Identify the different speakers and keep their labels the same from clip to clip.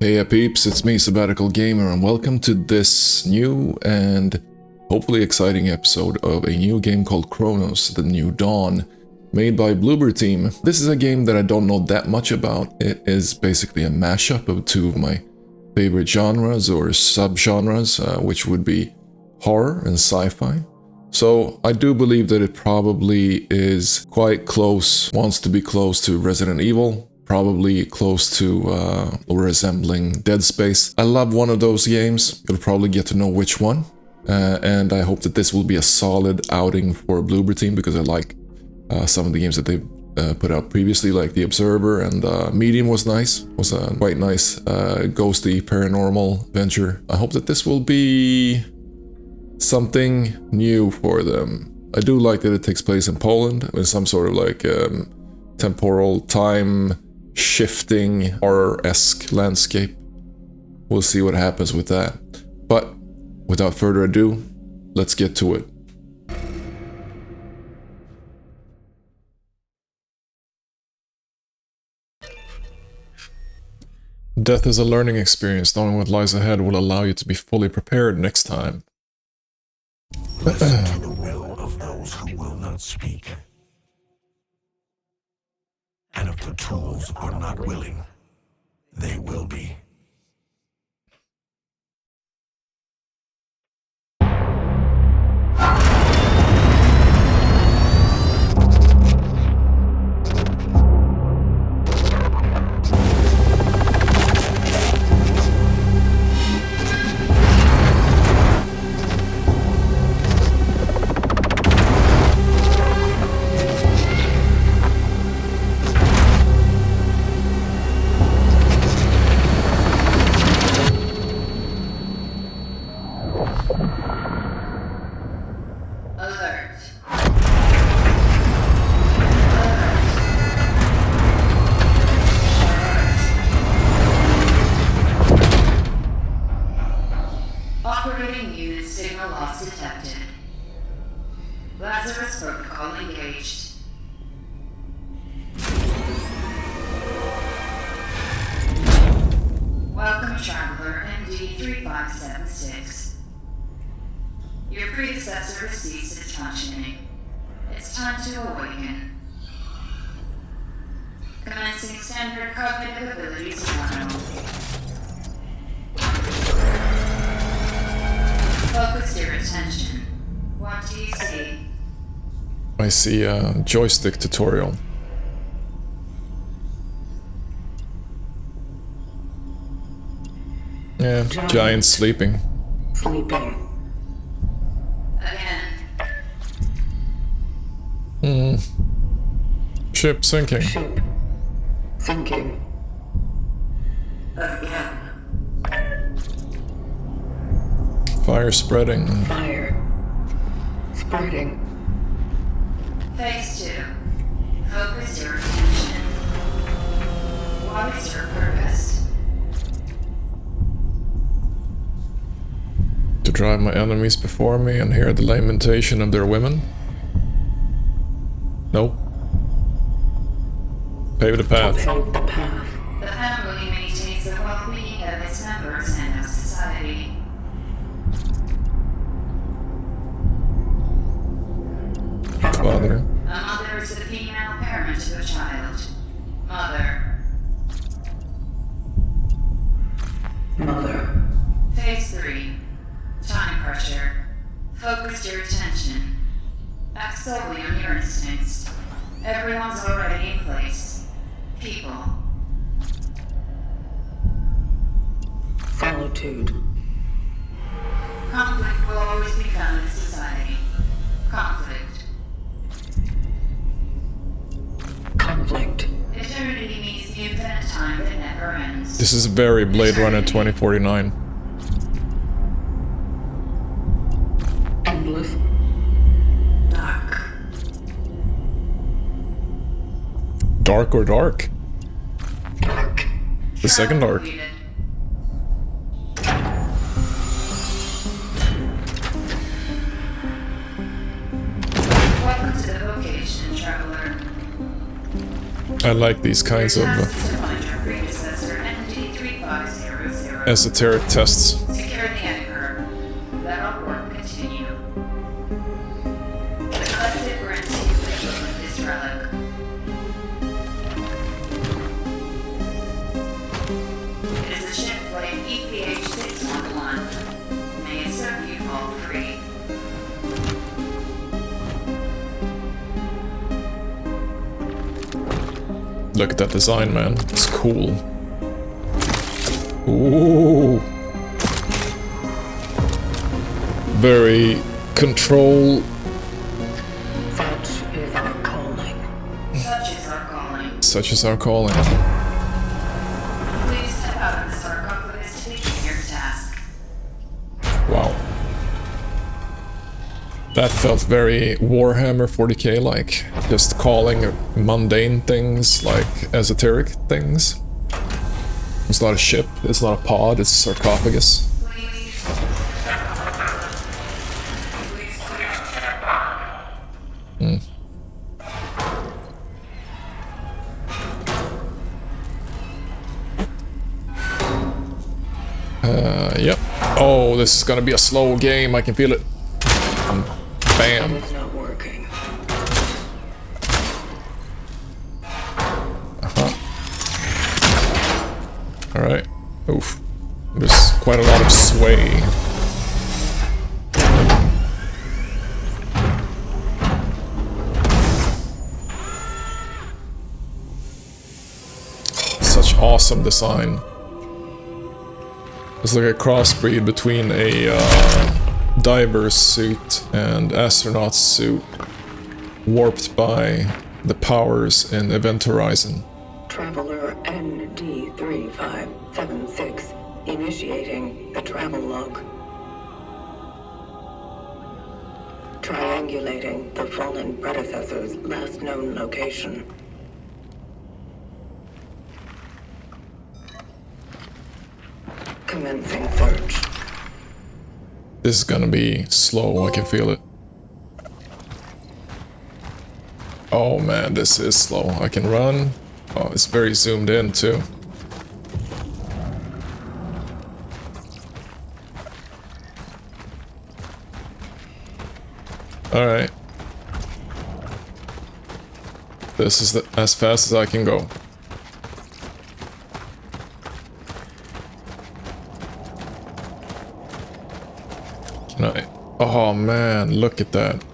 Speaker 1: Hey peeps, it's me, Sabbatical Gamer, and welcome to this new and hopefully exciting episode of a new game called Cronos, the New Dawn, made by Bloober Team. This is a game that I don't know that much about. It is basically a mashup of two of my favorite genres or subgenres, which would be horror and sci-fi. So I do believe that it probably is quite close, wants to be close to Resident Evil, probably close to or resembling Dead Space. I love one of those games. You'll probably get to know which one. And I hope that this will be a solid outing for Bloober Team because I like some of the games that they've put out previously, like The Observer, and Medium was nice. Was a quite nice ghosty paranormal adventure. I hope that this will be something new for them. I do like that it takes place in Poland in some sort of like temporal time shifting horror-esque landscape. We'll see what happens with that. But without further ado, let's get to it. Death is a learning experience. Knowing what lies ahead will allow you to be fully prepared next time.
Speaker 2: Listen to the will of those who will not speak. And if the tools are not willing, they will be.
Speaker 3: Operating unit signal loss detected. Lazarus protocol engaged. Welcome, traveler MD3576. Your predecessor has ceased its functioning. It's time to awaken. Commencing standard cognitive abilities 1. Focus your attention. What do you see?
Speaker 1: I see a joystick tutorial. Yeah, giant sleeping.
Speaker 2: Sleeping.
Speaker 3: Again.
Speaker 1: Ship sinking.
Speaker 2: Ship. Sinking.
Speaker 3: Again.
Speaker 1: Fire spreading.
Speaker 2: Fire. Spreading.
Speaker 3: Phase 2. Focus your attention. What is your purpose?
Speaker 1: To drive my enemies before me and hear the lamentation of their women? Nope. Pave the path.
Speaker 2: Pave the path.
Speaker 3: The family maintains the well-being of its members and of society.
Speaker 1: Father.
Speaker 3: A mother is the female parent of a child. Mother.
Speaker 2: Mother.
Speaker 3: Phase 3. Time pressure. Focus your attention. Act solely on your instincts. Everyone's already in place. People.
Speaker 2: Solitude.
Speaker 3: Conflict will always be found in society. Conflict.
Speaker 2: Conflict.
Speaker 3: Eternity means the infinite time that never ends.
Speaker 1: This is very Blade Runner 2049.
Speaker 2: Endless.
Speaker 3: Dark.
Speaker 1: Dark or dark?
Speaker 2: Dark.
Speaker 1: The second dark.
Speaker 3: Completed. Welcome to the vocation, traveler.
Speaker 1: I like these kinds of
Speaker 3: Your task is to find your predecessor, MD3576. 000.
Speaker 1: esoteric tests.
Speaker 3: Secure the anchor. Let our work continue. The collective grants you with this relic. It is a ship blade EPH-611. May it serve you fall free.
Speaker 1: Look at that design, man. It's cool. Ooh. Very control.
Speaker 4: Such is our calling.
Speaker 3: Such is our calling.
Speaker 1: Such is our calling.
Speaker 3: Please step out of the sarcophagus to begin your task.
Speaker 1: Wow. That felt very Warhammer 40k like. Just calling mundane things like esoteric things. It's not a ship, it's not a pod, it's a sarcophagus. Yep. Oh, this is gonna be a slow game, I can feel it. Bam.
Speaker 4: It's not working.
Speaker 1: Alright. Oof. There's quite a lot of sway. Such awesome design. It's like a crossbreed between a diver's suit and astronaut's suit, warped by the powers in Event Horizon.
Speaker 4: Traveler ND3576 initiating the travel log. Triangulating the fallen predecessor's last known location. Commencing search.
Speaker 1: This is gonna be slow, I can feel it. Oh man, this is slow. I can run. Oh, it's very zoomed in too. Alright. This is as fast as I can go. Can I? Oh man, look at that.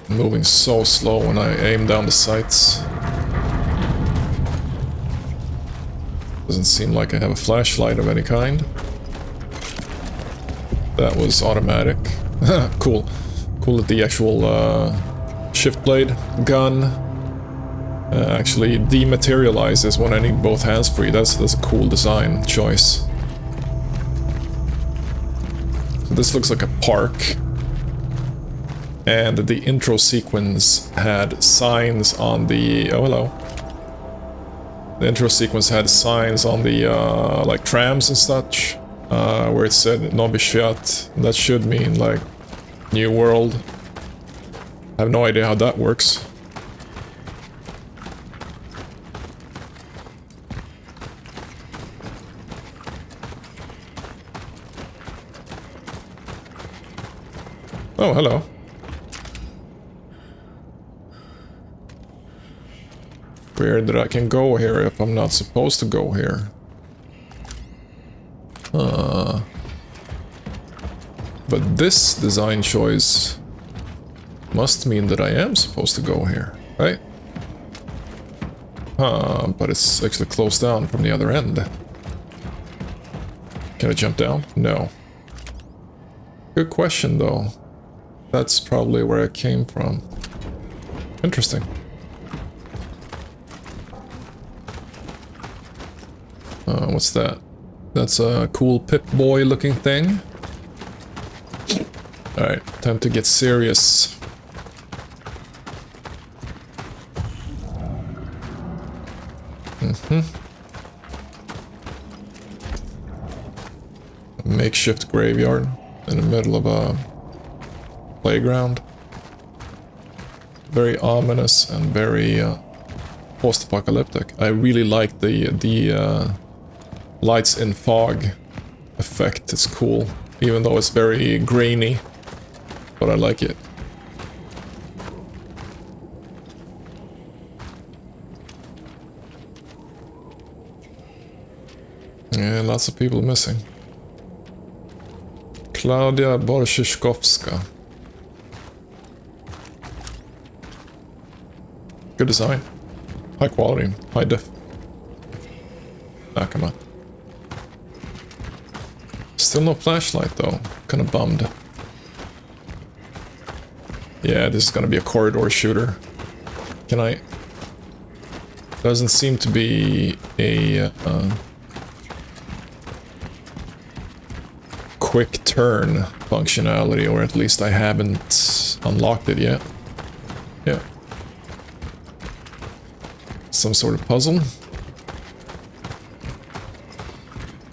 Speaker 1: Moving so slow when I aim down the sights. Doesn't seem like I have a flashlight of any kind. That was automatic. Cool. Cool that the actual shift blade gun actually dematerializes when I need both hands free. That's a cool design choice. So this looks like a park. And the intro sequence had signs on the... Oh, hello. The intro sequence had signs on the, like, trams and such, where it said Novi Świat. That should mean, like, New World. I have no idea how that works. Oh, hello. Weird that I can go here if I'm not supposed to go here. But this design choice must mean that I am supposed to go here, right? But it's actually closed down from the other end. Can I jump down? No. Good question, though. That's probably where I came from. Interesting. What's that? That's a cool Pip-Boy looking thing. Alright, time to get serious. A makeshift graveyard in the middle of a playground. Very ominous and very post-apocalyptic. I really like the lights in fog effect. It's cool, even though it's very grainy, but I like it. Yeah, lots of people missing. Klaudia Borshishkovska. Good design. High quality. High def. Ah, come on. Still no flashlight though. Kinda bummed. Yeah, this is gonna be a corridor shooter. Can I... Doesn't seem to be a... quick turn functionality, or at least I haven't unlocked it yet. Yeah. Some sort of puzzle.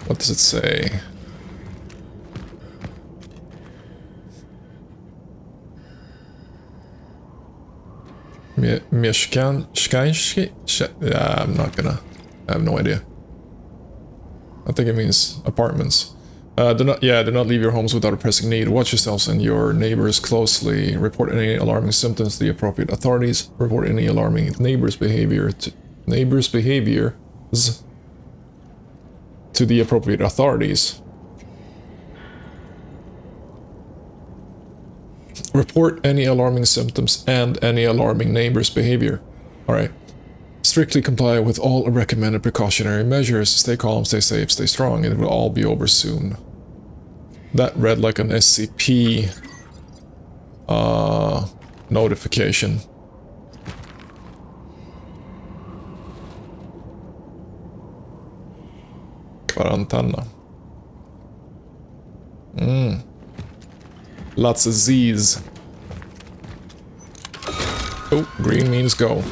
Speaker 1: What does it say? Yeah, I'm not gonna... I have no idea. I think it means apartments. Do not leave your homes without a pressing need. Watch yourselves and your neighbors closely. Report any alarming symptoms to the appropriate authorities. Report any alarming neighbors' behavior to the appropriate authorities. Report any alarming symptoms and any alarming neighbors' behavior. Alright. Strictly comply with all recommended precautionary measures. Stay calm, stay safe, stay strong. It will all be over soon. That read like an SCP notification. Quarantana. Lots of Z's. Oh, green means go.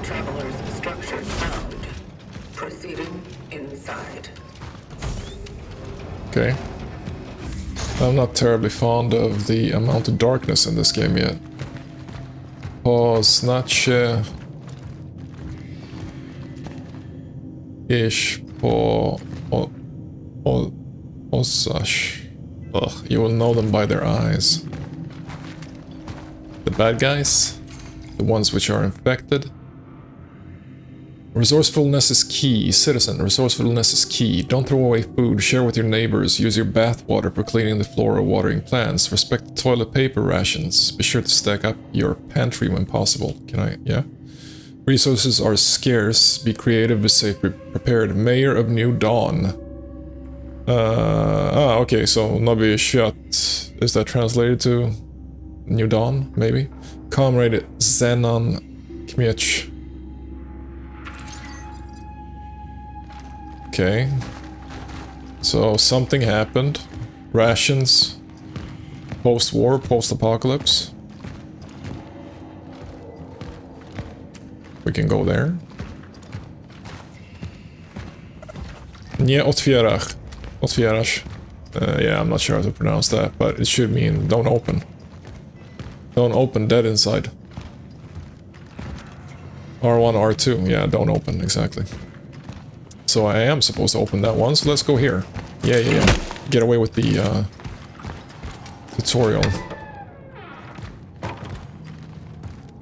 Speaker 4: Traveler's structure found. Proceeding inside.
Speaker 1: Okay. I'm not terribly fond of the amount of darkness in this game yet. Poznacie ish po osash. Ugh, you will know them by their eyes. The bad guys? The ones which are infected? Resourcefulness is key. Citizen, resourcefulness is key. Don't throw away food. Share with your neighbors. Use your bath water for cleaning the floor or watering plants. Respect the toilet paper rations. Be sure to stack up your pantry when possible. Can I? Yeah? Resources are scarce. Be creative, be safe, be prepared. Mayor of New Dawn. Okay, so Novi Shut. Is that translated to New Dawn, maybe? Comrade Zenon Kmiec. Okay. So something happened. Rations. Post-war, post-apocalypse. We can go there. Nie otwierach. Otwierasz. Yeah, I'm not sure how to pronounce that, but it should mean don't open. Don't open, dead inside. R1, R2, yeah, don't open, exactly. So I am supposed to open that one, so let's go here. Yeah. Get away with the tutorial.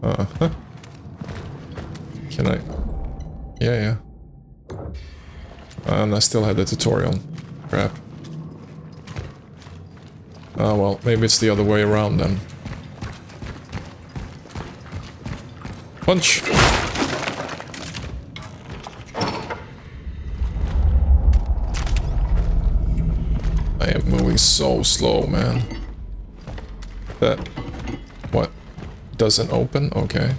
Speaker 1: Uh-huh. Can I? Yeah. And I still had the tutorial. Crap. Oh well, maybe it's the other way around then. Punch! I am moving so slow, man. That... What? Doesn't open? Okay.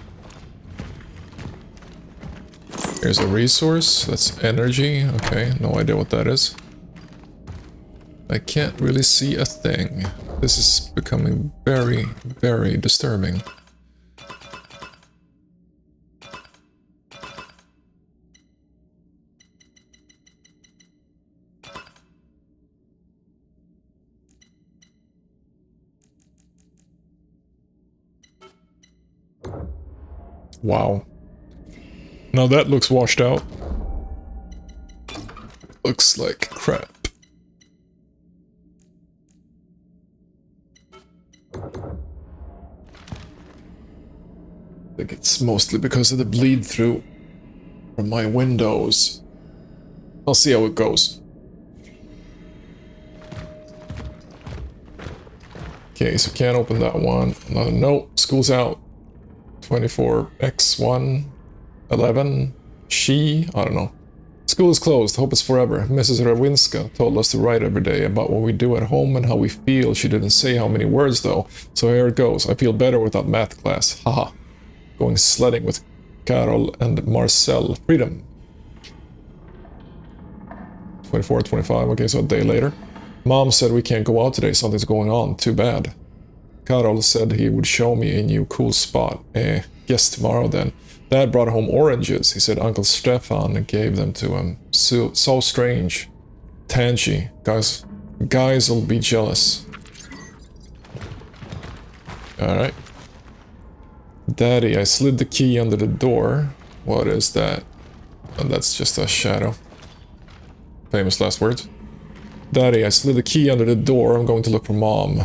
Speaker 1: Here's a resource. That's energy. Okay, no idea what that is. I can't really see a thing. This is becoming very, very disturbing. Wow. Now that looks washed out. Looks like crap. I think it's mostly because of the bleed through from my windows. I'll see how it goes. Okay, so can't open that one. Another note. School's out. 24x1 11. She. I don't know. School is closed. Hope it's forever. Mrs. Rawinska told us to write every day about what we do at home and how we feel. She didn't say how many words though. So here it goes. I feel better without math class. Haha. Going sledding with Carol and Marcel. Freedom. 24, 25. Okay, so a day later. Mom said we can't go out today. Something's going on. Too bad. Carol said he would show me a new cool spot. Guess tomorrow then. Dad brought home oranges. He said Uncle Stefan gave them to him. So strange. Tangy. Guys will be jealous. Alright. Daddy, I slid the key under the door. What is that? And that's just a shadow. Famous last words. Daddy, I slid the key under the door. I'm going to look for Mom.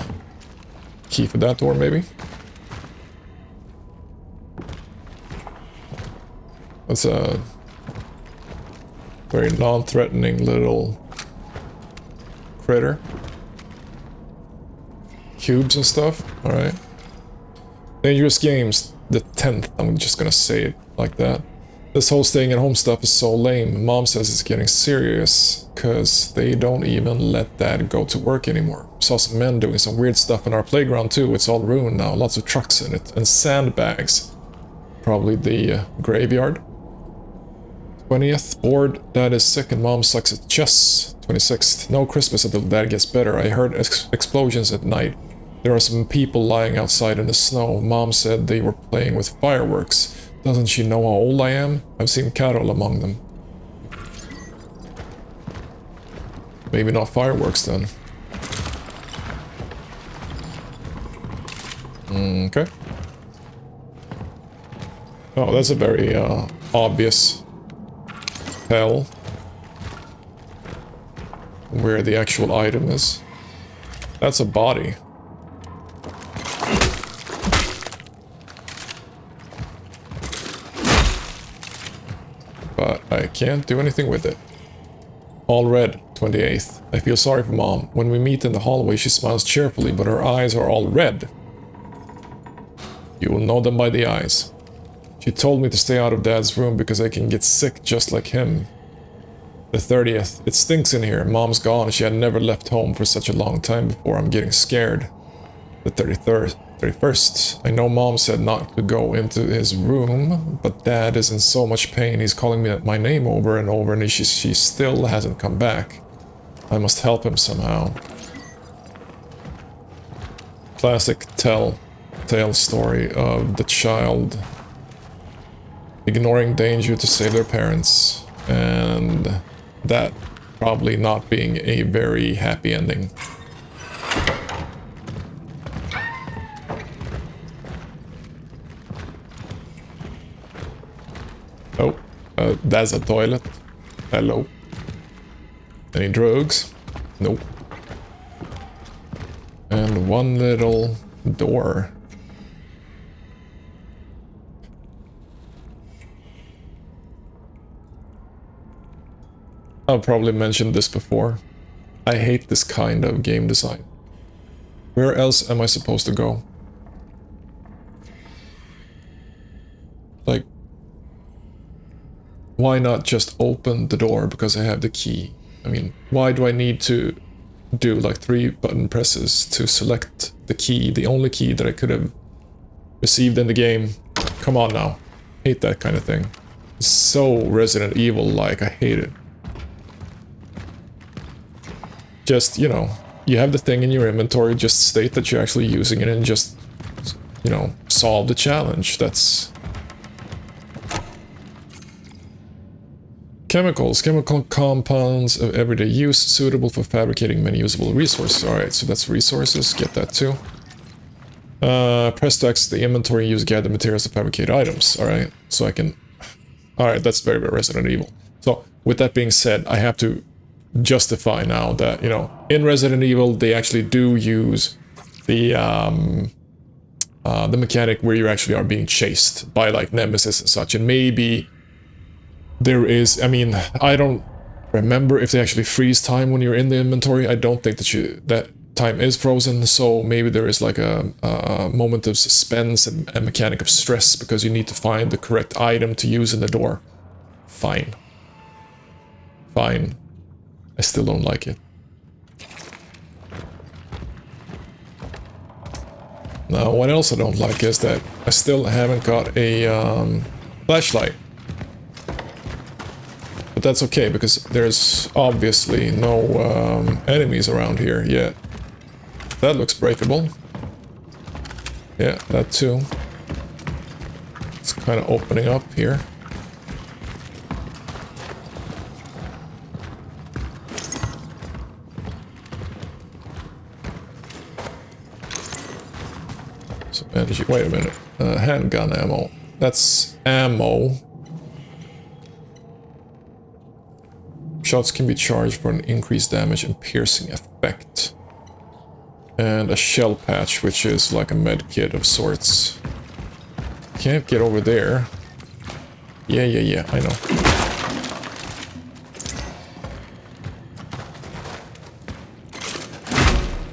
Speaker 1: Key for that door, maybe? That's a very non-threatening little critter. Cubes and stuff. Alright. Dangerous games. The 10th. I'm just gonna say it like that. This whole staying at home stuff is so lame. Mom says it's getting serious because they don't even let Dad go to work anymore. Saw some men doing some weird stuff in our playground too. It's all ruined now. Lots of trucks in it and sandbags. Probably the graveyard. 20th. Bored. Dad is sick and Mom sucks at chess. 26th. No Christmas until Dad gets better. I heard explosions at night. There are some people lying outside in the snow. Mom said they were playing with fireworks. Doesn't she know how old I am? I've seen Carol among them. Maybe not fireworks then. Okay. Oh, that's a very obvious tell where the actual item is. That's a body. But I can't do anything with it. All red, 28th. I feel sorry for Mom. When we meet in the hallway, she smiles cheerfully, but her eyes are all red. You will know them by the eyes. She told me to stay out of Dad's room because I can get sick just like him. The 30th. It stinks in here. Mom's gone. She had never left home for such a long time before. I'm getting scared. The 31st. I know Mom said not to go into his room, but Dad is in so much pain. He's calling me my name over and over, and she still hasn't come back. I must help him somehow. Classic tale story of the child ignoring danger to save their parents, and that probably not being a very happy ending. Oh, that's a toilet. Hello. Any drugs? Nope. And one little door. I've probably mentioned this before. I hate this kind of game design. Where else am I supposed to go? Like, why not just open the door because I have the key? I mean, why do I need to do like 3 button presses to select the key, the only key that I could have received in the game? Come on now. Hate that kind of thing. It's so Resident Evil-like, I hate it. Just, you know, you have the thing in your inventory, just state that you're actually using it and just, you know, solve the challenge. That's... Chemicals. Chemical compounds of everyday use suitable for fabricating many usable resources. Alright, so that's resources. Get that too. Press to access the inventory, use gathered materials to fabricate items. Alright, so I Alright, that's very, very Resident Evil. So, with that being said, I have to justify now that, you know, in Resident Evil, they actually do use the mechanic where you actually are being chased by, like, Nemesis and such. And maybe there is, I mean, I don't remember if they actually freeze time when you're in the inventory. I don't think that time is frozen, so maybe there is like a moment of suspense and a mechanic of stress because you need to find the correct item to use in the door. Fine. Fine. I still don't like it. Now, what else I don't like is that I still haven't got a flashlight. But that's okay, because there's obviously no enemies around here yet. That looks breakable. Yeah, that too. It's kind of opening up here. So energy. Wait a minute. Handgun ammo. That's ammo. Shots can be charged for an increased damage and piercing effect. And a shell patch, which is like a med kit of sorts. Can't get over there. Yeah, I know.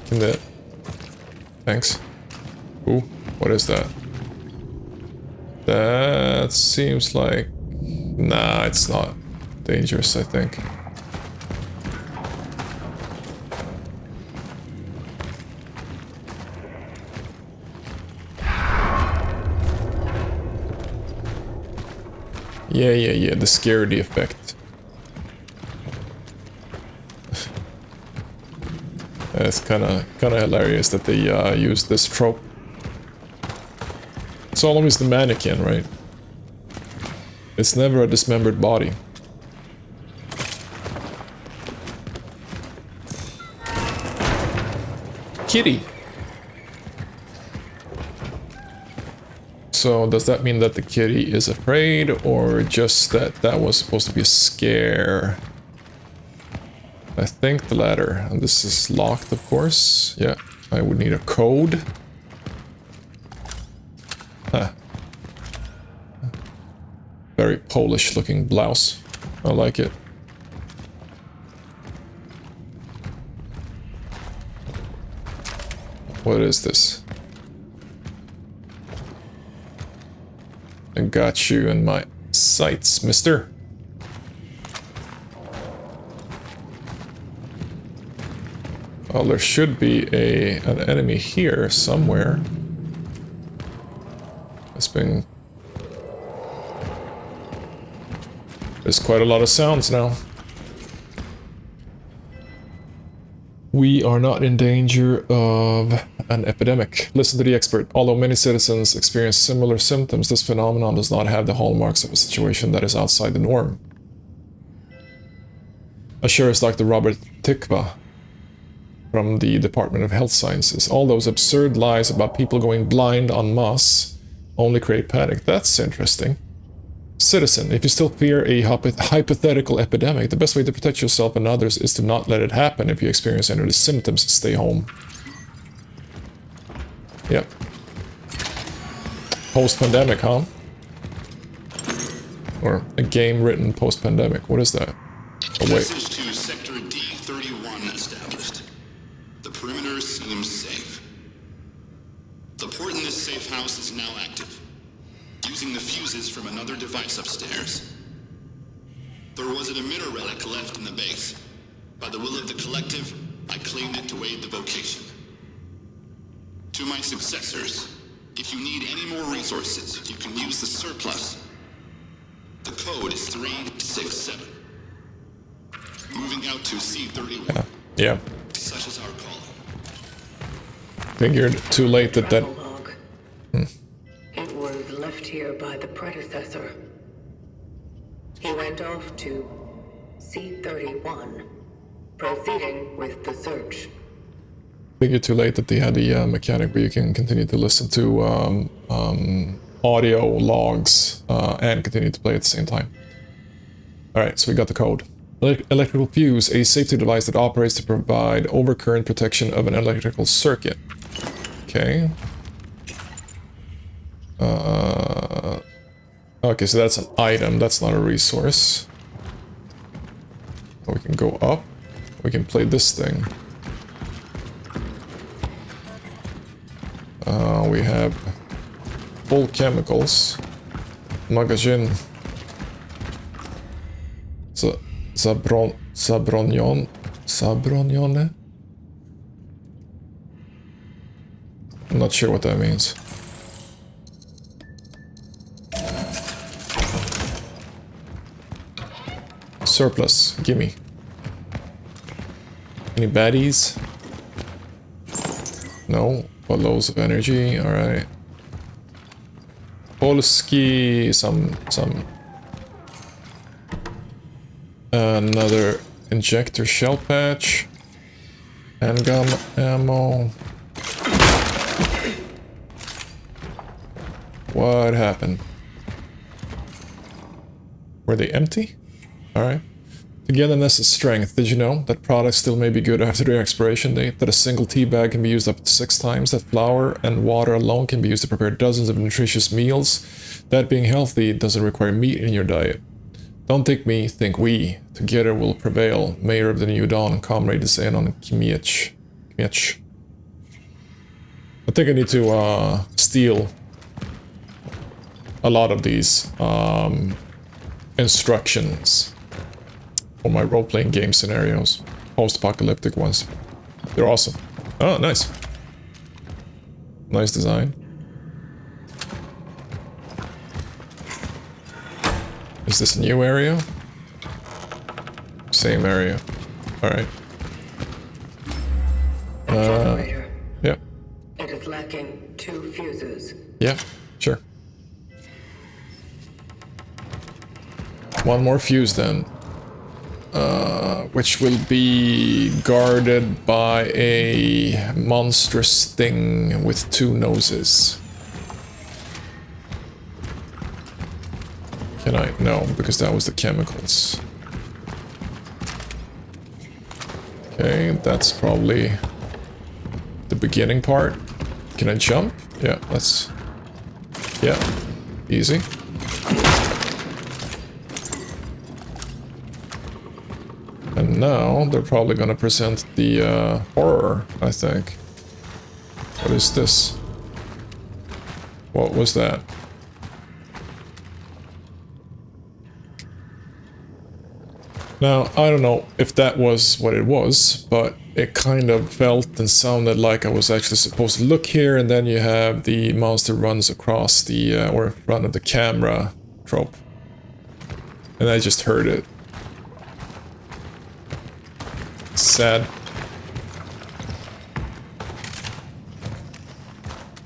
Speaker 1: Can that... Thanks. Ooh, what is that? That seems like... Nah, it's not dangerous, I think. Yeah, the scaredy effect. It's kinda hilarious that they use this trope. It's always the mannequin, right? It's never a dismembered body. Kitty! So does that mean that the kitty is afraid, or just that that was supposed to be a scare? I think the latter. And this is locked, of course. Yeah, I would need a code. Huh. Very Polish looking blouse. I like it. What is this? I got you in my sights, mister. Well, there should be an enemy here somewhere. There's quite a lot of sounds now. We are not in danger of an epidemic. Listen to the expert. Although many citizens experience similar symptoms, this phenomenon does not have the hallmarks of a situation that is outside the norm. Sure is like the Robert Tikva from the Department of Health Sciences. All those absurd lies about people going blind en masse only create panic. That's interesting. Citizen, if you still fear a hypothetical epidemic, the best way to protect yourself and others is to not let it happen. If you experience any of the symptoms, stay home. Yep. Post-pandemic, huh? Or a game written post-pandemic. What is that? Oh, wait.
Speaker 2: Message to Sector D31 established. The perimeter seems safe. The port in this safe house is now active, using the fuses from another device upstairs. There was an emitter relic left in the base. By the will of the collective, I claimed it to aid the vocation. To my successors, if you need any more resources, you can use the surplus. The code is 367. Moving out to C31.
Speaker 1: Yeah.
Speaker 2: Such is our call.
Speaker 1: Figured too late that that...
Speaker 4: It was left here by the predecessor. He went off to C31, proceeding with the search.
Speaker 1: Figured too late that they had the mechanic where you can continue to listen to audio logs and continue to play at the same time. Alright, so we got the code. Electrical fuse, a safety device that operates to provide overcurrent protection of an electrical circuit. Okay. Okay, so that's an item, that's not a resource. We can go up. We can play this thing. We have full chemicals. Magazine. Sabronione? I'm not sure what that means. Surplus, gimme. Any baddies? No, but loads of energy, alright. Polski, some another injector shell patch. Handgun ammo. What happened? Were they empty? Alright. Togetherness is strength. Did you know that products still may be good after their expiration date? That a single tea bag can be used up to 6 times? That flour and water alone can be used to prepare dozens of nutritious meals? That being healthy doesn't require meat in your diet. Don't think me, think we. Together we'll prevail. Mayor of the New Dawn, Comrade Zenon Kimiech. I think I need to steal a lot of these instructions for my role-playing game scenarios. Post-apocalyptic ones. They're awesome. Oh, nice. Nice design. Is this a new area? Same area. Alright.
Speaker 4: Generator.
Speaker 1: Yeah.
Speaker 4: It is lacking 2 fuses.
Speaker 1: Yeah, sure. One more fuse then. Which will be guarded by a monstrous thing with 2 noses. Can I? No, because that was the chemicals. Okay, that's probably the beginning part. Can I jump? Yeah, let's... Yeah, easy. And now they're probably gonna present the horror, I think. What is this? What was that? Now, I don't know if that was what it was, but it kind of felt and sounded like I was actually supposed to look here, and then you have the monster runs across the, or run of the camera trope. And I just heard it. Sad.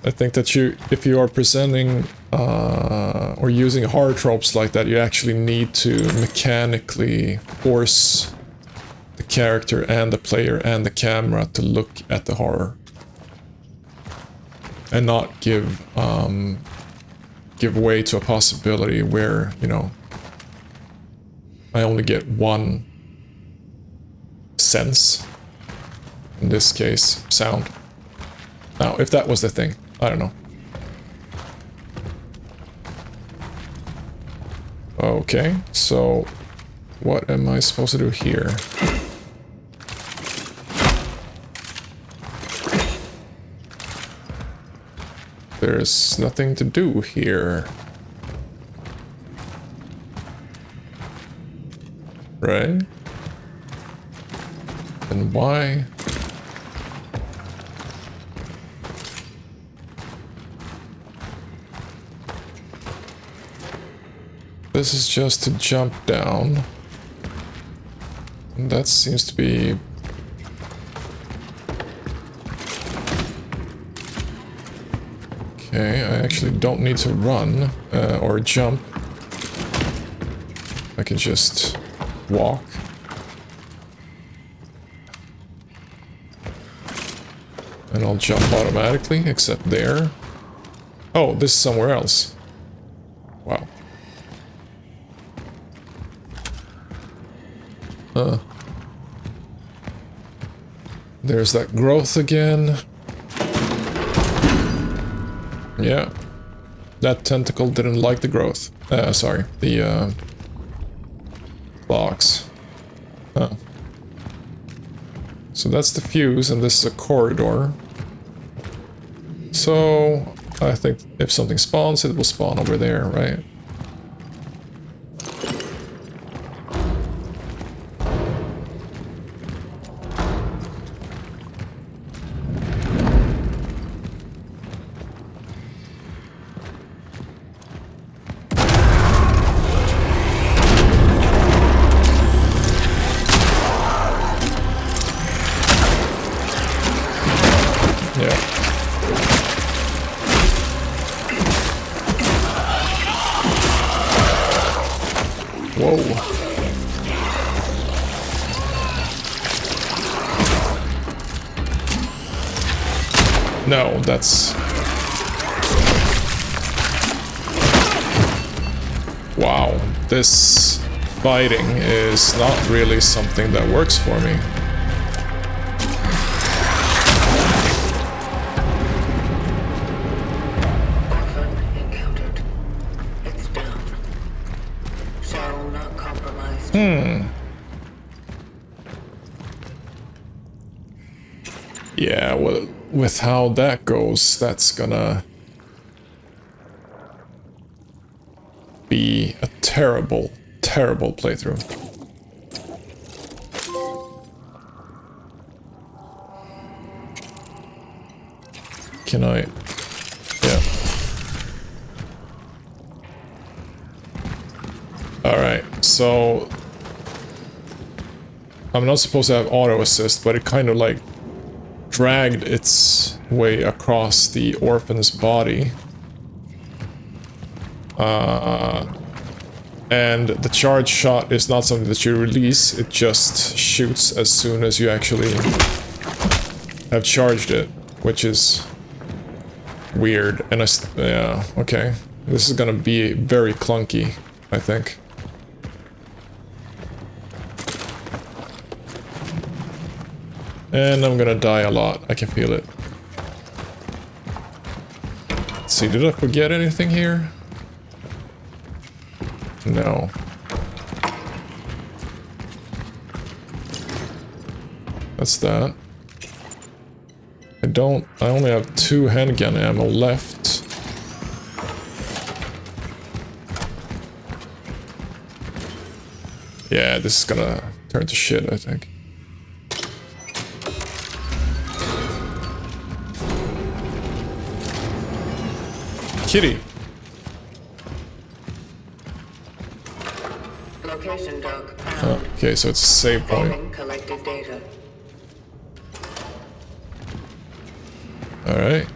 Speaker 1: I think that if you are presenting or using horror tropes like that, you actually need to mechanically force the character and the player and the camera to look at the horror. And not give way to a possibility where, you know, I only get one sense. In this case, sound. Now, if that was the thing, I don't know. Okay, so what am I supposed to do here? There's nothing to do here. Right? And why? This is just to jump down. And that seems to be... Okay, I actually don't need to run or jump. I can just walk. And I'll jump automatically, except there. Oh, this is somewhere else. Wow. There's that growth again. Yeah. That tentacle didn't like the growth. Sorry, the box. Oh. So that's the fuse, and this is a corridor. So I think if something spawns, it will spawn over there, right? Whoa. No, that's... Wow, this fighting is not really something that works for me. Yeah, well, with how that goes, that's gonna be a terrible, terrible playthrough. Can I... Yeah. Alright, so... I'm not supposed to have auto assist, but it kind of like dragged its way across the orphan's body. And the charge shot is not something that you release, it just shoots as soon as you actually have charged it, which is weird. And yeah, okay. This is gonna be very clunky, I think. And I'm gonna die a lot, I can feel it. Let's see, did I forget anything here? No. That's that. I only have 2 handgun ammo left. Yeah, this is gonna turn to shit, I think. Kitty.
Speaker 4: Location dog.
Speaker 1: Okay, so it's a save point.
Speaker 4: Collected data.
Speaker 1: All right.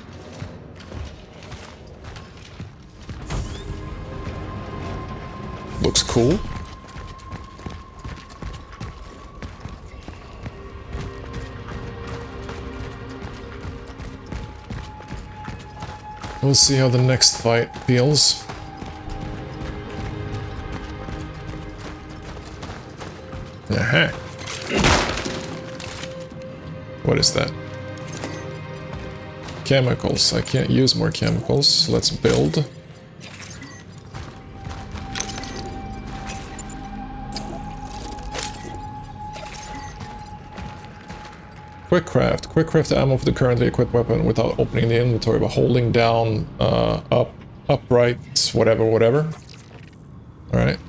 Speaker 1: Looks cool. We'll see how the next fight feels. Aha. What is that? Chemicals. I can't use more chemicals. Let's build. Quick craft. Quick craft ammo for the currently equipped weapon without opening the inventory by holding down upright, whatever. Alright.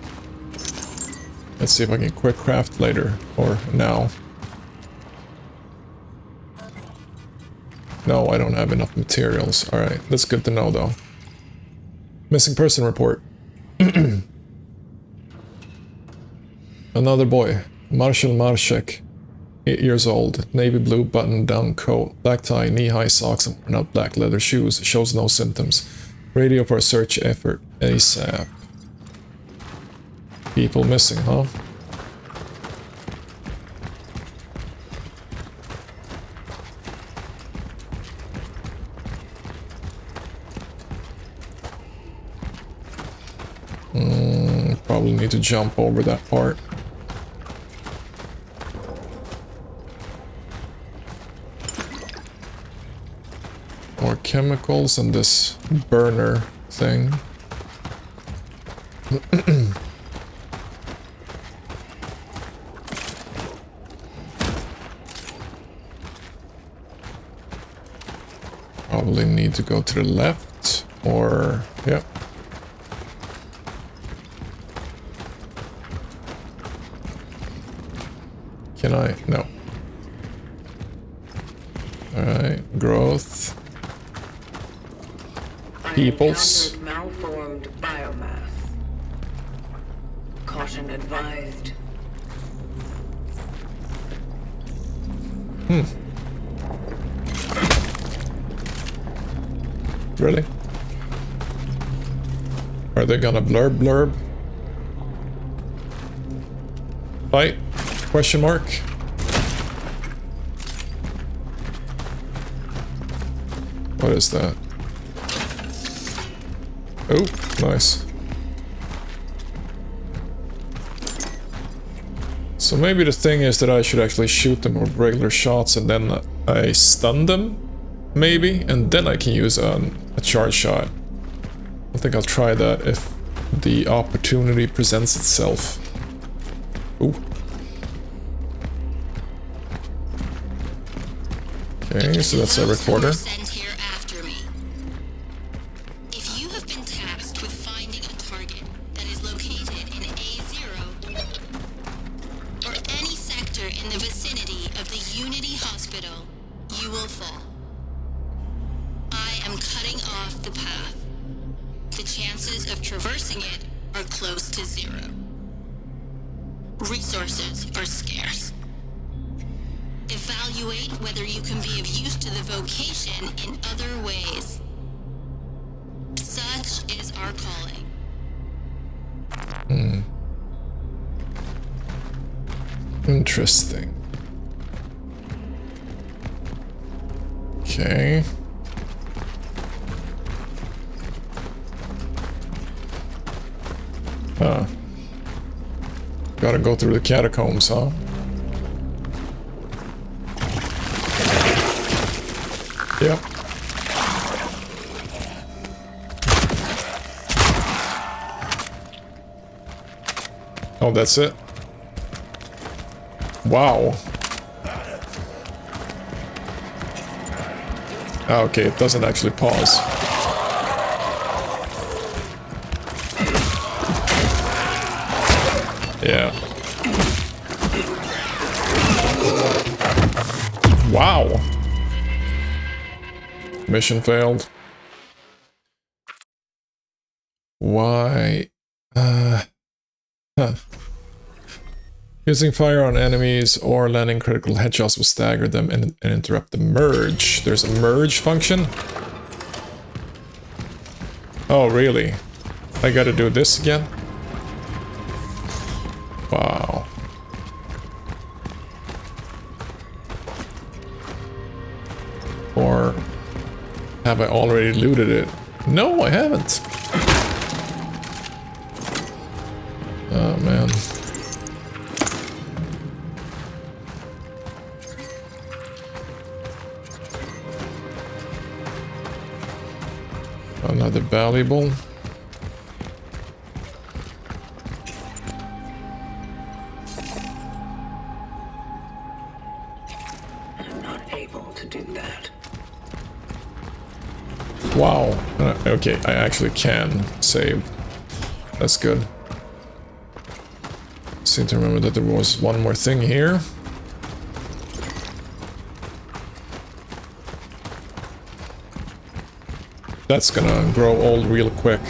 Speaker 1: Let's see if I can quick craft later, or now. No, I don't have enough materials. Alright, that's good to know though. Missing person report. Another boy. Marshall Marshek. 8 years old, navy blue button-down coat, black tie, knee-high socks, and worn out black leather shoes. Shows no symptoms. Radio for a search effort ASAP. People missing, huh? Probably need to jump over that part. more chemicals and this burner thing. Probably need to go to the left, or... yeah. Can I? No. Alright, growth. Peoples.
Speaker 4: Malformed biomass. Caution advised.
Speaker 1: Really? Are they gonna blurb? Fight? Question mark? What is that? Oh, nice. So maybe the thing is that I should actually shoot them with regular shots and then I stun them? Maybe? And then I can use a charge shot. I think I'll try that if the opportunity presents itself. Ooh. Okay, so that's a recorder.
Speaker 5: Sent here after me. If you have been tasked with finding a target that is located in A0 or any sector in the vicinity of the Unity Hospital, you will fall. I am cutting off the path. The chances of traversing it are close to zero. Resources are scarce. Evaluate whether you can be of use to the vocation in other ways. Such is our calling.
Speaker 1: Interesting. Okay. Huh. Gotta go through the catacombs, huh? Yep. Oh, that's it? Wow. Oh, okay, it doesn't actually pause. Yeah. Wow. Mission failed. Why? Huh. Using fire on enemies or landing critical headshots will stagger them and interrupt the merge. There's a merge function? Oh, really? I gotta do this again? Wow. Or have I already looted it? No, I haven't. Oh, man. Another valuable.
Speaker 4: I'm not able to do that.
Speaker 1: Wow. Okay, I actually can save. That's good. Seem to remember that there was one more thing here. That's gonna grow old real quick.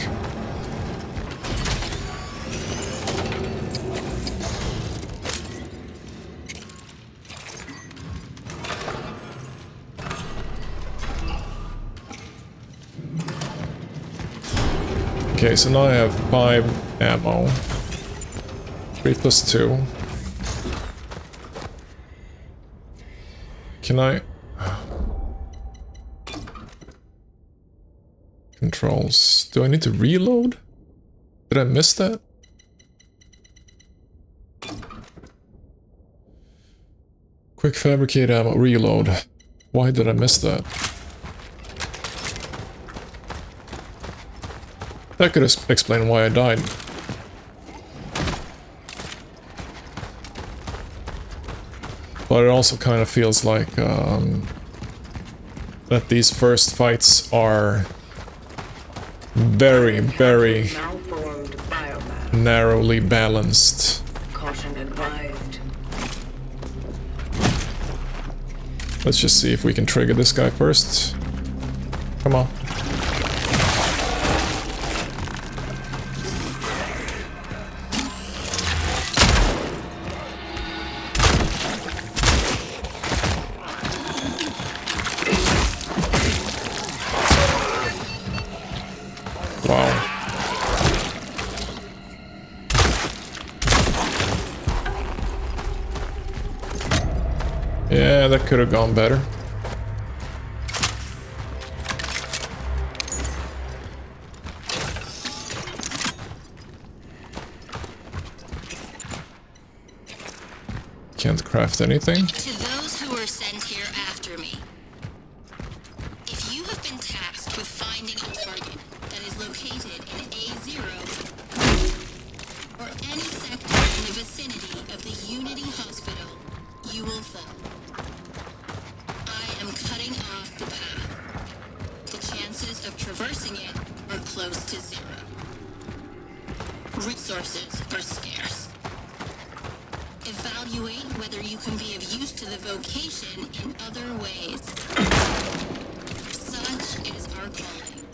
Speaker 1: Okay, so now I have 5 ammo. 3 plus 2. Can I... Controls. Do I need to reload? Did I miss that? Quick fabricate ammo, reload. Why did I miss that? That could explain why I died. But it also kind of feels like that these first fights are very, very
Speaker 4: Malformed biomass.
Speaker 1: narrowly balanced.
Speaker 4: Caution advised.
Speaker 1: Let's just see if we can trigger this guy first. Come on. Wow. Yeah, that could have gone better. Can't craft anything.
Speaker 5: To those who were sent here after me, if you have been tasked with finding a target that is located in A0 or any sector in the vicinity of the Unity Hospital, you will fall. I am cutting off the path. The chances of traversing it are close to zero. Resources are scarce. Evaluate whether you can be of use to the vocation in other ways. Such is our calling.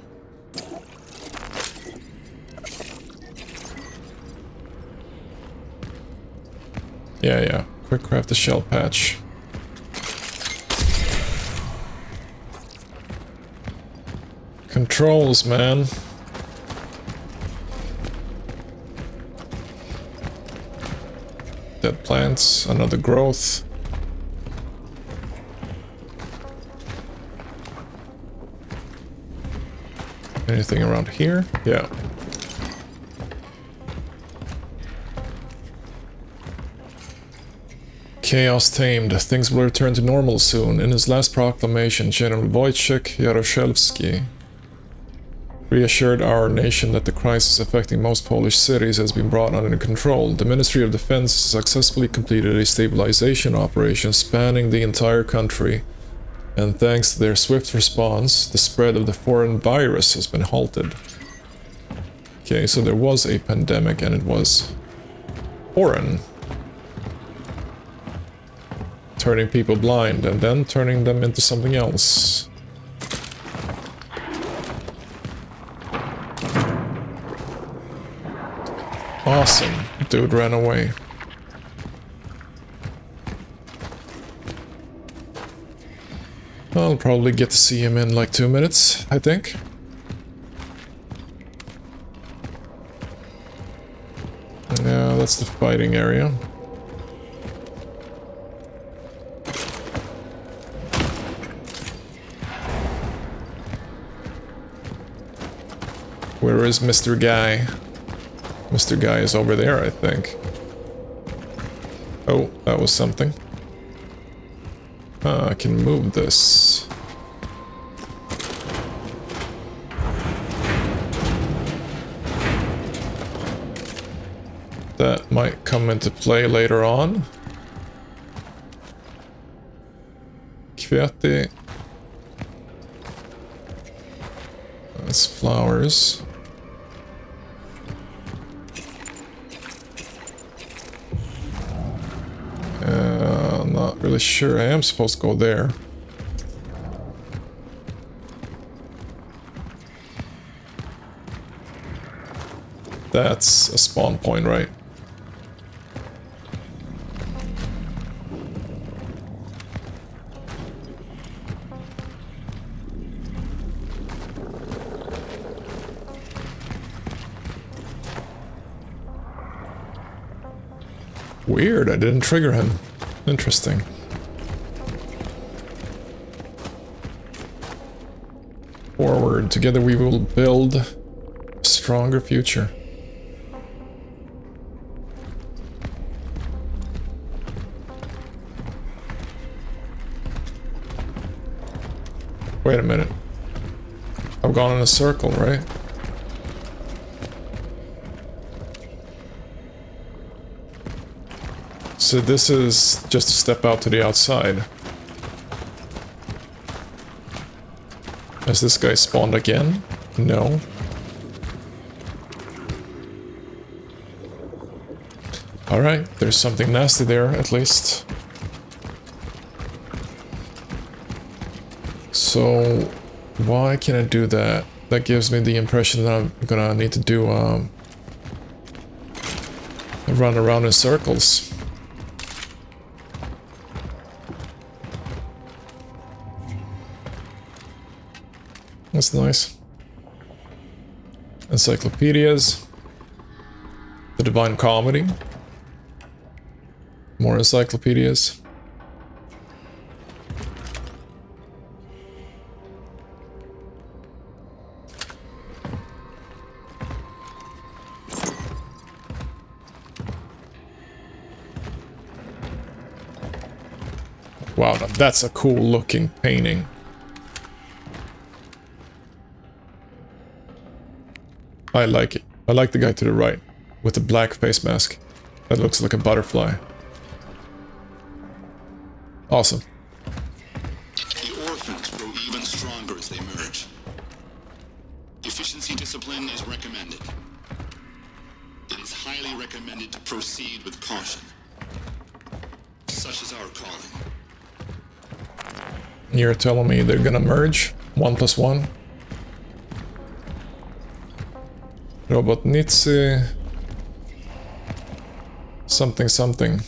Speaker 1: Yeah. Quick craft the shell patch. Controls, man. Dead plants, another growth. Anything around here? Yeah. Chaos tamed. Things will return to normal soon. In his last proclamation, General Wojciech Jaroszewski reassured our nation that the crisis affecting most Polish cities has been brought under control. The Ministry of Defense successfully completed a stabilization operation spanning the entire country, and thanks to their swift response, the spread of the foreign virus has been halted. Okay, so there was a pandemic and it was foreign. Turning people blind and then turning them into something else. Awesome. Dude ran away. I'll probably get to see him in like 2 minutes, I think. Yeah, that's the fighting area. Where is Mr. Guy? Mr. Guy is over there, I think. Oh, that was something. I can move this. That might come into play later on. Kwiaty. That's flowers. Not really sure. I am supposed to go there. That's a spawn point, right? Weird, I didn't trigger him. Interesting. Forward. Together we will build a stronger future. Wait a minute. I've gone in a circle, right? So this is just a step out to the outside. Has this guy spawned again? No. Alright, there's something nasty there, at least. So, why can I do that? That gives me the impression that I'm gonna need to do, run around in circles. That's nice. Encyclopedias. The Divine Comedy. More encyclopedias. Wow, that's a cool looking painting. I like it. I like the guy to the right with the black face mask. That looks like a butterfly. Awesome.
Speaker 2: The orphans grow even stronger as they merge. Efficiency discipline is recommended. It is highly recommended to proceed with caution. Such is our calling.
Speaker 1: You're telling me they're gonna merge? 1 + 1? Robotnicy... something something.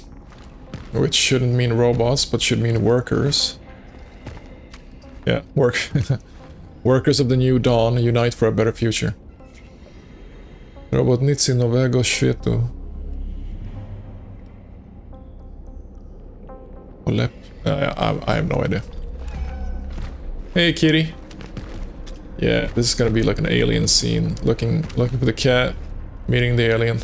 Speaker 1: Which shouldn't mean robots, but should mean workers. Yeah, workers of the new dawn unite for a better future. Robotnicy nowego światu. I have no idea. Hey, kitty. Yeah, this is gonna be like an alien scene. Looking for the cat, meeting the alien.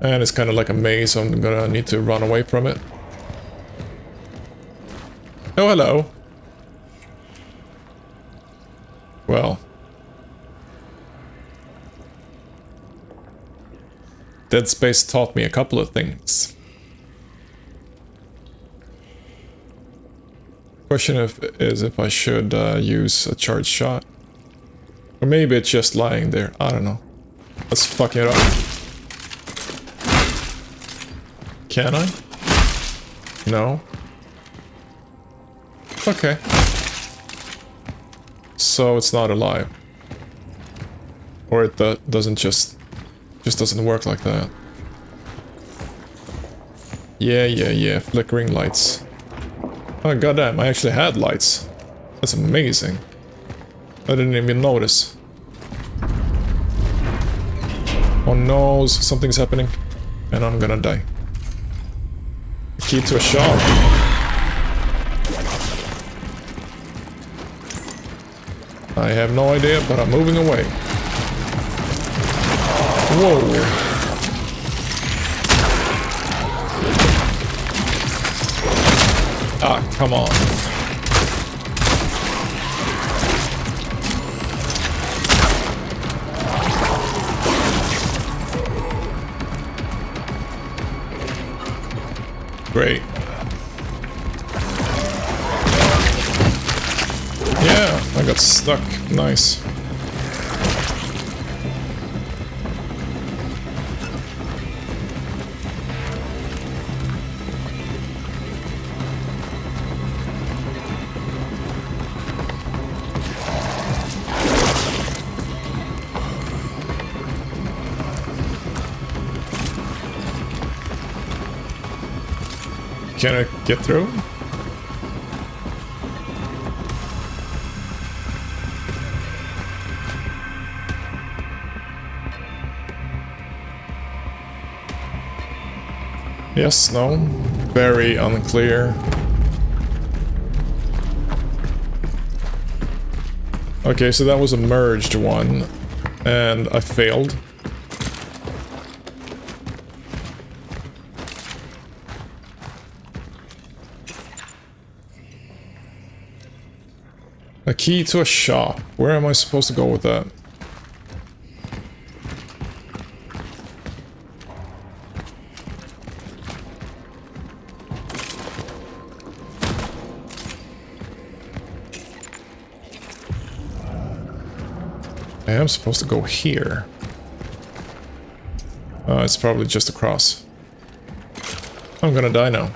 Speaker 1: And it's kind of like a maze, so I'm gonna need to run away from it. Oh, hello. Well. Dead Space taught me a couple of things. Question is if I should use a charged shot. Or maybe it's just lying there. I don't know. Let's fuck it up. Can I? No. Okay. So it's not alive. Or it doesn't just doesn't work like that. Yeah. Flickering lights. Oh goddamn, I actually had lights. That's amazing. I didn't even notice. Oh no, something's happening. And I'm gonna die. Key to a shop. I have no idea, but I'm moving away. Whoa. Ah, come on. Great. Yeah, I got stuck. Nice. Can I get through? Yes, no. Very unclear. Okay, so that was a merged one, and I failed. A key to a shop. Where am I supposed to go with that? am supposed to go here. It's probably just across. I'm gonna die now.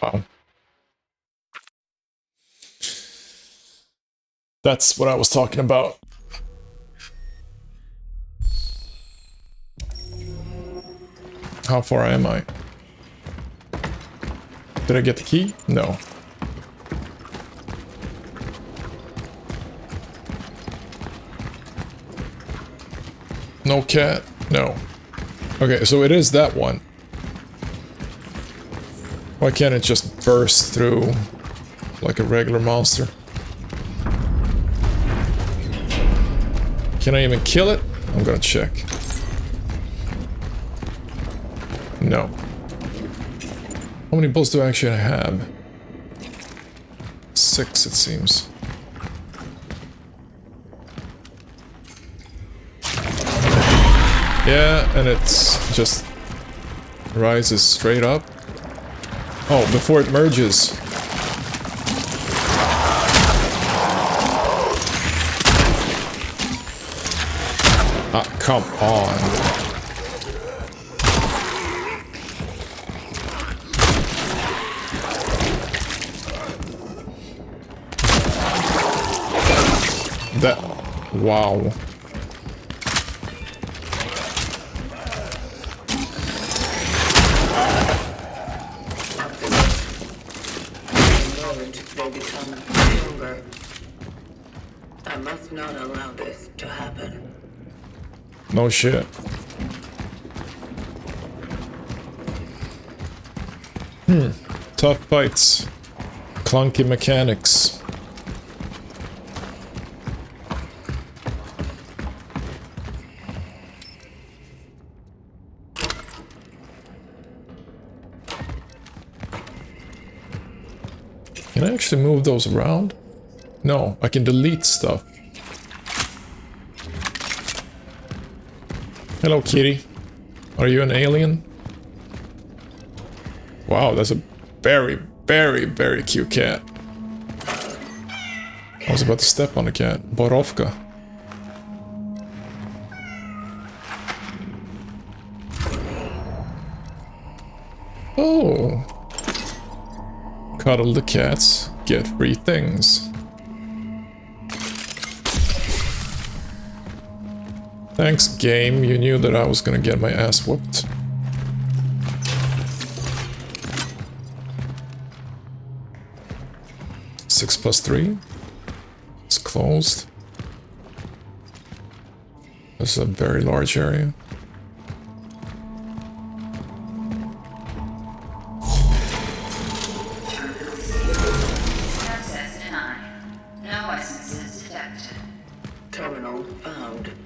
Speaker 1: Wow. That's what I was talking about. How far am I? Did I get the key? No. No cat? No. Okay, so it is that one. Why can't it just burst through like a regular monster? Can I even kill it? I'm gonna check. No. How many bullets do I actually have? 6, it seems. Yeah, and it's just rises straight up. Oh, before it merges. Ah, come on. That... wow.
Speaker 4: They become stronger. I must not allow this to happen.
Speaker 1: No shit. Tough fights. Clunky mechanics. Can I actually move those around? No, I can delete stuff. Hello, kitty. Are you an alien? Wow, that's a very, very, very cute cat. I was about to step on the cat. Borovka. Oh. Cuddle the cats, get free things. Thanks, game. You knew that I was gonna get my ass whooped. Six plus 3. It's closed. This is a very large area.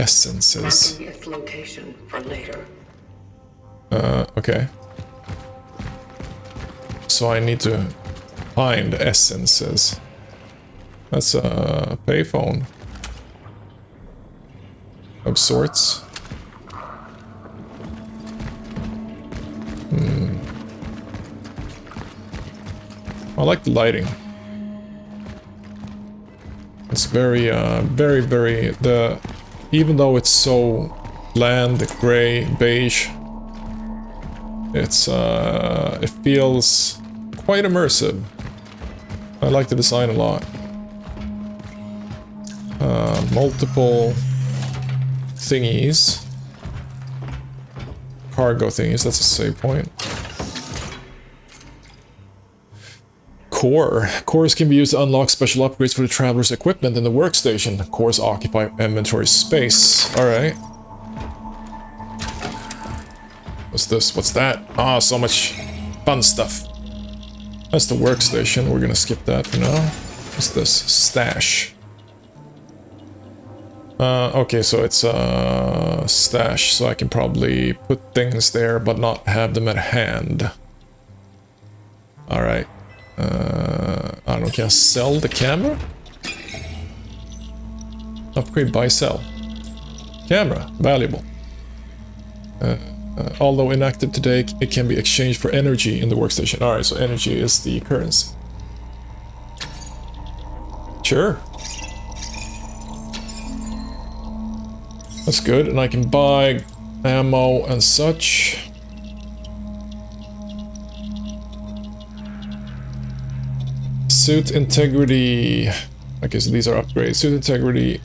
Speaker 1: Essences.
Speaker 4: Marking its location for later.
Speaker 1: Okay. So I need to find essences. That's a payphone. Of sorts. I like the lighting. It's very, very, even though it's so bland, gray, beige, it feels quite immersive. I like the design a lot. Multiple thingies. Cargo thingies, that's a save point. Core. Cores can be used to unlock special upgrades for the traveler's equipment in the workstation. Cores occupy inventory space. Alright. What's this? What's that? Ah, so much fun stuff. That's the workstation. We're gonna skip that for now. What's this? Stash. Okay, so it's a stash, so I can probably put things there but not have them at hand. Alright. I don't know, can I sell the camera? Upgrade, buy, sell. Camera, valuable. Although inactive today, it can be exchanged for energy in the workstation. Alright, so energy is the currency. Sure. That's good, and I can buy ammo and such. Suit integrity. Okay, so these are upgrades. Suit integrity,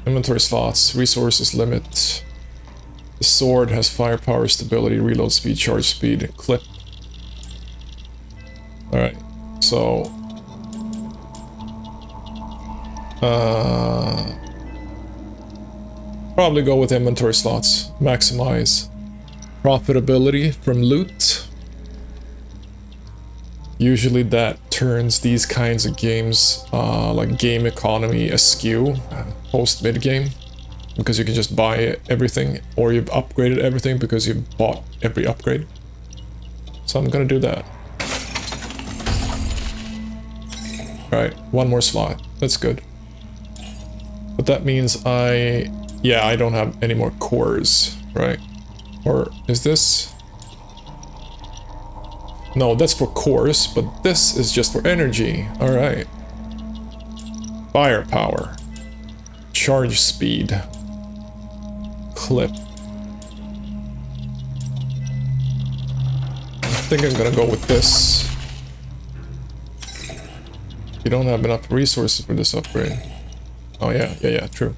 Speaker 1: inventory slots, resources limit. The sword has firepower, stability, reload speed, charge speed, clip. Alright, so... probably go with inventory slots. Maximize profitability from loot. Usually that turns these kinds of games, like game economy, askew post-mid-game. Because you can just buy everything, or you've upgraded everything because you've bought every upgrade. So I'm gonna do that. Alright, one more slot. That's good. But that means yeah, I don't have any more cores, right? Or is this? No, that's for cores, but this is just for energy. Alright. Firepower. Charge speed. Clip. I think I'm gonna go with this. You don't have enough resources for this upgrade. Oh yeah, true.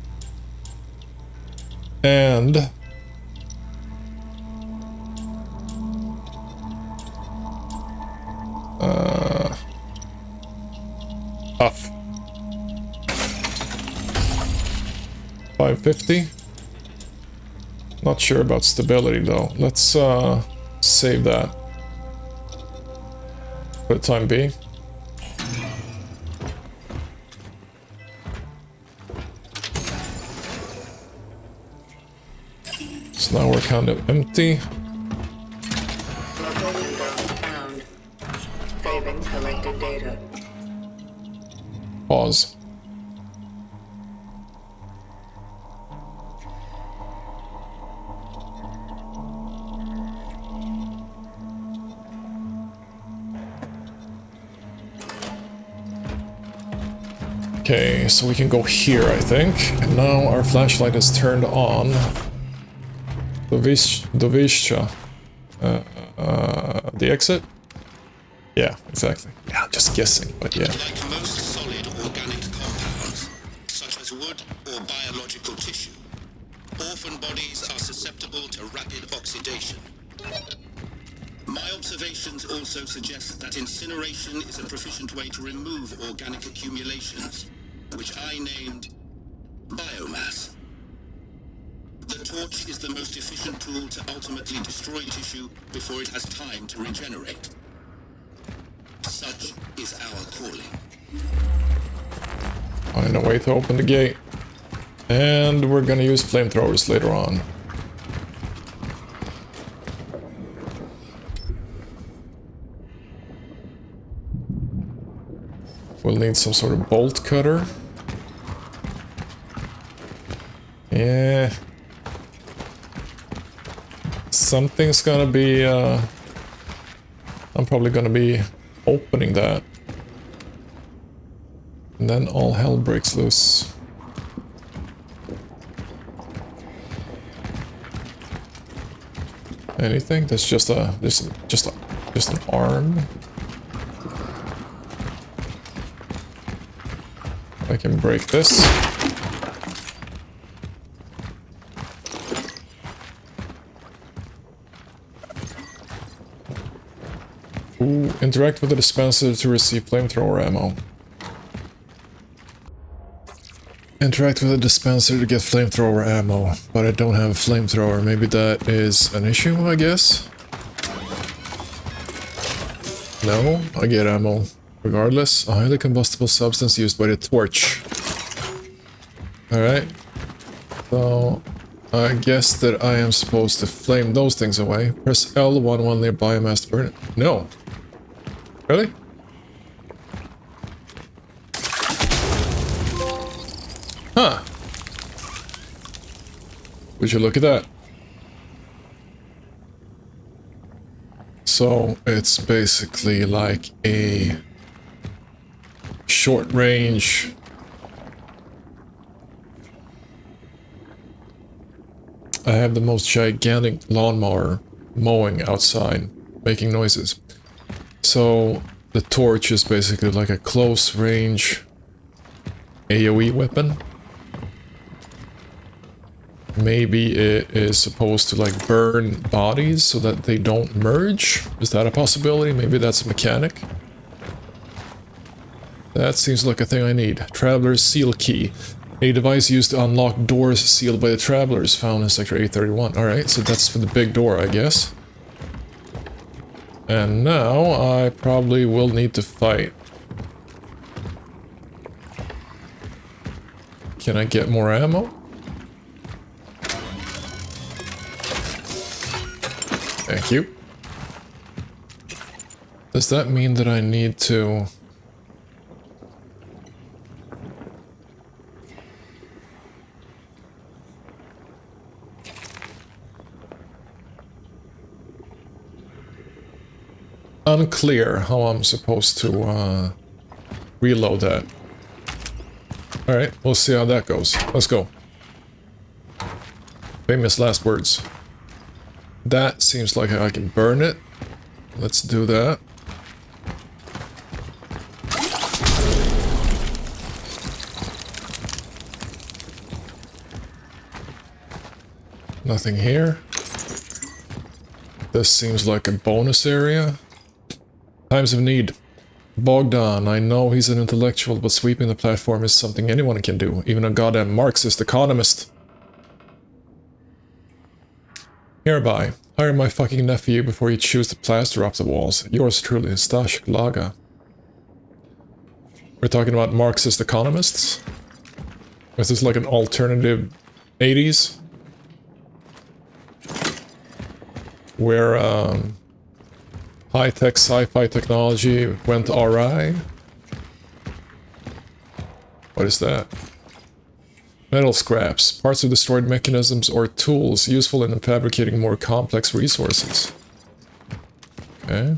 Speaker 1: And tough. 550. Not sure about stability though. Let's save that for the time being. So now we're kind of empty.
Speaker 4: Location dot found. Saving collected data.
Speaker 1: Pause. Okay, so we can go here, I think. And now our flashlight is turned on. Dovisha. The exit? Yeah, exactly. Yeah, I'm just guessing, but yeah.
Speaker 2: Like most solid organic compounds, such as wood or biological tissue, orphan bodies are susceptible to rapid oxidation. My observations also suggest that incineration is a proficient way to remove organic accumulations, which I named biomass. The torch is the most efficient tool to ultimately destroy tissue before it has time to regenerate. Such is our calling.
Speaker 1: Find a way to open the gate. And we're gonna use flamethrowers later on. We'll need some sort of bolt cutter. Yeah. Something's gonna be, I'm probably gonna be opening that. And then all hell breaks loose. Anything? That's just an arm. I can break this. Ooh, interact with the dispenser to receive flamethrower ammo. Interact with the dispenser to get flamethrower ammo, but I don't have a flamethrower. Maybe that is an issue, I guess? No, I get ammo. Regardless, a highly combustible substance used by the torch. Alright. So, I guess that I am supposed to flame those things away. Press L1 while near biomass to burn it. No. Really? Huh. Would you look at that? So it's basically like a short range I have the most gigantic lawnmower mowing outside, making noises. So the torch is basically like a close range AoE weapon. Maybe it is supposed to like burn bodies so that they don't merge. Is that a possibility? Maybe that's a mechanic. That seems like a thing I need. Traveler's Seal Key. A device used to unlock doors sealed by the Travelers, found in Sector 831. Alright, so that's for the big door, I guess. And now I probably will need to fight. Can I get more ammo? Thank you. Does that mean that I need to... Unclear how I'm supposed to reload that. Alright, we'll see how that goes. Let's go. Famous last words. That seems like I can burn it. Let's do that. Nothing here. This seems like a bonus area. Times of need. Bogdan, I know he's an intellectual, but sweeping the platform is something anyone can do, even a goddamn Marxist economist. Hereby, hire my fucking nephew before you choose to plaster up the walls. Yours truly, Stashik Laga. We're talking about Marxist economists? Is this like an alternative 80s? Where, high-tech sci-fi technology went awry? What is that? Metal scraps, parts of destroyed mechanisms or tools useful in fabricating more complex resources. Okay.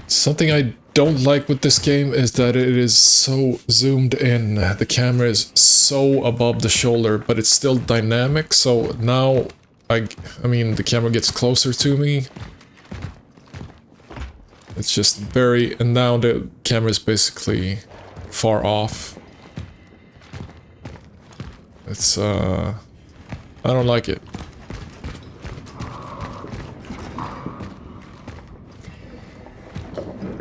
Speaker 1: Something I don't like with this game is that it is so zoomed in. The camera is so above the shoulder, but it's still dynamic, so now I mean, the camera gets closer to me. It's just very... and now the camera is basically far off. It's, I don't like it.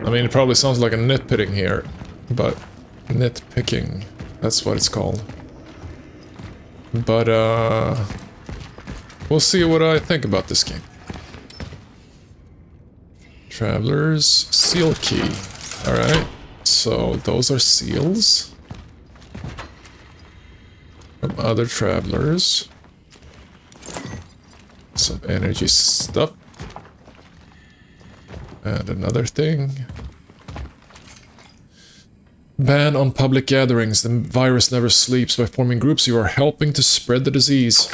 Speaker 1: I mean, it probably sounds like a nitpicking here, but nitpicking, that's what it's called. But, we'll see what I think about this game. Traveler's Seal Key. Alright, so those are seals from other travelers. Some energy stuff. And another thing. Ban on public gatherings. The virus never sleeps. By forming groups, you are helping to spread the disease.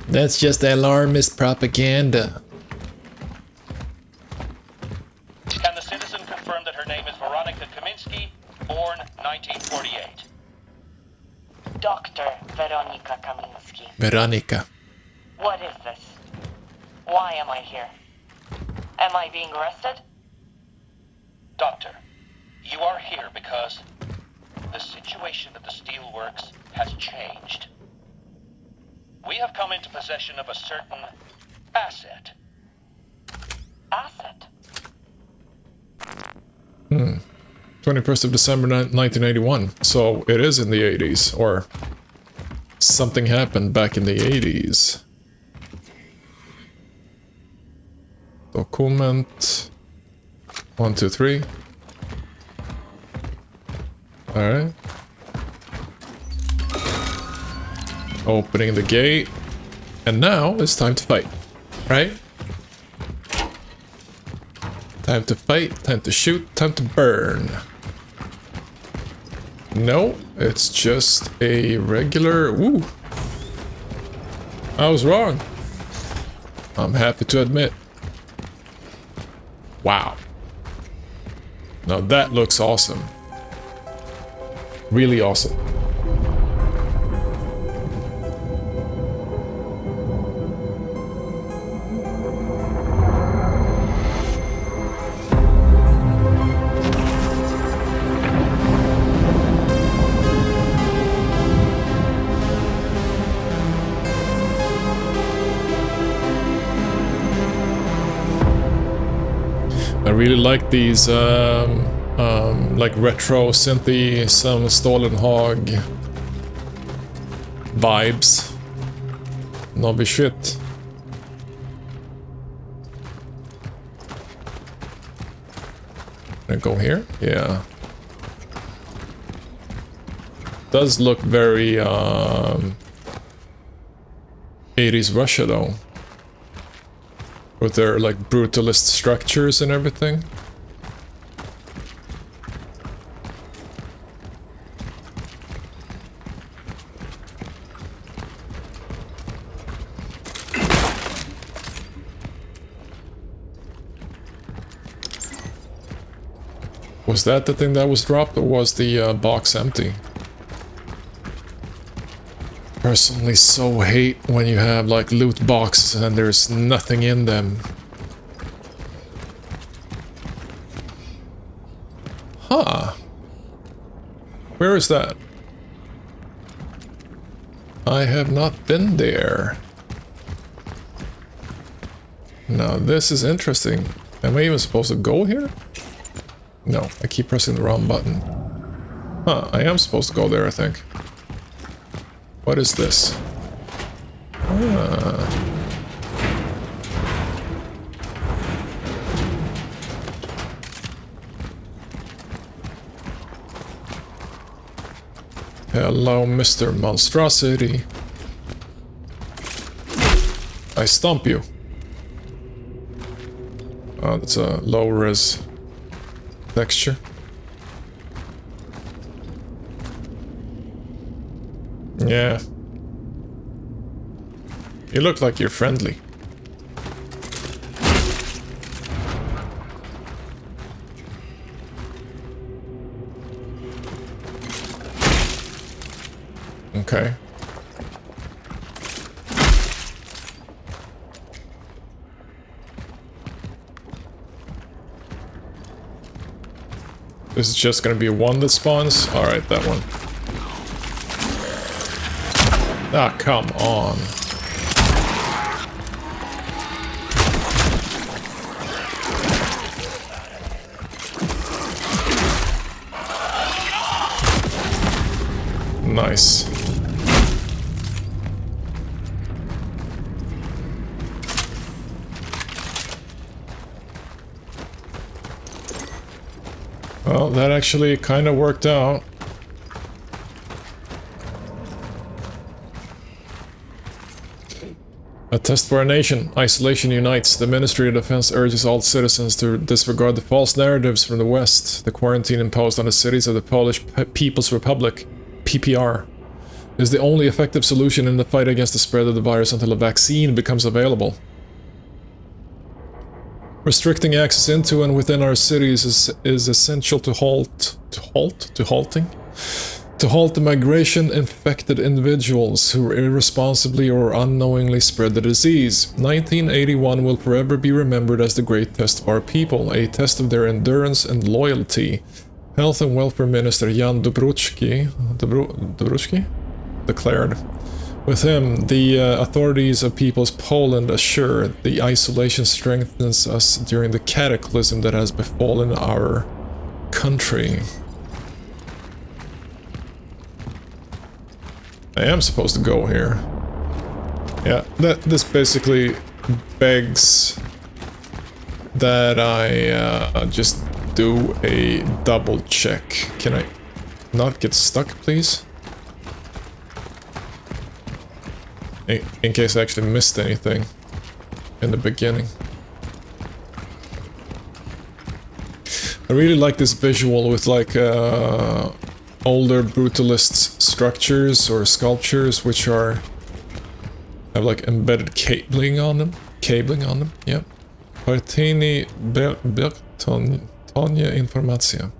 Speaker 1: That's just alarmist propaganda.
Speaker 6: Can the citizen confirm that her name is Veronica Kaminsky, born 1948?
Speaker 7: Dr. Veronica Kaminsky.
Speaker 1: Veronica.
Speaker 7: What is this? Why am I here? Am I being arrested?
Speaker 6: Doctor, you are here because the situation at the steelworks has changed. We have come into possession of a certain asset.
Speaker 7: Asset?
Speaker 1: 21st of December 1981. So it is in the 80s, or something happened back in the 80s. Document 1, 2, 3. Alright. Opening the gate. And now it's time to fight. Right? Time to fight, time to shoot, time to burn. No, it's just a regular... Ooh! I was wrong. I'm happy to admit. Wow. Now that looks awesome. Really awesome. I really like these like retro synthy, some Stolen Hog vibes. Nobby shit. Can I go here? Yeah. Does look very 80s Russia though. With their like brutalist structures and everything. Was that the thing that was dropped, or was the box empty? Personally so hate when you have like loot boxes and there's nothing in them. Huh. Where is that? I have not been there. Now this is interesting. Am I even supposed to go here? No, I keep pressing the wrong button. Huh, I am supposed to go there, I think. What is this? Ah. Hello, Mr. Monstrosity. I stomp you. Oh, that's a low-res texture. Yeah. You look like you're friendly. Okay. This is just gonna be one that spawns? Alright, that one. Ah, come on. Nice. Well, that actually kind of worked out. A test for a nation. Isolation unites. The Ministry of Defense urges all citizens to disregard the false narratives from the West. The quarantine imposed on the cities of the Polish People's Republic, PPR, is the only effective solution in the fight against the spread of the virus until a vaccine becomes available. Restricting access into and within our cities is essential to halt the migration infected individuals who irresponsibly or unknowingly spread the disease. 1981 will forever be remembered as the great test of our people, a test of their endurance and loyalty. Health and Welfare Minister Jan Dubruczki declared. With him, the authorities of People's Poland assure the isolation strengthens us during the cataclysm that has befallen our country. I am supposed to go here. Yeah, this basically begs that I just do a double check. Can I not get stuck, please? In case I actually missed anything in the beginning. I really like this visual with like older brutalist structures or sculptures which have like embedded cabling on them. Yep. Partini Tonia Informacja.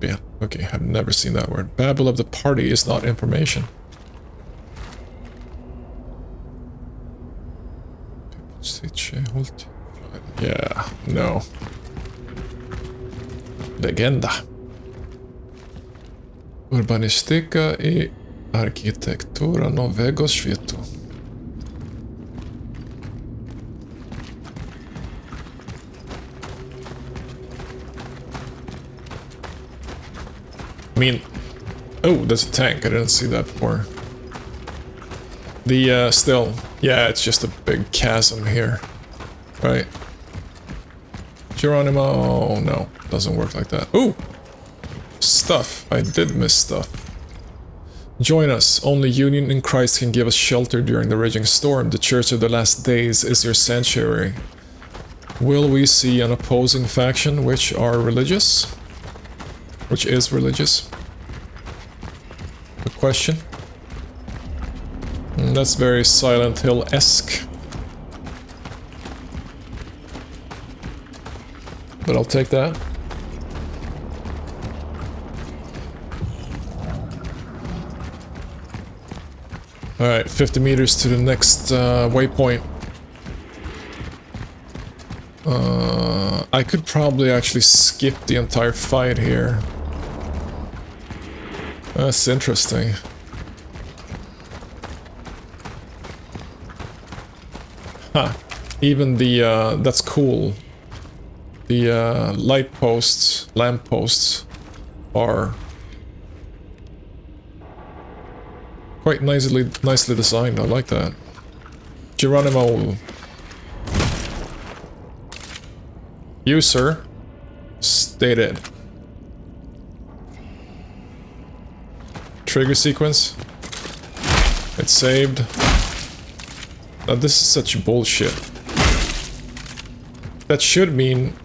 Speaker 1: Yeah, okay, I've never seen that word. Babble of the party is not information. Yeah, no. Legenda. Urbanistyka I architektura nowego światu. I mean, oh, there's a tank. I didn't see that before. The, still, yeah, it's just a big chasm here, right? Geronimo, oh, no, doesn't work like that. Ooh, stuff. I did miss stuff. Join us. Only union in Christ can give us shelter during the raging storm. The Church of the Last Days is your sanctuary. Will we see an opposing faction which are religious? Which is religious? Good question. That's very Silent Hill-esque. But I'll take that. Alright, 50 meters to the next waypoint. I could probably actually skip the entire fight here. That's interesting. Huh. Even the, that's cool. The, light posts, lamp posts are quite nicely designed. I like that. Geronimo. You, sir. Stay dead. Trigger sequence. It's saved. Now this is such bullshit. That should mean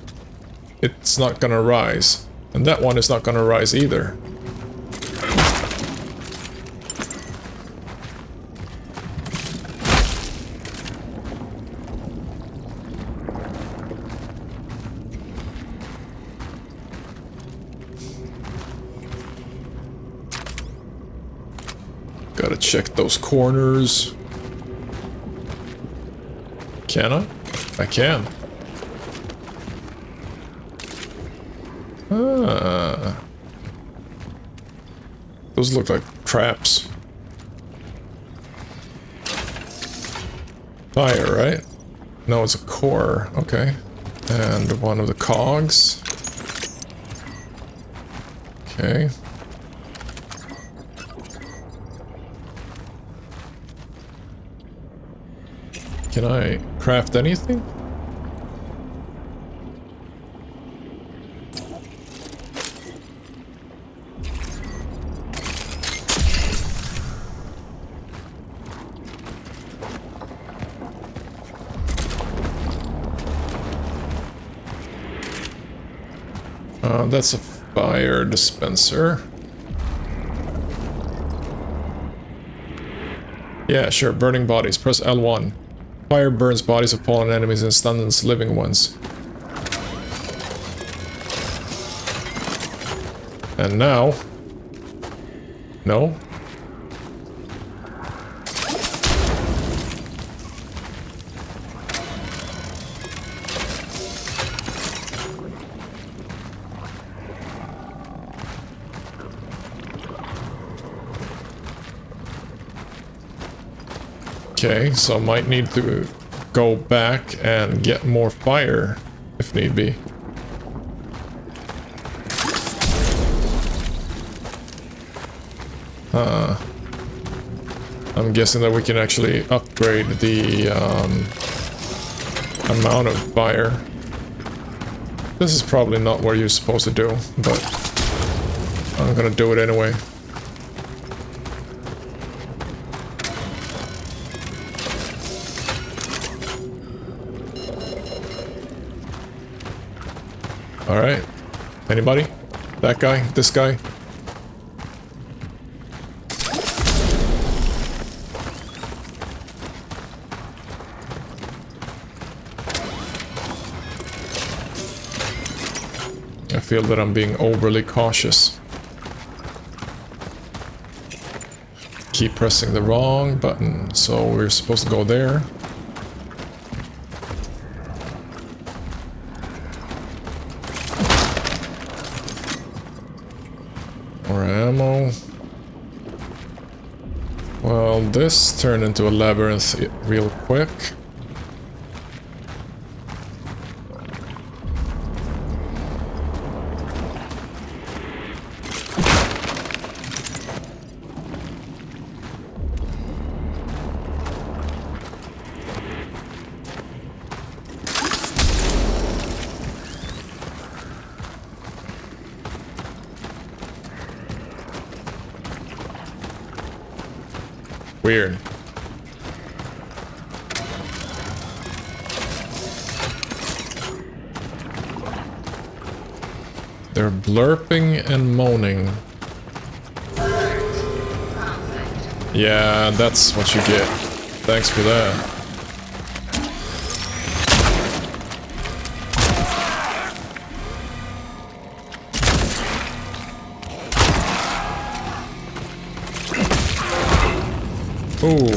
Speaker 1: it's not gonna rise. And that one is not gonna rise either. Gotta check those corners. Can I? I can. Ah. Those look like traps. Fire, right? No, it's a core. Okay. And one of the cogs. Okay. Can I craft anything? That's a fire dispenser. Yeah, sure. Burning bodies. Press L1. Fire burns bodies of fallen enemies and stuns living ones. And now... No? Okay, so I might need to go back and get more fire, if need be. I'm guessing that we can actually upgrade the amount of fire. This is probably not what you're supposed to do, but I'm gonna do it anyway. Alright. Anybody? That guy? This guy? I feel that I'm being overly cautious. Keep pressing the wrong button, so we're supposed to go there. More ammo. Well, this turned into a labyrinth real quick. Weird. They're blurping and moaning. Yeah, that's what you get. Thanks for that. Ooh,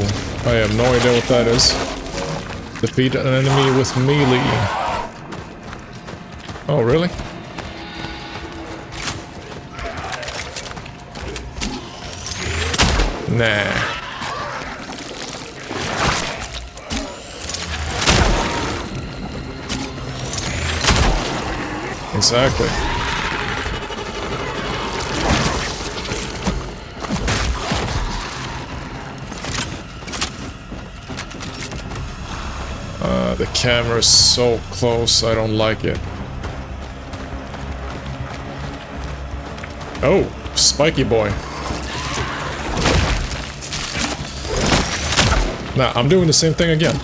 Speaker 1: I have no idea what that is. Defeat an enemy with melee. Oh, really? Nah. Exactly. The camera's so close, I don't like it. Oh, spiky boy. Nah, I'm doing the same thing again.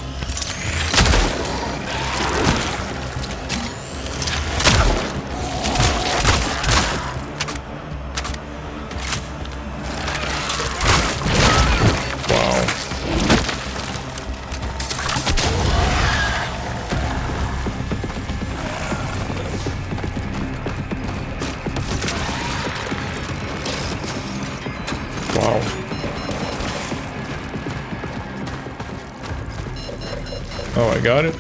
Speaker 1: Oh, I got it.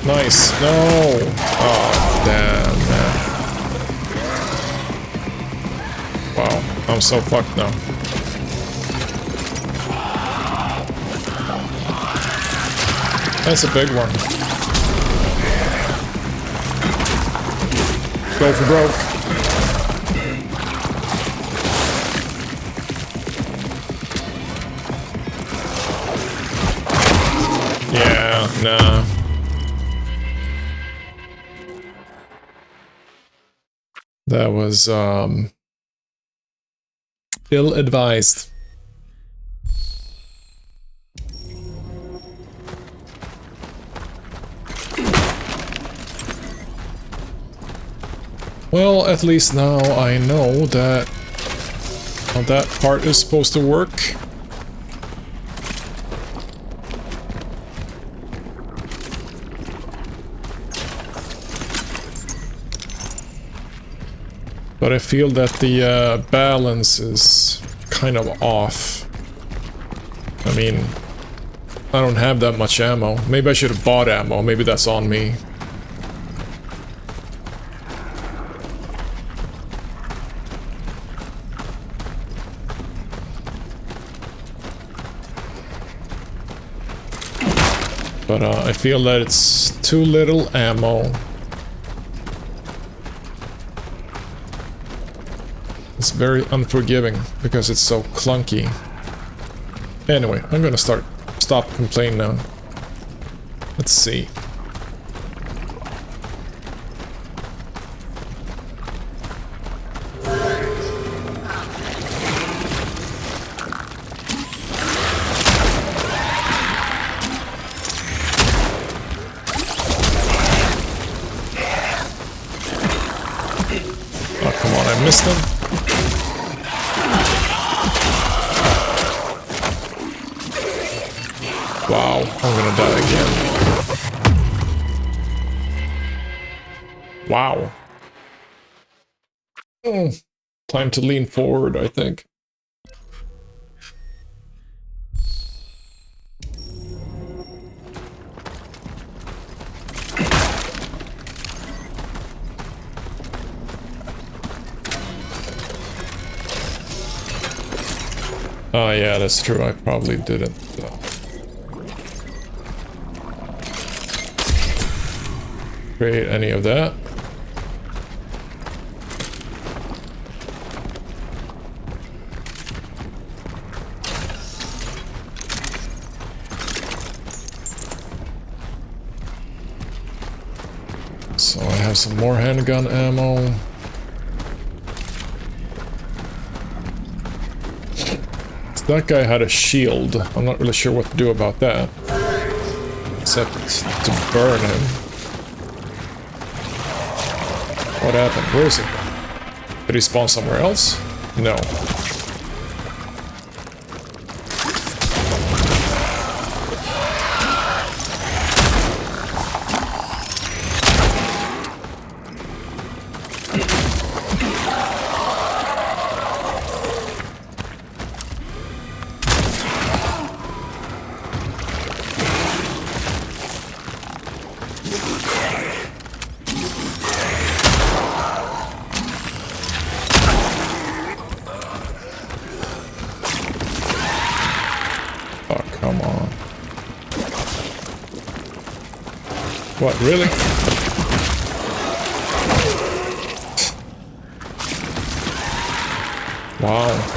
Speaker 1: Nice. No. Oh, damn, man. Wow, I'm so fucked now. That's a big one. Go for broke. Yeah, nah. That was, ill-advised. Well, at least now I know that how that part is supposed to work. But I feel that the balance is kind of off. I mean, I don't have that much ammo. Maybe I should have bought ammo. Maybe that's on me. But I feel that it's too little ammo. It's very unforgiving because it's so clunky. Anyway, I'm gonna stop complaining now. Let's see. missed him. Wow, I'm gonna die again. Wow. Time to lean forward, I think. Oh yeah, that's true. I probably didn't. Create any of that. So I have some more handgun ammo. That guy had a shield. I'm not really sure what to do about that. Except to burn him. What happened? Where is he? Did he spawn somewhere else? No. What, really? Wow.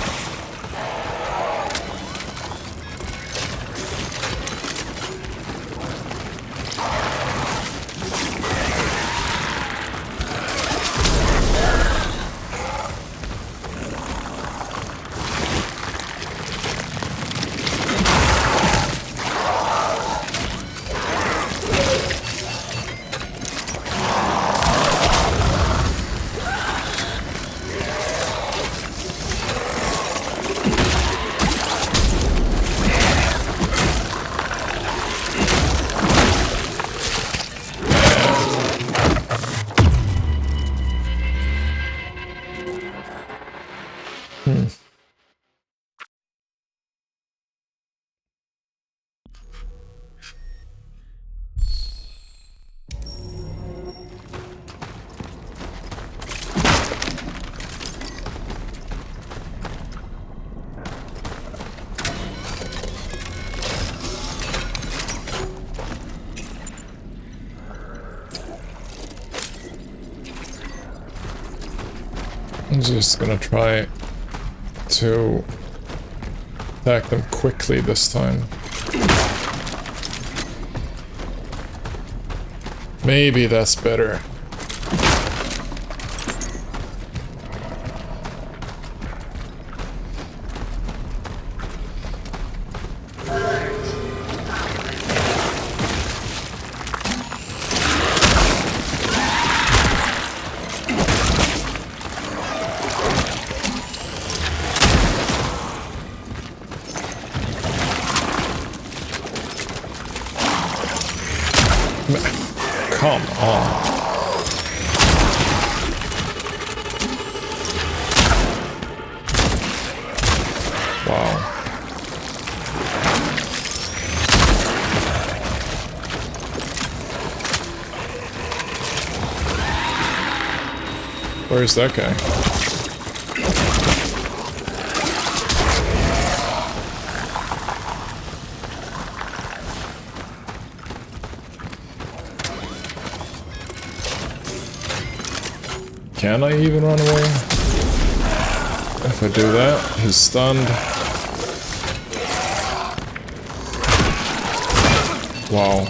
Speaker 1: I'm just gonna try to attack them quickly this time. Maybe that's better. Come on. Wow. Where's that guy? Can I even run away? If I do that, he's stunned. Wow.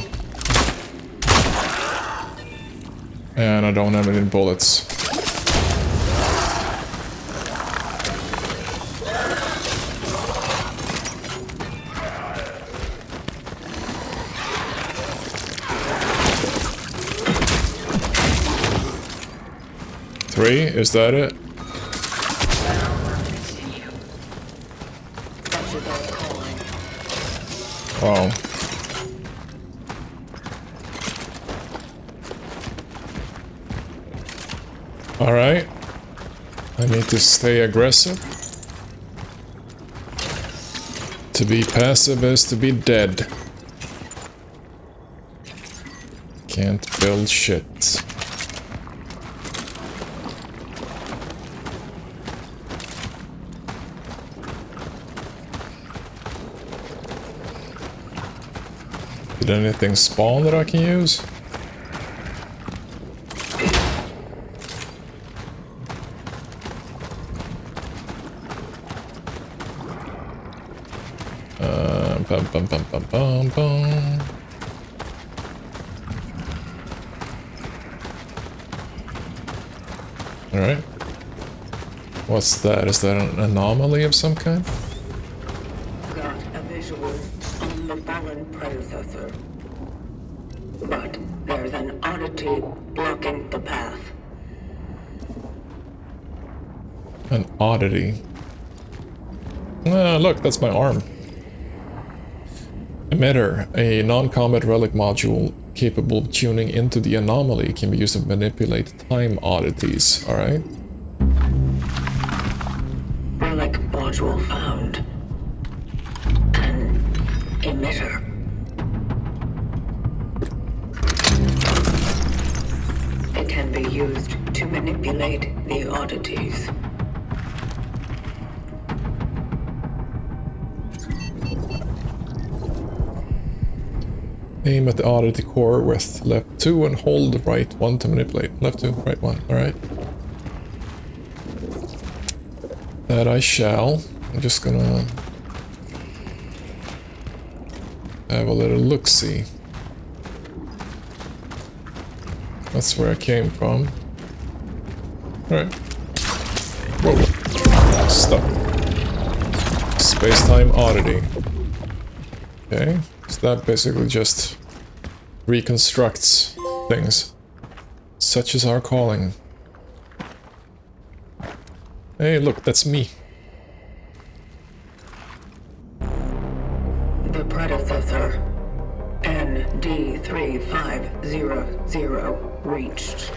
Speaker 1: And I don't have any bullets. Three? Is that it?
Speaker 4: This is our calling.
Speaker 1: Wow. Alright. I need to stay aggressive. To be passive is to be dead. Can't build shit. Did anything spawn that I can use? Bum bum bum bum bum bum. Alright. What's that? Is that an anomaly of some kind?
Speaker 4: Got a visual on the fallen predecessor. But there's an oddity blocking the path.
Speaker 1: An oddity. Look, that's my arm. Emitter, a non-combat relic module capable of tuning into the anomaly, can be used to manipulate time oddities. Alright.
Speaker 4: Relic module found. An emitter. It can be used to manipulate the oddities.
Speaker 1: Aim at the oddity core with left 2 and hold right 1 to manipulate. Left 2, right 1. Alright. That I shall. I'm just gonna have a little look-see. That's where I came from. Alright. Whoa. Stuck. Space-time oddity. Okay. So that basically just reconstructs things. Such is our calling. Hey, look, that's me.
Speaker 4: The predecessor, ND3500, reached.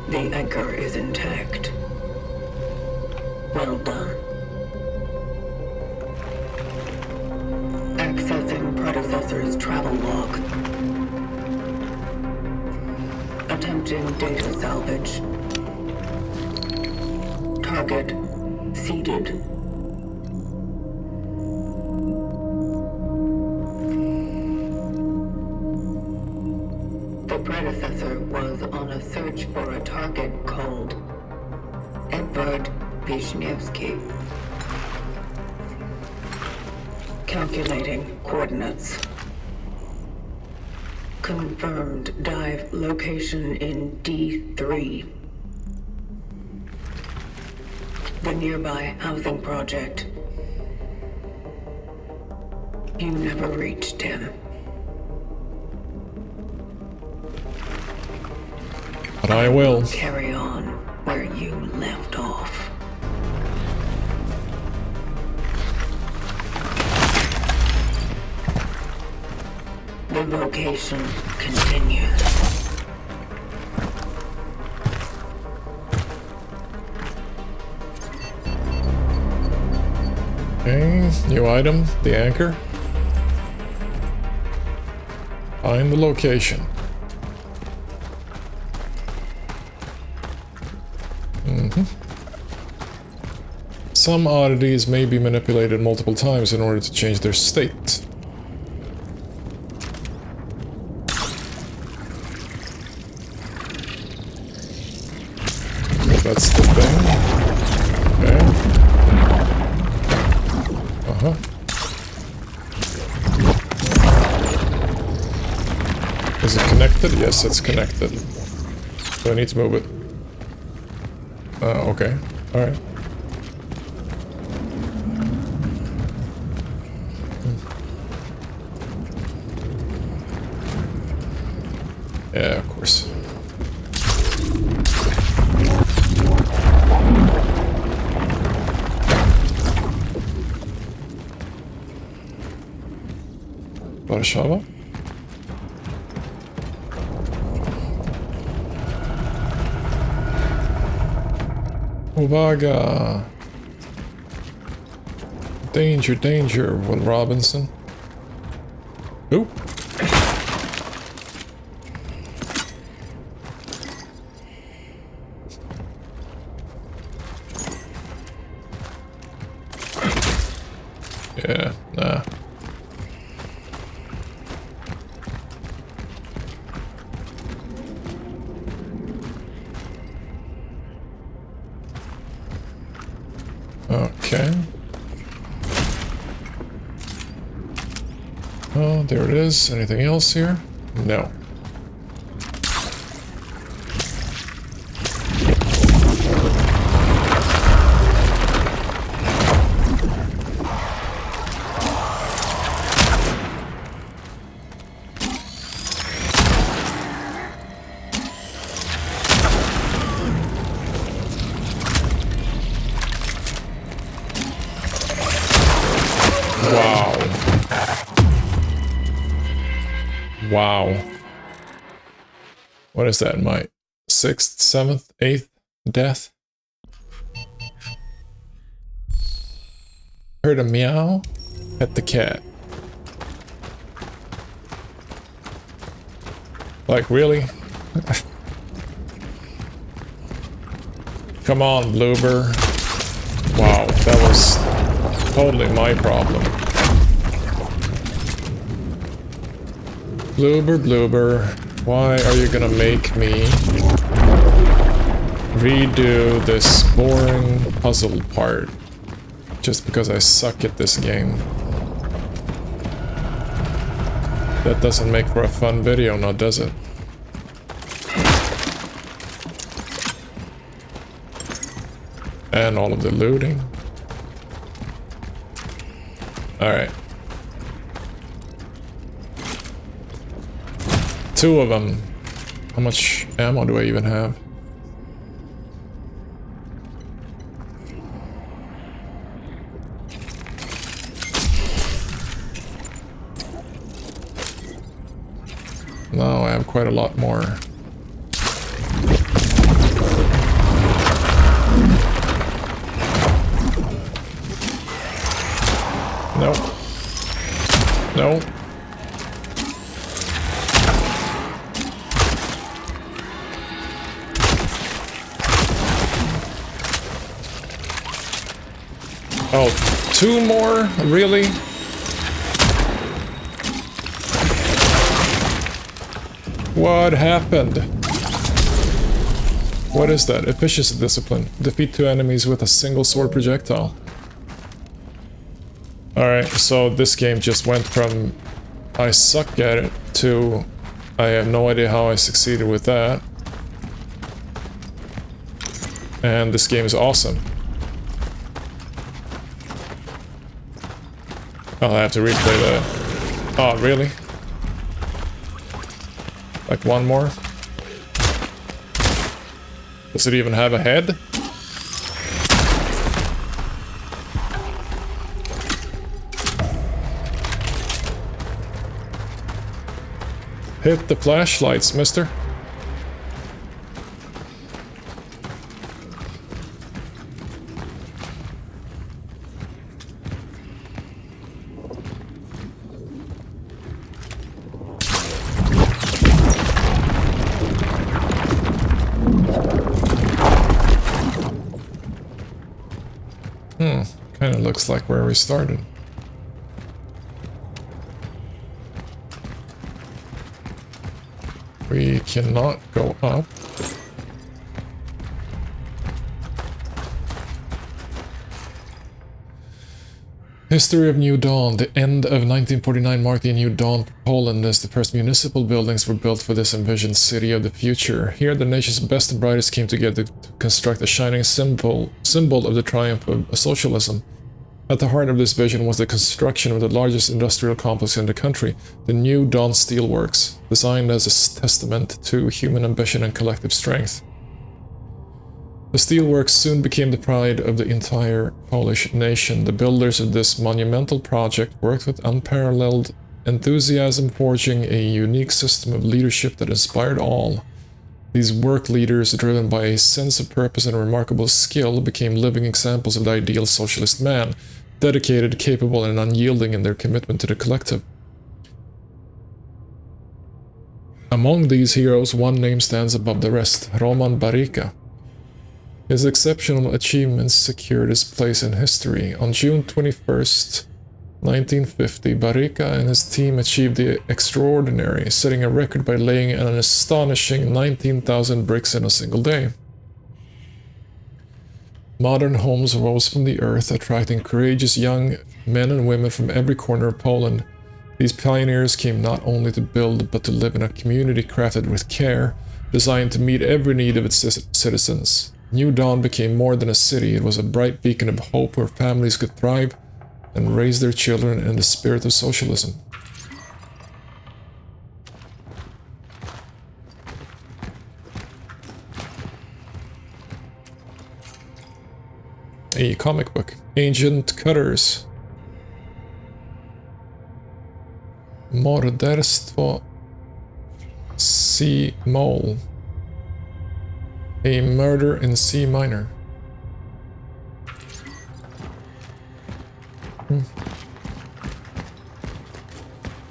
Speaker 4: The anchor is intact. Well done. Accessing predecessor's travel log. Attempting data salvage. Target seeded. The predecessor was on a search for a target called Edvard Wisniewski. Calculating coordinates. Confirmed dive location in D3. The nearby housing project. You never reached him.
Speaker 1: But I will.
Speaker 4: Carry on where you left off. The vocation continues.
Speaker 1: Okay, new item, the anchor. Find the location. Some oddities may be manipulated multiple times in order to change their state. That's the thing. Okay. Uh-huh. Is it connected? Yes, it's connected. So I need to move it. Okay. Alright. Yeah, of course. Warszawa? Uwaga! Danger, danger, Will Robinson. Oop. Yeah, nah. Okay. Oh, there it is. Anything else here? No. Wow. What is that? My 6th, 7th, 8th death? Heard a meow? Pet the cat. Like, really? Come on, Bloober. Wow, that was totally my problem. Bloober, Bloober, why are you gonna make me redo this boring puzzle part just because I suck at this game? That doesn't make for a fun video, now does it? And all of the looting. Alright. 2 of them. How much ammo do I even have? No, I have quite a lot more. No. No. Oh, 2 more? Really? What happened? What is that? Efficiency discipline. Defeat 2 enemies with a single sword projectile. Alright, so this game just went from I suck at it to I have no idea how I succeeded with that. And this game is awesome. I'll have to replay that. Oh, really? Like 1 more? Does it even have a head? Hit the flashlights, mister. Kinda looks like where we started. We cannot go up. History of New Dawn. The end of 1949 marked a new dawn for Poland as the first municipal buildings were built for this envisioned city of the future. Here the nation's best and brightest came together to construct a shining symbol of the triumph of socialism. At the heart of this vision was the construction of the largest industrial complex in the country, the New Dawn Steelworks, designed as a testament to human ambition and collective strength. The steelworks soon became the pride of the entire Polish nation. The builders of this monumental project worked with unparalleled enthusiasm, forging a unique system of leadership that inspired all. These work leaders, driven by a sense of purpose and remarkable skill, became living examples of the ideal socialist man, dedicated, capable, and unyielding in their commitment to the collective. Among these heroes, one name stands above the rest: Roman Baryka. His exceptional achievements secured his place in history. On June 21st, 1950, Baryka and his team achieved the extraordinary, setting a record by laying an astonishing 19,000 bricks in a single day. Modern homes rose from the earth, attracting courageous young men and women from every corner of Poland. These pioneers came not only to build, but to live in a community crafted with care, designed to meet every need of its citizens. New Dawn became more than a city. It was a bright beacon of hope where families could thrive and raise their children in the spirit of socialism. A comic book. Ancient Cutters. Morderstwo C Mole. A murder in C minor.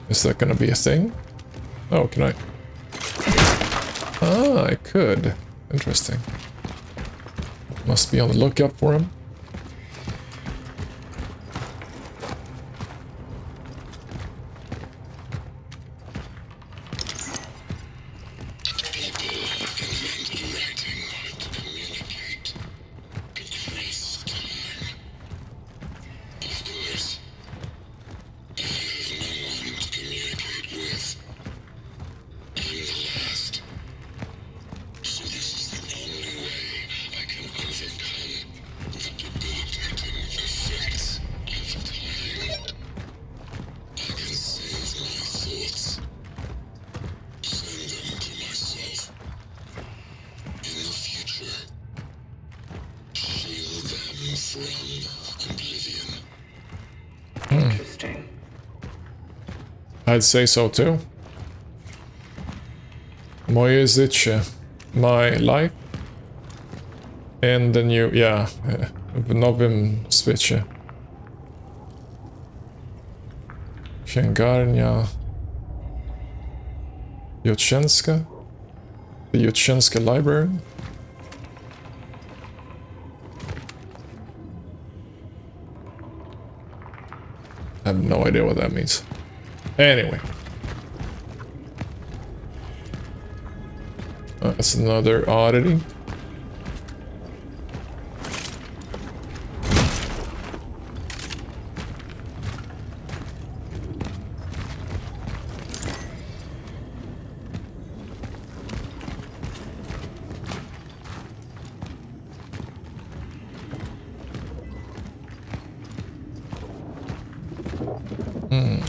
Speaker 1: Is that gonna be a thing? Oh, can I? Ah, I could. Interesting. Must be on the lookout for him.
Speaker 4: Interesting.
Speaker 1: I'd say so too. Moje życie. My life. And the new, yeah, w nowym świecie. Księgarnia Jutrzenska? The Jutrzenska Library? I have no idea what that means. Anyway. That's another oddity.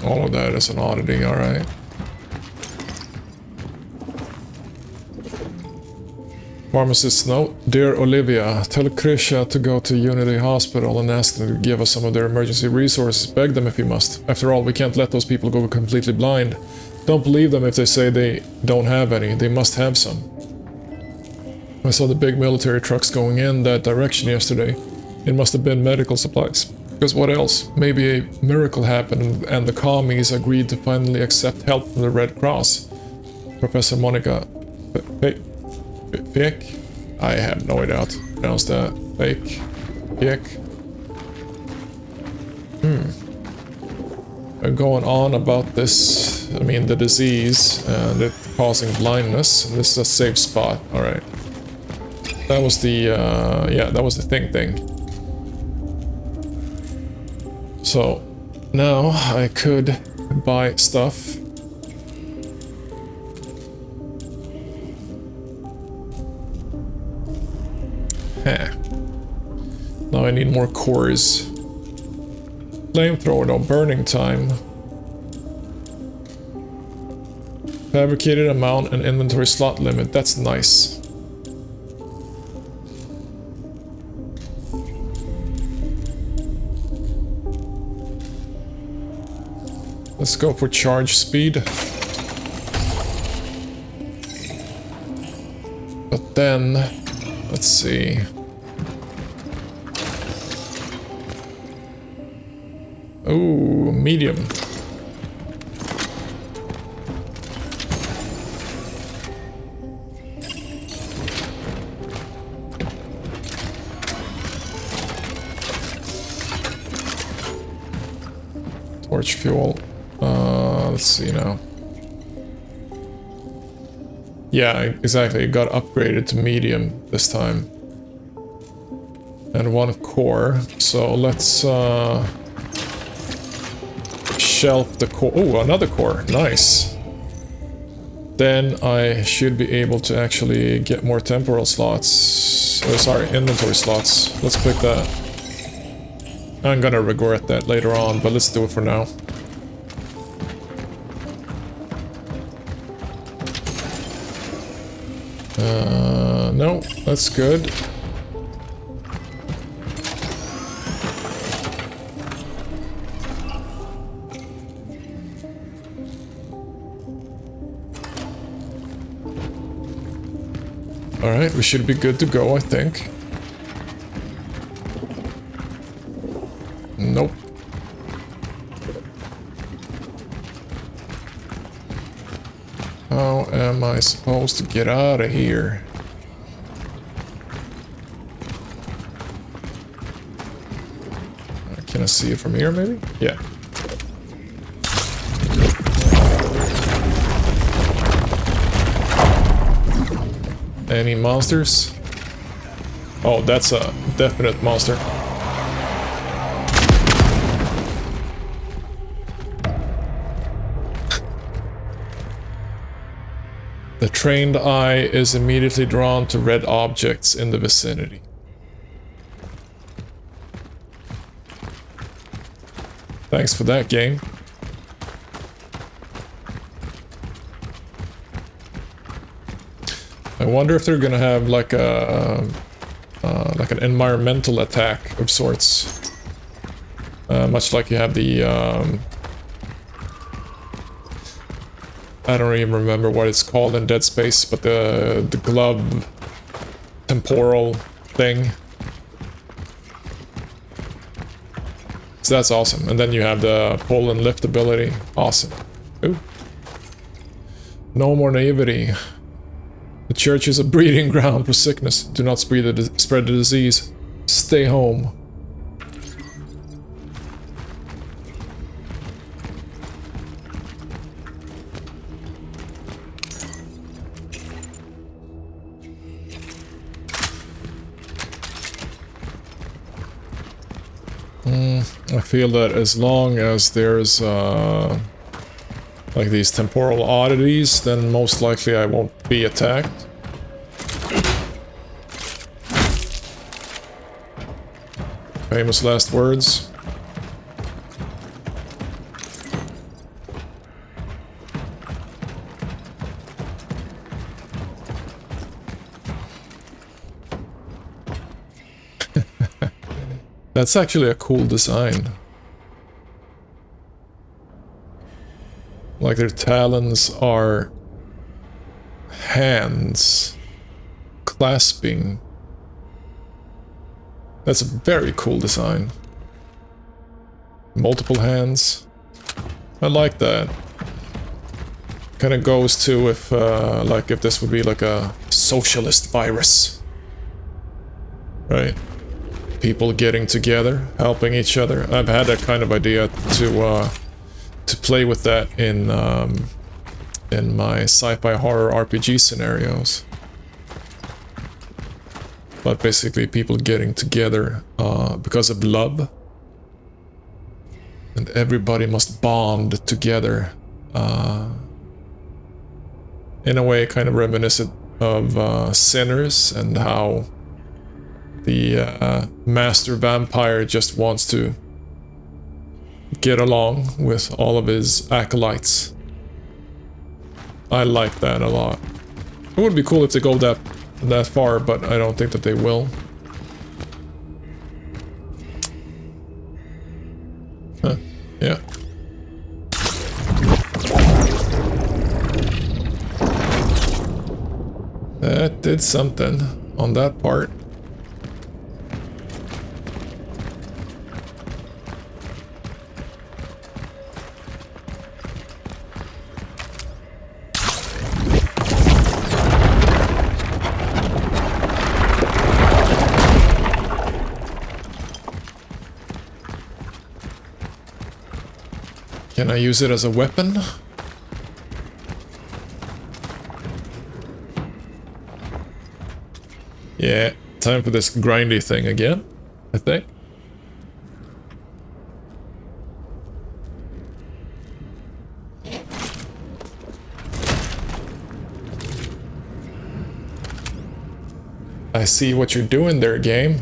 Speaker 1: All of that is an oddity, alright. Pharmacist's note. Dear Olivia, tell Krisha to go to Unity Hospital and ask them to give us some of their emergency resources. Beg them if you must. After all, we can't let those people go completely blind. Don't believe them if they say they don't have any. They must have some. I saw the big military trucks going in that direction yesterday. It must have been medical supplies. Because what else? Maybe a miracle happened and the commies agreed to finally accept help from the Red Cross. Professor Monica Pick? I have no idea how to pronounce that. Pick? They're going on about this, I mean the disease and it causing blindness. This is a safe spot, alright. That was the, yeah, that was the thing. So, now I could buy stuff. Now I need more cores. Flamethrower though, burning time. Fabricated amount and inventory slot limit, that's nice. Let's go for charge speed. But then, let's see. Oh, medium. Torch fuel. Let's see now. Yeah, exactly. It got upgraded to medium this time. And 1 core. So let's shelf the core. Oh, another core. Nice. Then I should be able to actually get more temporal slots. Oh, sorry, inventory slots. Let's pick that. I'm gonna regret that later on, but let's do it for now. No, that's good. Alright, we should be good to go, I think. Nope. How am I supposed to get out of here? Can I see it from here, maybe? Yeah. Any monsters? Oh, that's a definite monster. The trained eye is immediately drawn to red objects in the vicinity. Thanks for that, game. I wonder if they're gonna have like a like an environmental attack of sorts, much like you have the I don't even remember what it's called in Dead Space, but the glove temporal thing. So that's awesome. And then you have the pull and lift ability. Awesome. Ooh. No more naivety. The church is a breeding ground for sickness. Do not spread the disease. Stay home. I feel that as long as there's like these temporal oddities, then most likely I won't be attacked. Famous last words. That's actually a cool design. Like their talons are hands clasping. That's a very cool design. Multiple hands. I like that. Kind of goes to if like if this would be like a socialist virus. Right? People getting together, helping each other. I've had that kind of idea to play with that in my sci-fi horror RPG scenarios. But basically people getting together because of love. And everybody must bond together. In a way kind of reminiscent of Sinners and how the master vampire just wants to get along with all of his acolytes. I like that a lot. It would be cool if they go that far, but I don't think that they will. Huh. Yeah. That did something on that part. Can I use it as a weapon? Yeah, time for this grindy thing again, I think. I see what you're doing there, game.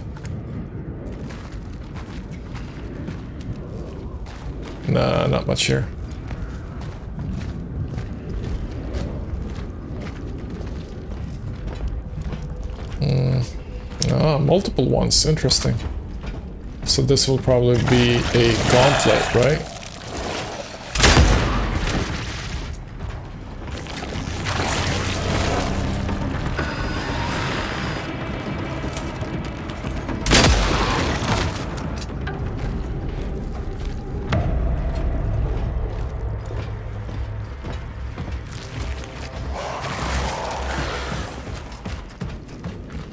Speaker 1: Nah, not much here. Ah, multiple ones, interesting. So this will probably be a gauntlet, right?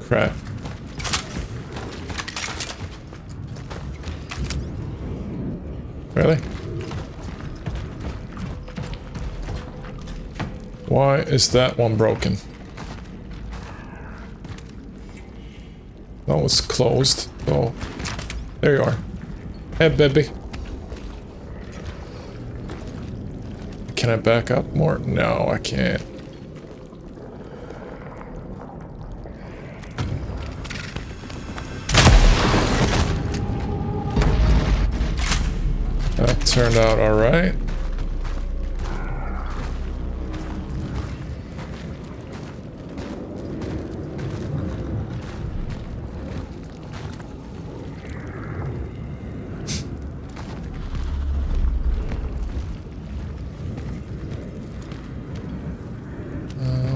Speaker 1: Crap. Really? Why is that one broken? That was closed. Oh, there you are. Hey, baby. Can I back up more? No, I can't. That turned out all right.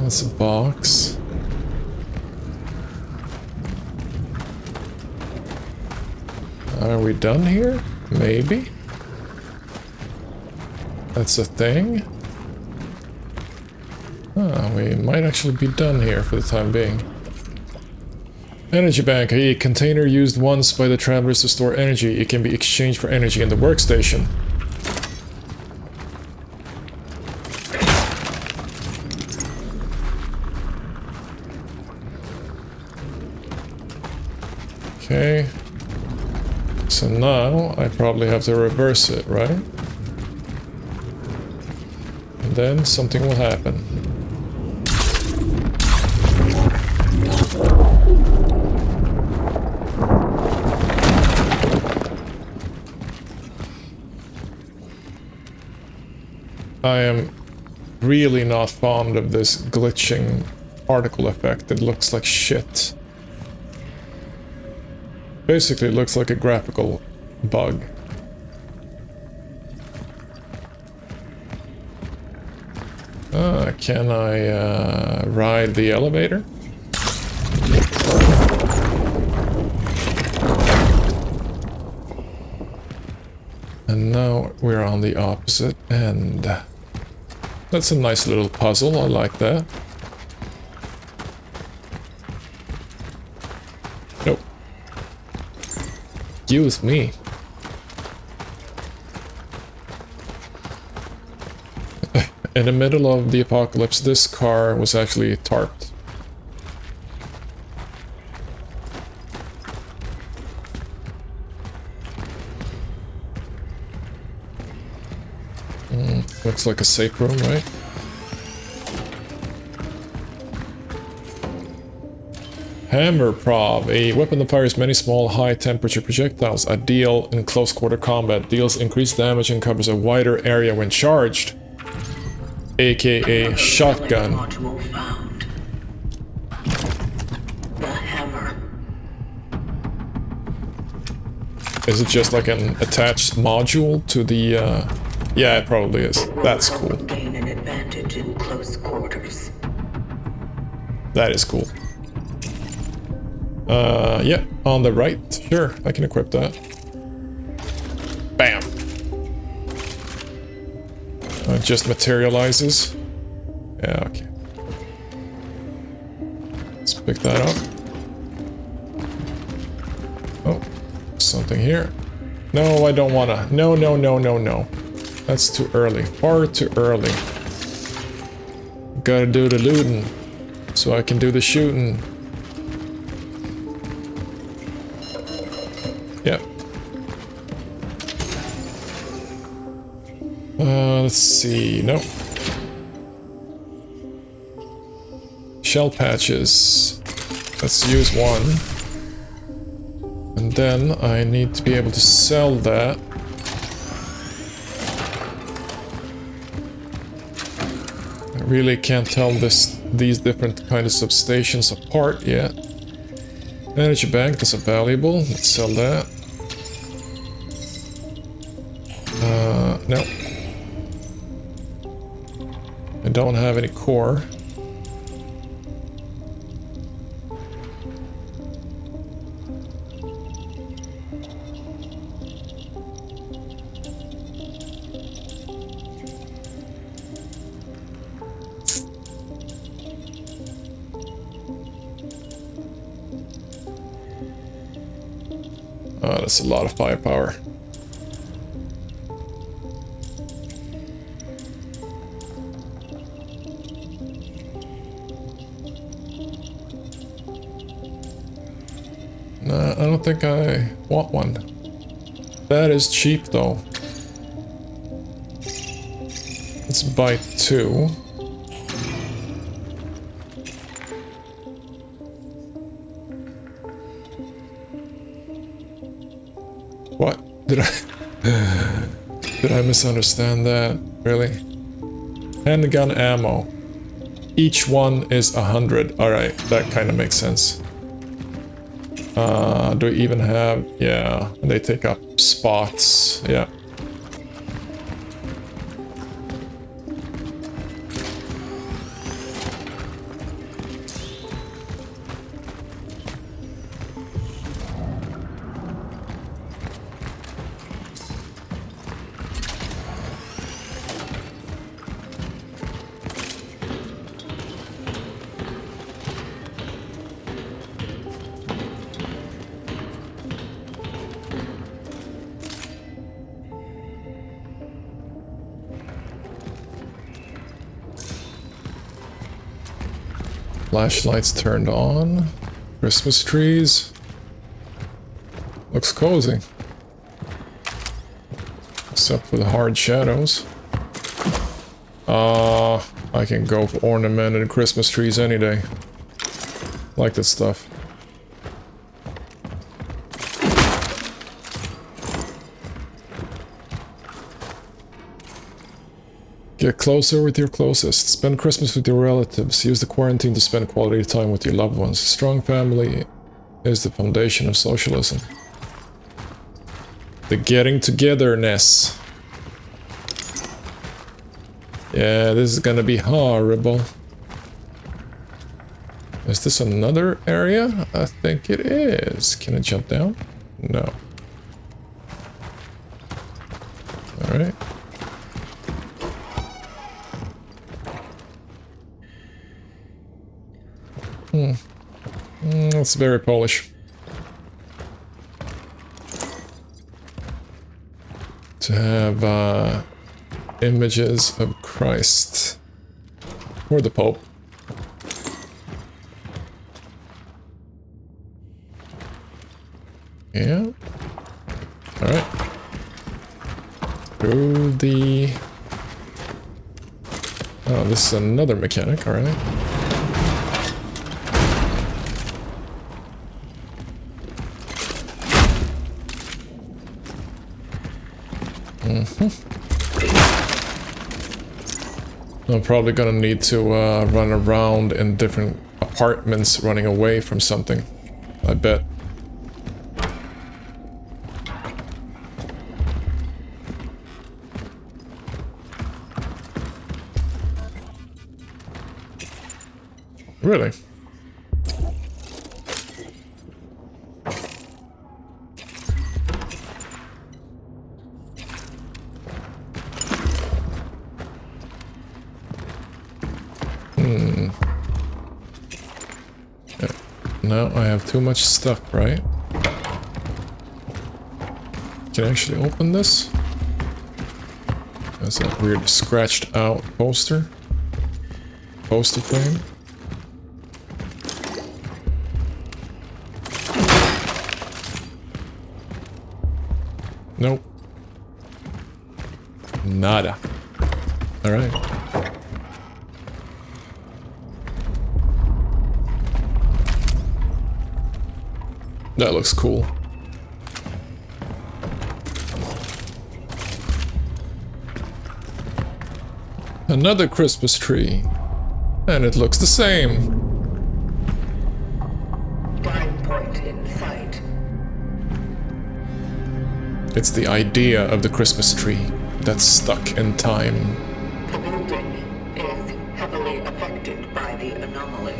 Speaker 1: That's a box. Are we done here? Maybe. That's a thing. We might actually be done here for the time being. Energy bank. A container used once by the travelers to store energy. It can be exchanged for energy in the workstation. Okay. So now I probably have to reverse it, right? And then something will happen. I am really not fond of this glitching particle effect. It looks like shit. Basically, it looks like a graphical bug. Can I ride the elevator? And now we're on the opposite end. That's a nice little puzzle, I like that. Nope. Excuse me. In the middle of the apocalypse, this car was actually tarped. Looks like a safe room, right? Hammer Prob, a weapon that fires many small, high-temperature projectiles. Ideal in close-quarter combat. Deals increased damage and covers a wider area when charged. AKA shotgun.
Speaker 4: Module found. The hammer.
Speaker 1: Is it just like an attached module to the, Yeah, it probably is. That's cool.
Speaker 4: Gain an advantage in close quarters.
Speaker 1: That is cool. Yeah, on the right. Sure, I can equip that. Bam. It just materializes. Yeah, okay. Let's pick that up. Oh, something here. No, I don't wanna. No, no, no, no, no. That's too early. Far too early. Gotta do the looting so I can do the shooting. Yep. Let's see. Nope. Shell patches. Let's use one. And then I need to be able to sell that. I really can't tell these different kind of substations apart yet. Energy bank, that's a valuable. Let's sell that. No. I don't have any core. Oh, that's a lot of firepower. Nah, I don't think I want one. That is cheap though. Let's buy 2. What? Did I misunderstand that? Really? Handgun ammo. Each one is 100. Alright, that kind of makes sense. Do we even have... Yeah, they take up spots. Yeah. Flashlights turned on. Christmas trees. Looks cozy. Except for the hard shadows. I can go for ornamented Christmas trees any day. Like this stuff. Get closer with your closest. Spend Christmas with your relatives. Use the quarantine to spend quality time with your loved ones. A strong family is the foundation of socialism. The getting togetherness. Yeah, this is gonna be horrible. Is this another area? I think it is. Can I jump down? No. Alright. That's very Polish. To have images of Christ or the Pope. Yeah. All right. Through the. Oh, this is another mechanic. All right. I'm probably gonna need to run around in different apartments running away from something. I bet. Really? Now I have too much stuff, right? Can I actually open this? That's a weird scratched out poster. Poster frame. Nope. Nada. Alright. That looks cool. Another Christmas tree. And it looks the same.
Speaker 4: Dine point in sight.
Speaker 1: It's the idea of the Christmas tree that's stuck in time.
Speaker 4: The building is heavily affected by the anomaly.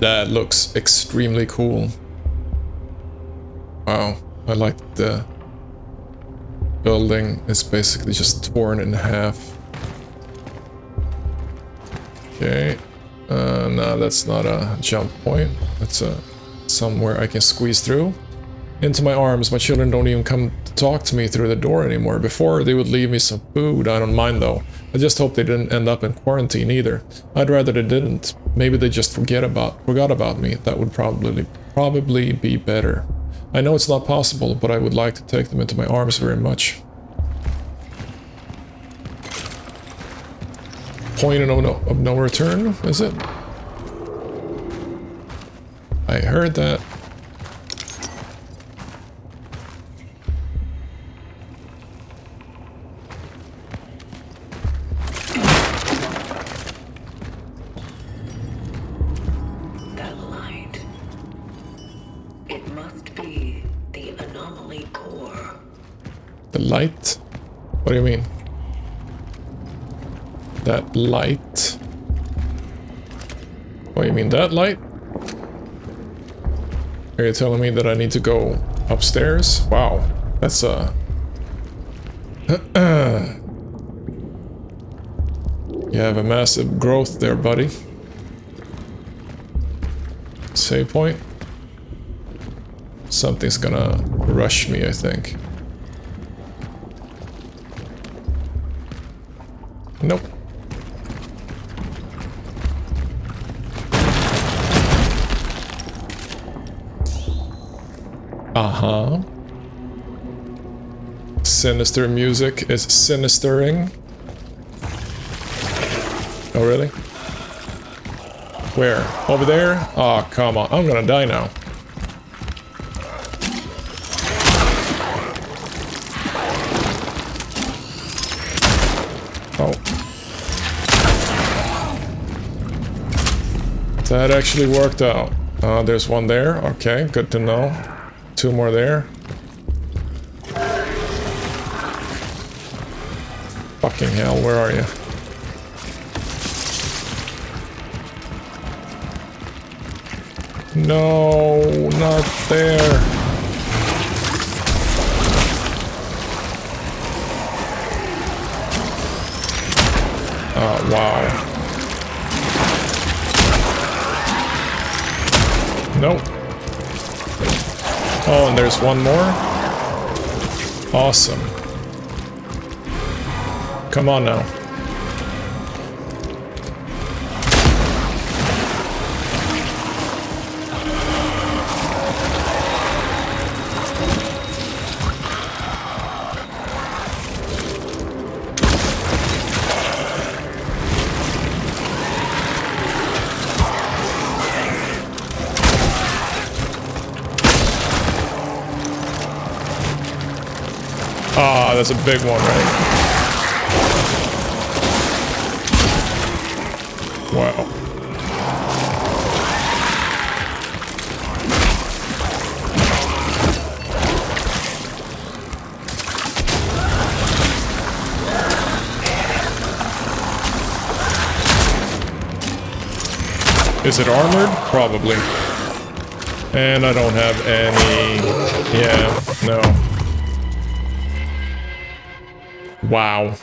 Speaker 1: That looks extremely cool. Wow, I like the building is basically just torn in half. Okay, no, that's not a jump point. That's somewhere I can squeeze through. Into my arms. My children don't even come to talk to me through the door anymore. Before, they would leave me some food. I don't mind though. I just hope they didn't end up in quarantine either. I'd rather they didn't. Maybe they just forgot about me. That would probably be better. I know it's not possible, but I would like to take them into my arms very much. Point of no return, is it? I heard that.
Speaker 4: That light. It must be the anomaly core.
Speaker 1: The light? What do you mean? That light? What do you mean, that light? Are you telling me that I need to go upstairs? Wow, that's You have a massive growth there, buddy. Save point? Something's gonna rush me, I think. Nope. Uh-huh. Sinister music is sinistering. Oh, really? Where? Over there? Oh, come on. I'm gonna die now. Oh. That actually worked out. There's one there. Okay, good to know. Two more there. Fucking hell, where are you? No, not there. Oh, wow. Nope. Oh, and there's one more? Awesome. Come on now. Ah, that's a big one, right? Wow. Is it armored? Probably. And I don't have any... Yeah, no. Wow.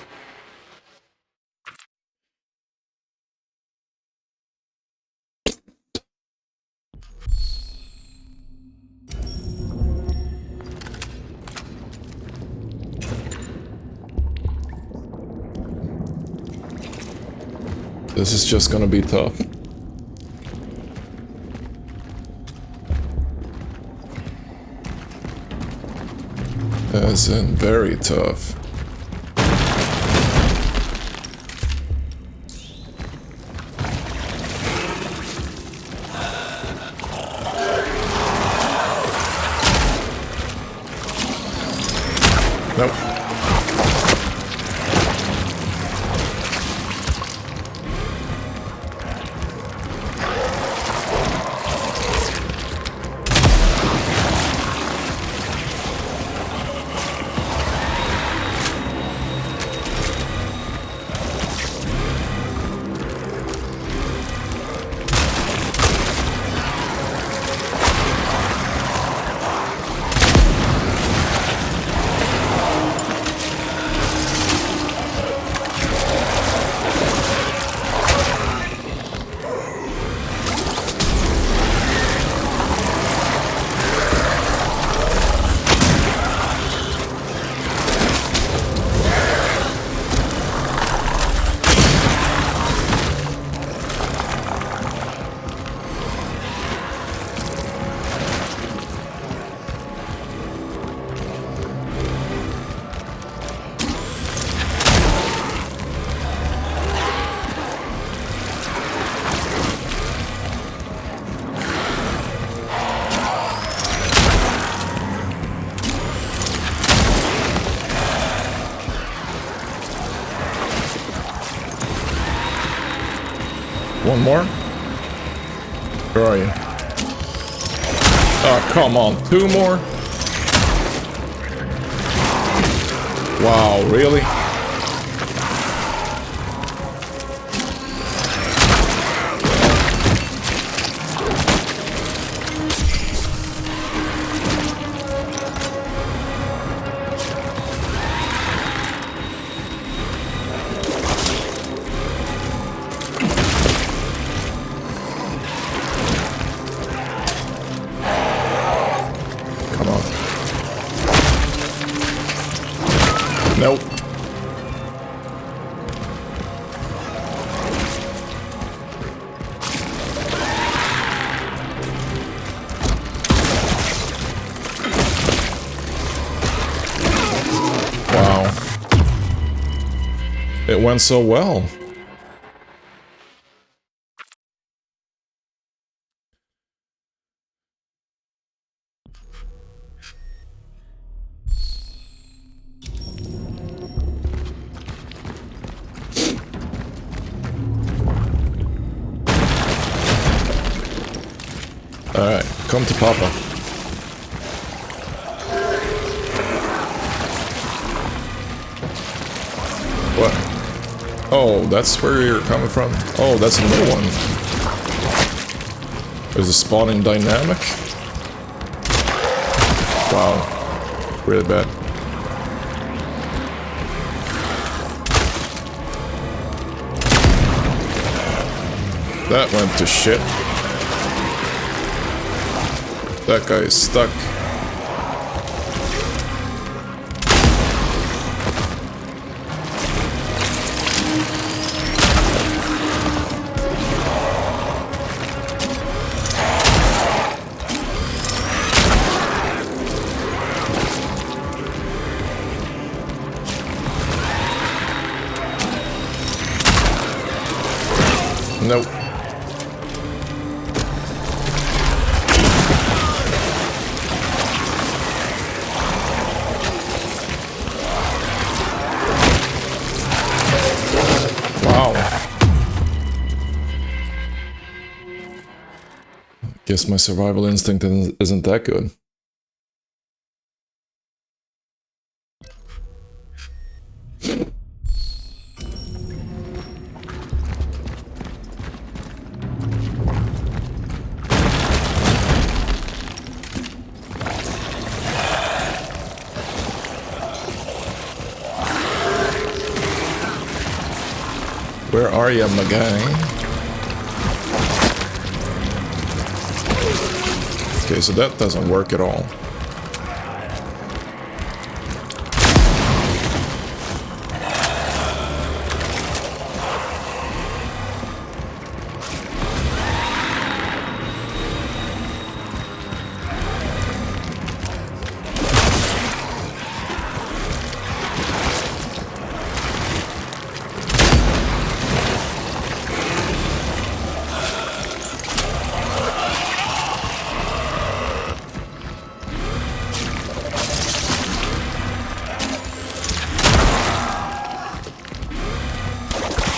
Speaker 1: This is just gonna be tough. As in very tough. Nope. One more? Where are you? Oh, come on. 2 more? Wow, really? Nope. Wow. It went so well. Alright, come to Papa. What? Oh, that's where you're coming from? Oh, that's a new one. There's a spawning dynamic? Wow. Really bad. That went to shit. That guy is stuck. Nope. Guess my survival instinct isn't that good. Where are you, my guy? Okay, so that doesn't work at all.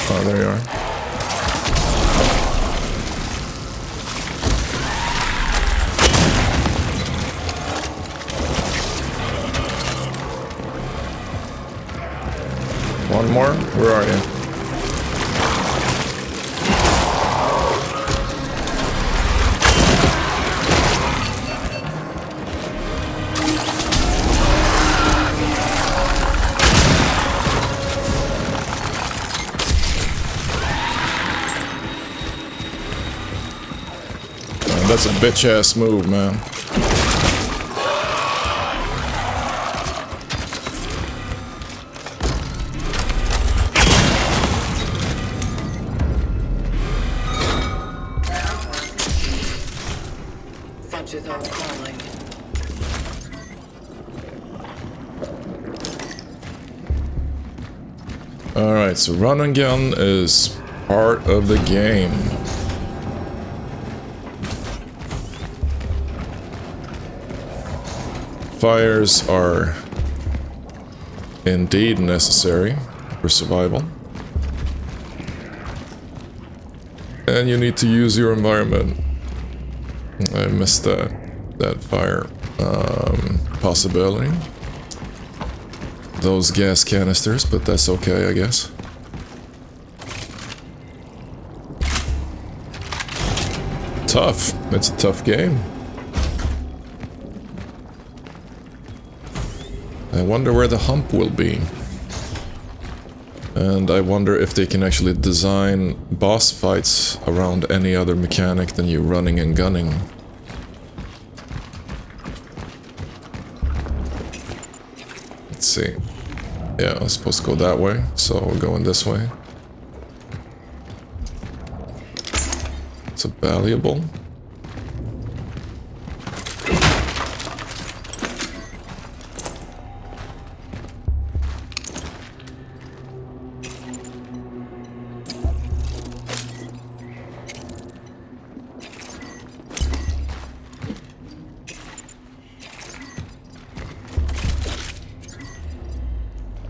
Speaker 1: Oh, there you are. One more? Where are you? That's a bitch-ass move, man.
Speaker 4: Such is our calling.
Speaker 1: Alright, so run and gun is part of the game. Fires are indeed necessary for survival. And you need to use your environment. I missed that fire possibility. Those gas canisters, but that's okay, I guess. Tough. It's a tough game. I wonder where the hump will be. And I wonder if they can actually design boss fights around any other mechanic than you running and gunning. Let's see. Yeah, I'm supposed to go that way, so we're going this way. It's a valuable.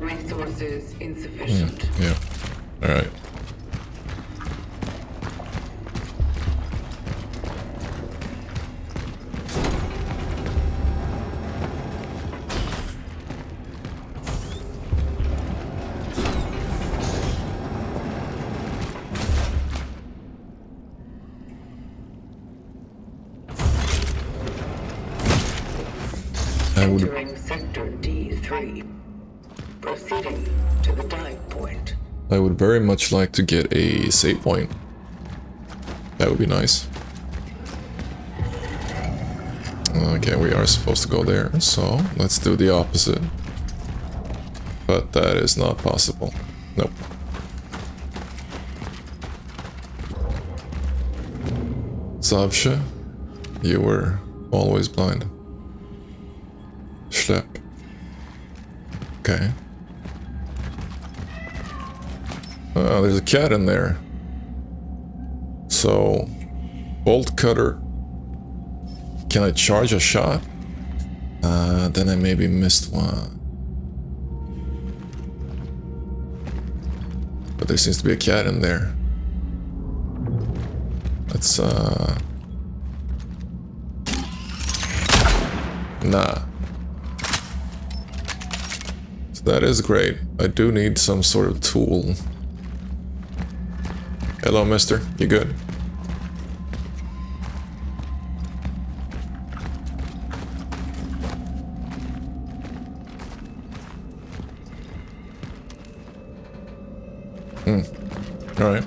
Speaker 4: Resources insufficient.
Speaker 1: Yeah. Alright.
Speaker 4: Entering sector D3. Proceeding to the dive point.
Speaker 1: I would very much like to get a save point. That would be nice. Okay, we are supposed to go there, so let's do the opposite. But that is not possible. Nope. Zawsze, you were always blind. Schlepp. Okay. There's a cat in there. So, bolt cutter. Can I charge a shot? Then I maybe missed one. But there seems to be a cat in there. Let's Nah. So that is great. I do need some sort of tool. Hello, mister. You good? Alright.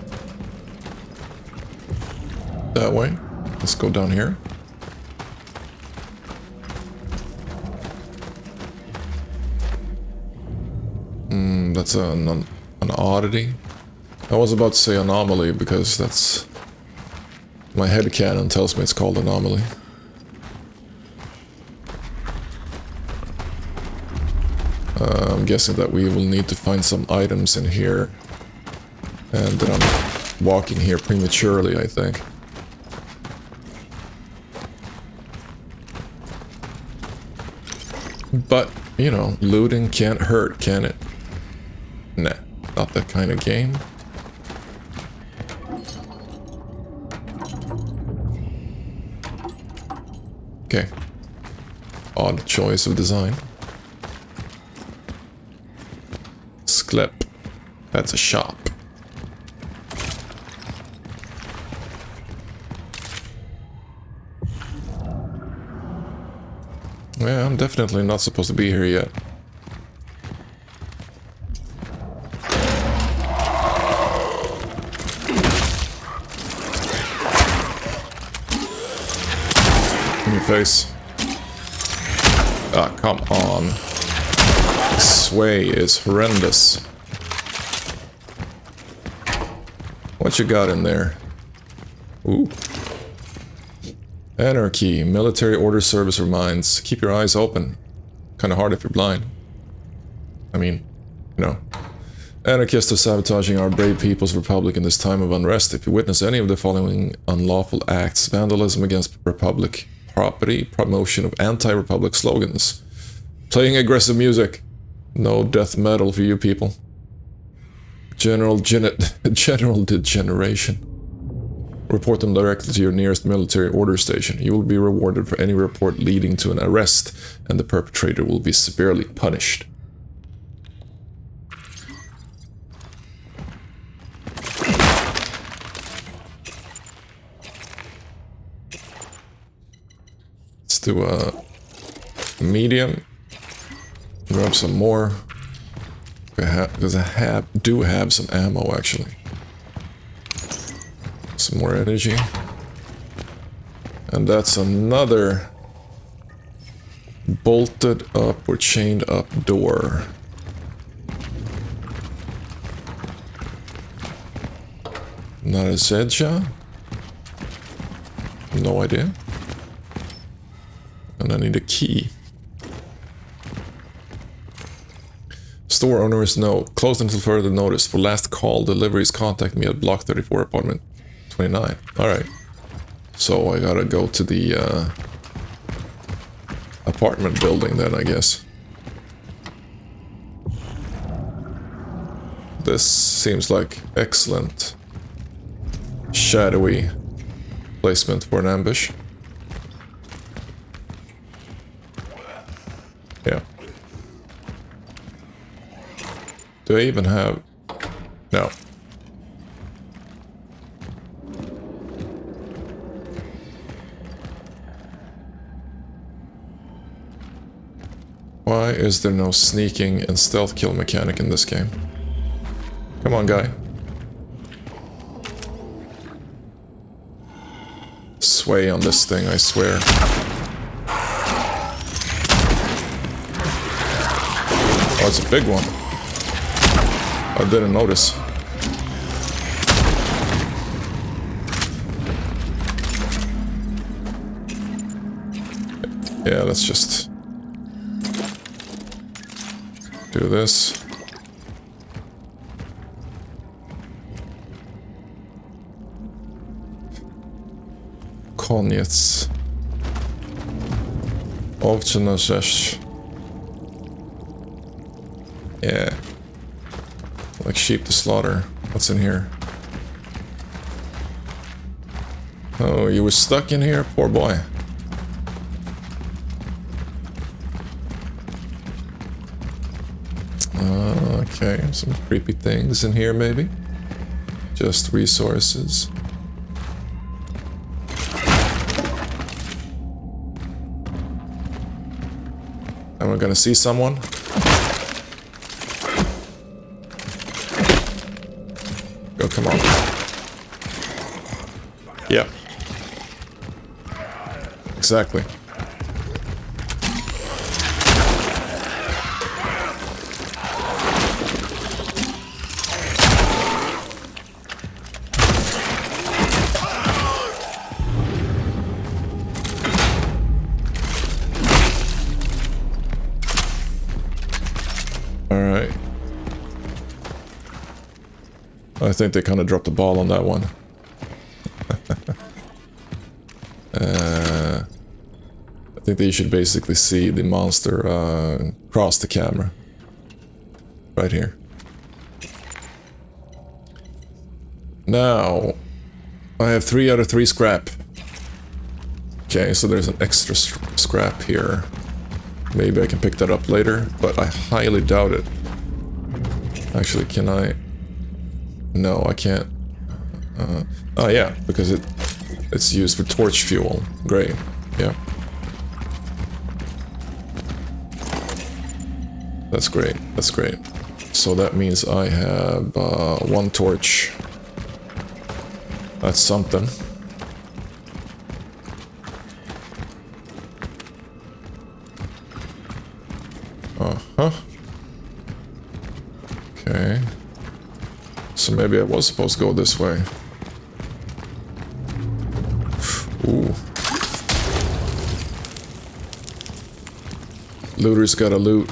Speaker 1: That way. Let's go down here. That's an oddity. I was about to say anomaly because that's... my headcanon tells me it's called anomaly. I'm guessing that we will need to find some items in here. And then I'm walking here prematurely, I think. But, you know, looting can't hurt, can it? Nah, not that kind of game. Okay. Odd choice of design. Sklep. That's a shop. Yeah, I'm definitely not supposed to be here yet. In your face. Ah, come on. The sway is horrendous. What you got in there? Ooh. Anarchy, military order service reminds. Keep your eyes open. Kinda hard if you're blind. I mean, you know. Anarchists are sabotaging our brave people's republic in this time of unrest. If you witness any of the following unlawful acts: vandalism against Republic property, promotion of anti-Republic slogans, playing aggressive music, no death metal for you people, general degeneration. Report them directly to your nearest military order station. You will be rewarded for any report leading to an arrest, and the perpetrator will be severely punished. Let's do a medium. Grab some more. Because I do have some ammo, actually. Some more energy. And that's another bolted up or chained up door. Not a Zedja? No idea. And I need a key. Store owner's note. Closed until further notice. For last call, deliveries, contact me at block 34, apartment 29. Alright. So I gotta go to the apartment building then, I guess. This seems like excellent shadowy placement for an ambush. Yeah. Do I even have... No. Why is there no sneaking and stealth kill mechanic in this game? Come on, guy. Sway on this thing, I swear. Oh, it's a big one. I didn't notice. Yeah, let's just do this. Koniec. Owcze na rzeź. Yeah. Like sheep to slaughter. What's in here? Oh, you were stuck in here? Poor boy. Okay, some creepy things in here maybe. Just resources. Am I gonna see someone? Oh, come on. Yeah. Exactly. Alright. I think they kind of dropped the ball on that one. I think that you should basically see the monster cross the camera. Right here. Now, I have 3 out of 3 scrap. Okay, so there's an extra scrap here. Maybe I can pick that up later, but I highly doubt it. Actually, can I? No, I can't. Oh yeah, because it's used for torch fuel. Great. Yeah. That's great. That's great. So that means I have 1 torch. That's something. Uh-huh. Okay. So maybe I was supposed to go this way. Ooh. Looters gotta loot.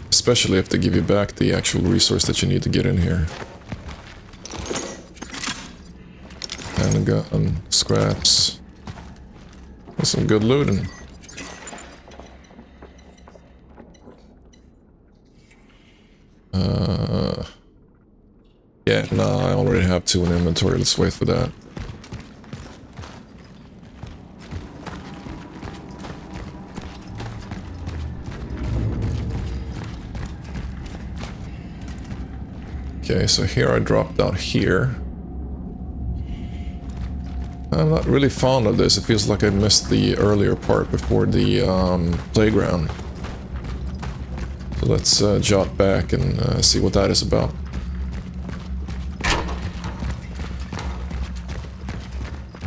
Speaker 1: Especially if they give you back the actual resource that you need to get in here. Handgun, scraps. That's some good looting. Yeah, no, I already have 2 in inventory. Let's wait for that. Okay, so here I dropped out here. I'm not really fond of this. It feels like I missed the earlier part before the playground. So let's jot back and see what that is about.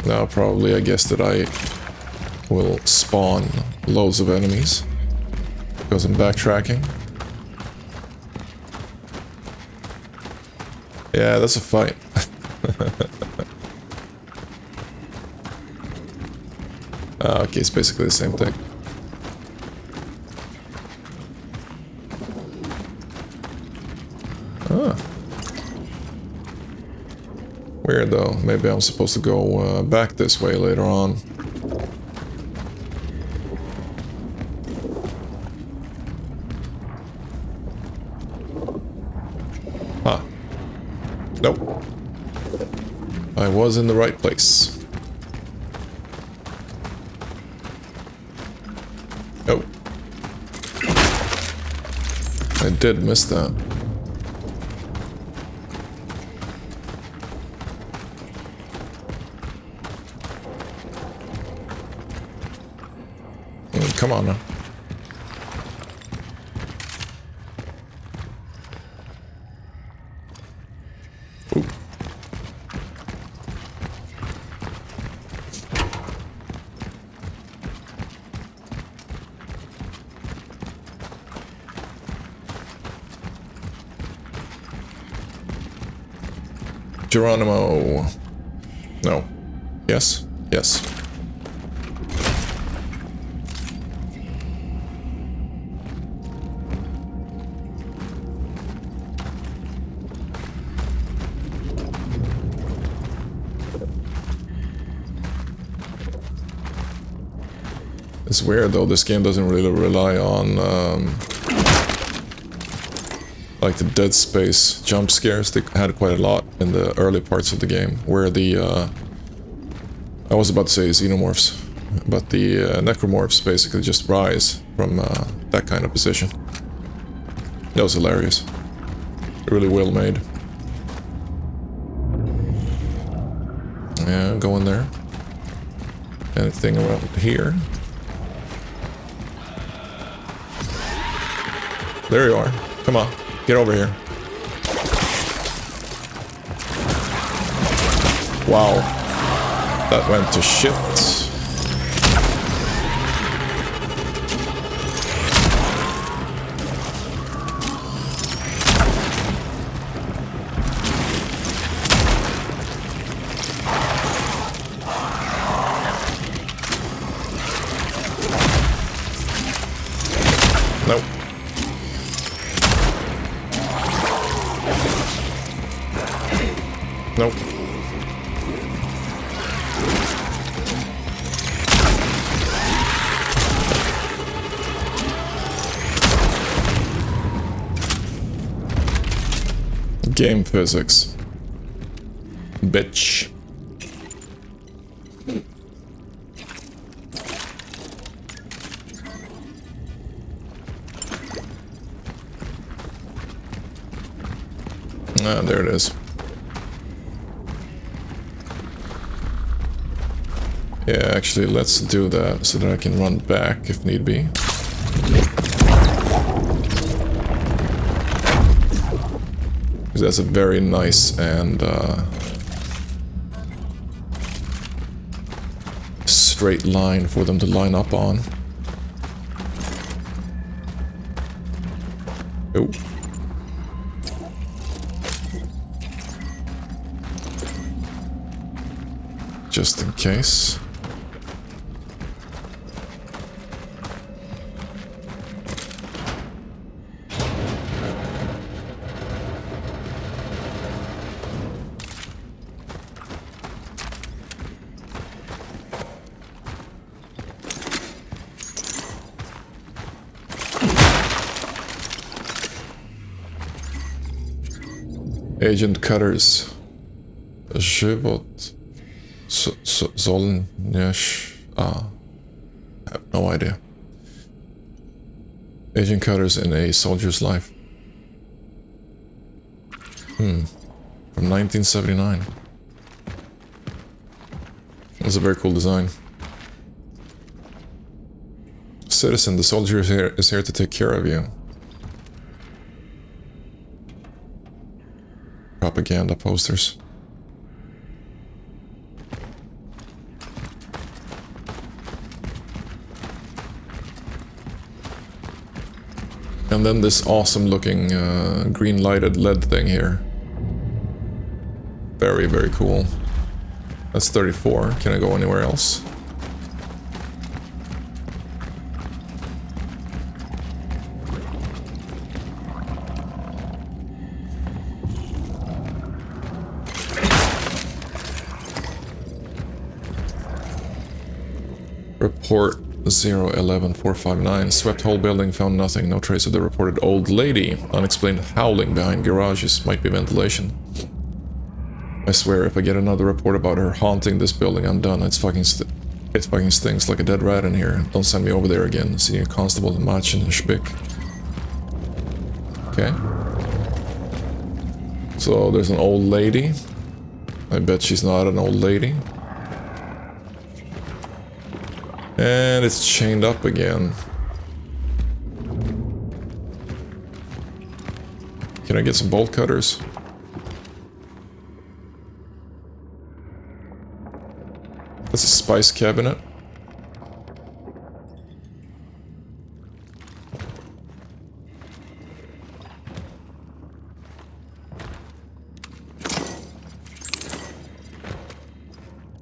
Speaker 1: Now probably I guess that I will spawn loads of enemies because I'm backtracking. Yeah, that's a fight. Okay, it's basically the same thing. Ah. Weird though. Maybe I'm supposed to go back this way later on. Huh. Nope. I was in the right place. Oh. I did miss that. Come on now. Ooh. Geronimo. No. Yes? Yes. It's weird though, this game doesn't really rely on like the Dead Space jump scares. They had quite a lot in the early parts of the game, where the I was about to say xenomorphs, but the necromorphs basically just rise from that kind of position. That was hilarious. Really well made. Yeah, go in there. Anything around here? There you are. Come on, get over here. Wow. That went to shit. Nope. Nope. Game physics. Bitch. Ah, there it is. Yeah, actually, let's do that so that I can run back if need be. Because that's a very nice and straight line for them to line up on. Oh. Just in case. Agent Cutters. Żywot. Zolniash. I have no idea. Agent Cutters in a soldier's life. From 1979. That's a very cool design. Citizen, the soldier is here to take care of you. Propaganda posters. And then this awesome looking green lighted LED thing here. Very, very cool. That's 34. Can I go anywhere else? Report 011459. Swept whole building, found nothing. No trace of the reported old lady. Unexplained howling behind garages. Might be ventilation. I swear, if I get another report about her haunting this building, I'm done. It fucking stinks like a dead rat in here. Don't send me over there again. Senior Constable Machen and Spick. Okay. So there's an old lady. I bet she's not an old lady. And it's chained up again. Can I get some bolt cutters? That's a spice cabinet.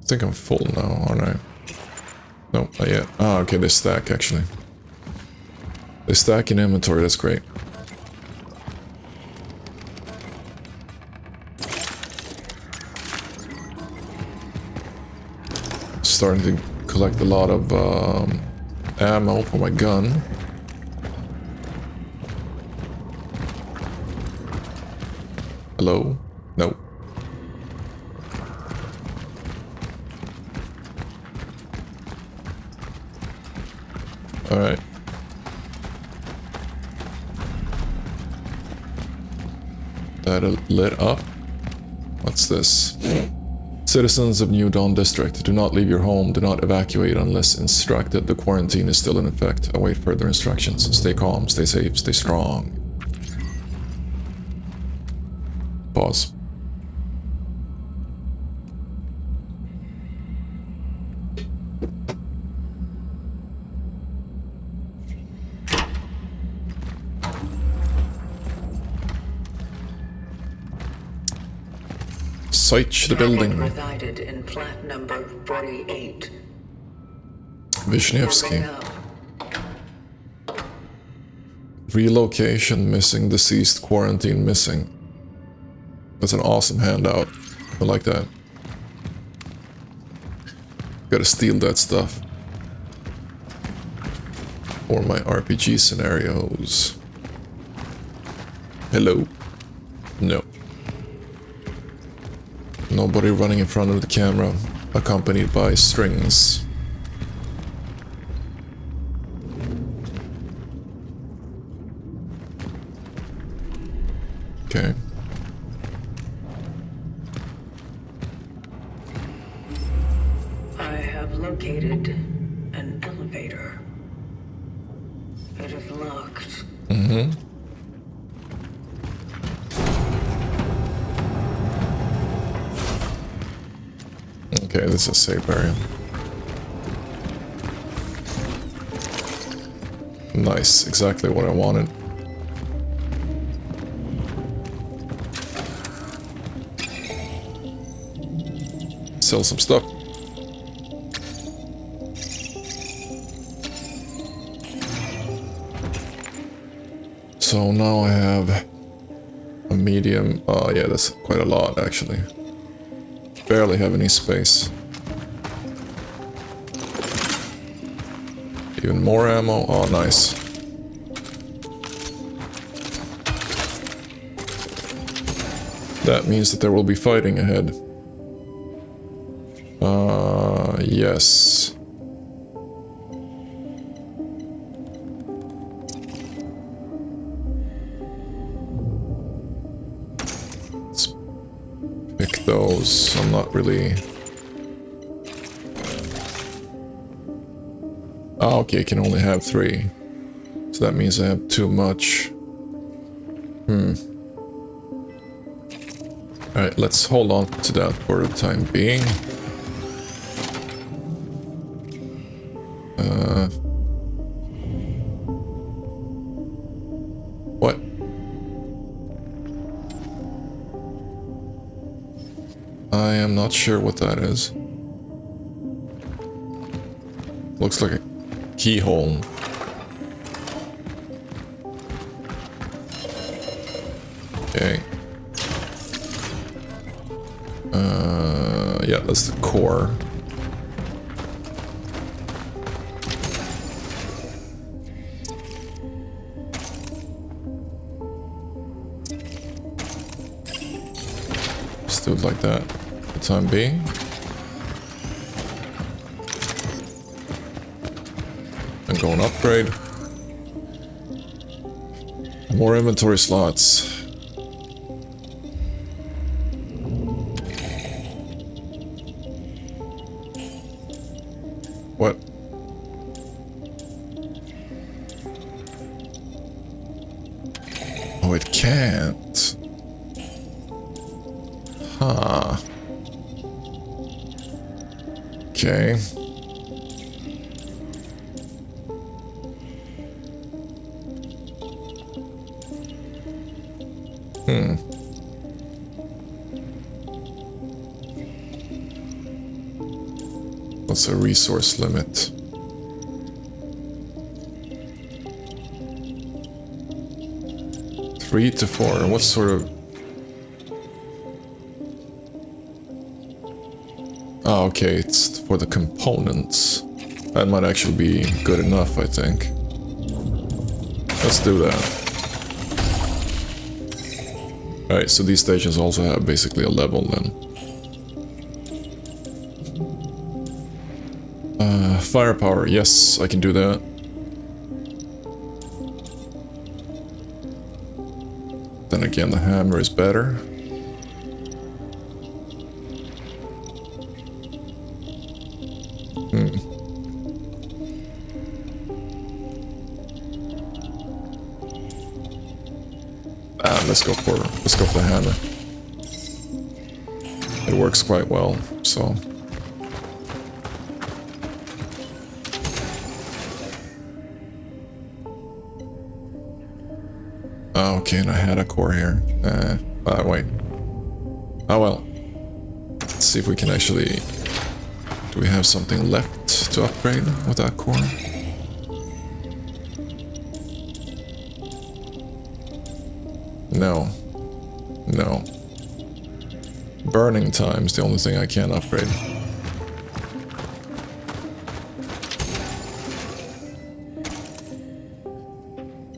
Speaker 1: I think I'm full now, aren't I? No, not yet. Ah, okay, they stack, actually. They stack in inventory, that's great. Starting to collect a lot of ammo for my gun. Hello? Nope. Alright. That lit up. What's this? Citizens of New Dawn District, do not leave your home, do not evacuate unless instructed. The quarantine is still in effect. Await further instructions. Stay calm, stay safe, stay strong. Pause. Search the building.
Speaker 4: Resided in flat number 48.
Speaker 1: Wisniewski.
Speaker 4: Moving up.
Speaker 1: Relocation missing, deceased, quarantine missing. That's an awesome handout. I like that. Gotta steal that stuff. For my RPG scenarios. Hello? No. Nobody running in front of the camera, accompanied by strings. Okay.
Speaker 4: I have located an elevator. It is locked.
Speaker 1: Mm-hmm. Okay, this is a safe area. Nice, exactly what I wanted. Sell some stuff. So now I have a medium. Oh yeah, that's quite a lot actually. Barely have any space. Even more ammo. Oh, nice. That means that there will be fighting ahead. Yes. Let's pick those. I'm not really... Oh, okay, I can only have 3. So that means I have too much. Alright, let's hold on to that for the time being. What? I am not sure what that is. Looks like a keyhole. Okay. Yeah, that's the core. Just do it like that for the time being. And go and upgrade. More inventory slots. What? Oh, it can't. Huh. Okay. What's a resource limit? Three to 4. What sort of... Oh, okay, it's for the components. That might actually be good enough, I think. Let's do that. Alright, so these stations also have basically a level then. Firepower, yes, I can do that. Then again, the hammer is better. Let's go for the hammer. It works quite well, so. Okay, and I had a core here. Wait. Oh well. Let's see if we can actually... Do we have something left to upgrade with that core? No. No. Burning time's the only thing I can upgrade.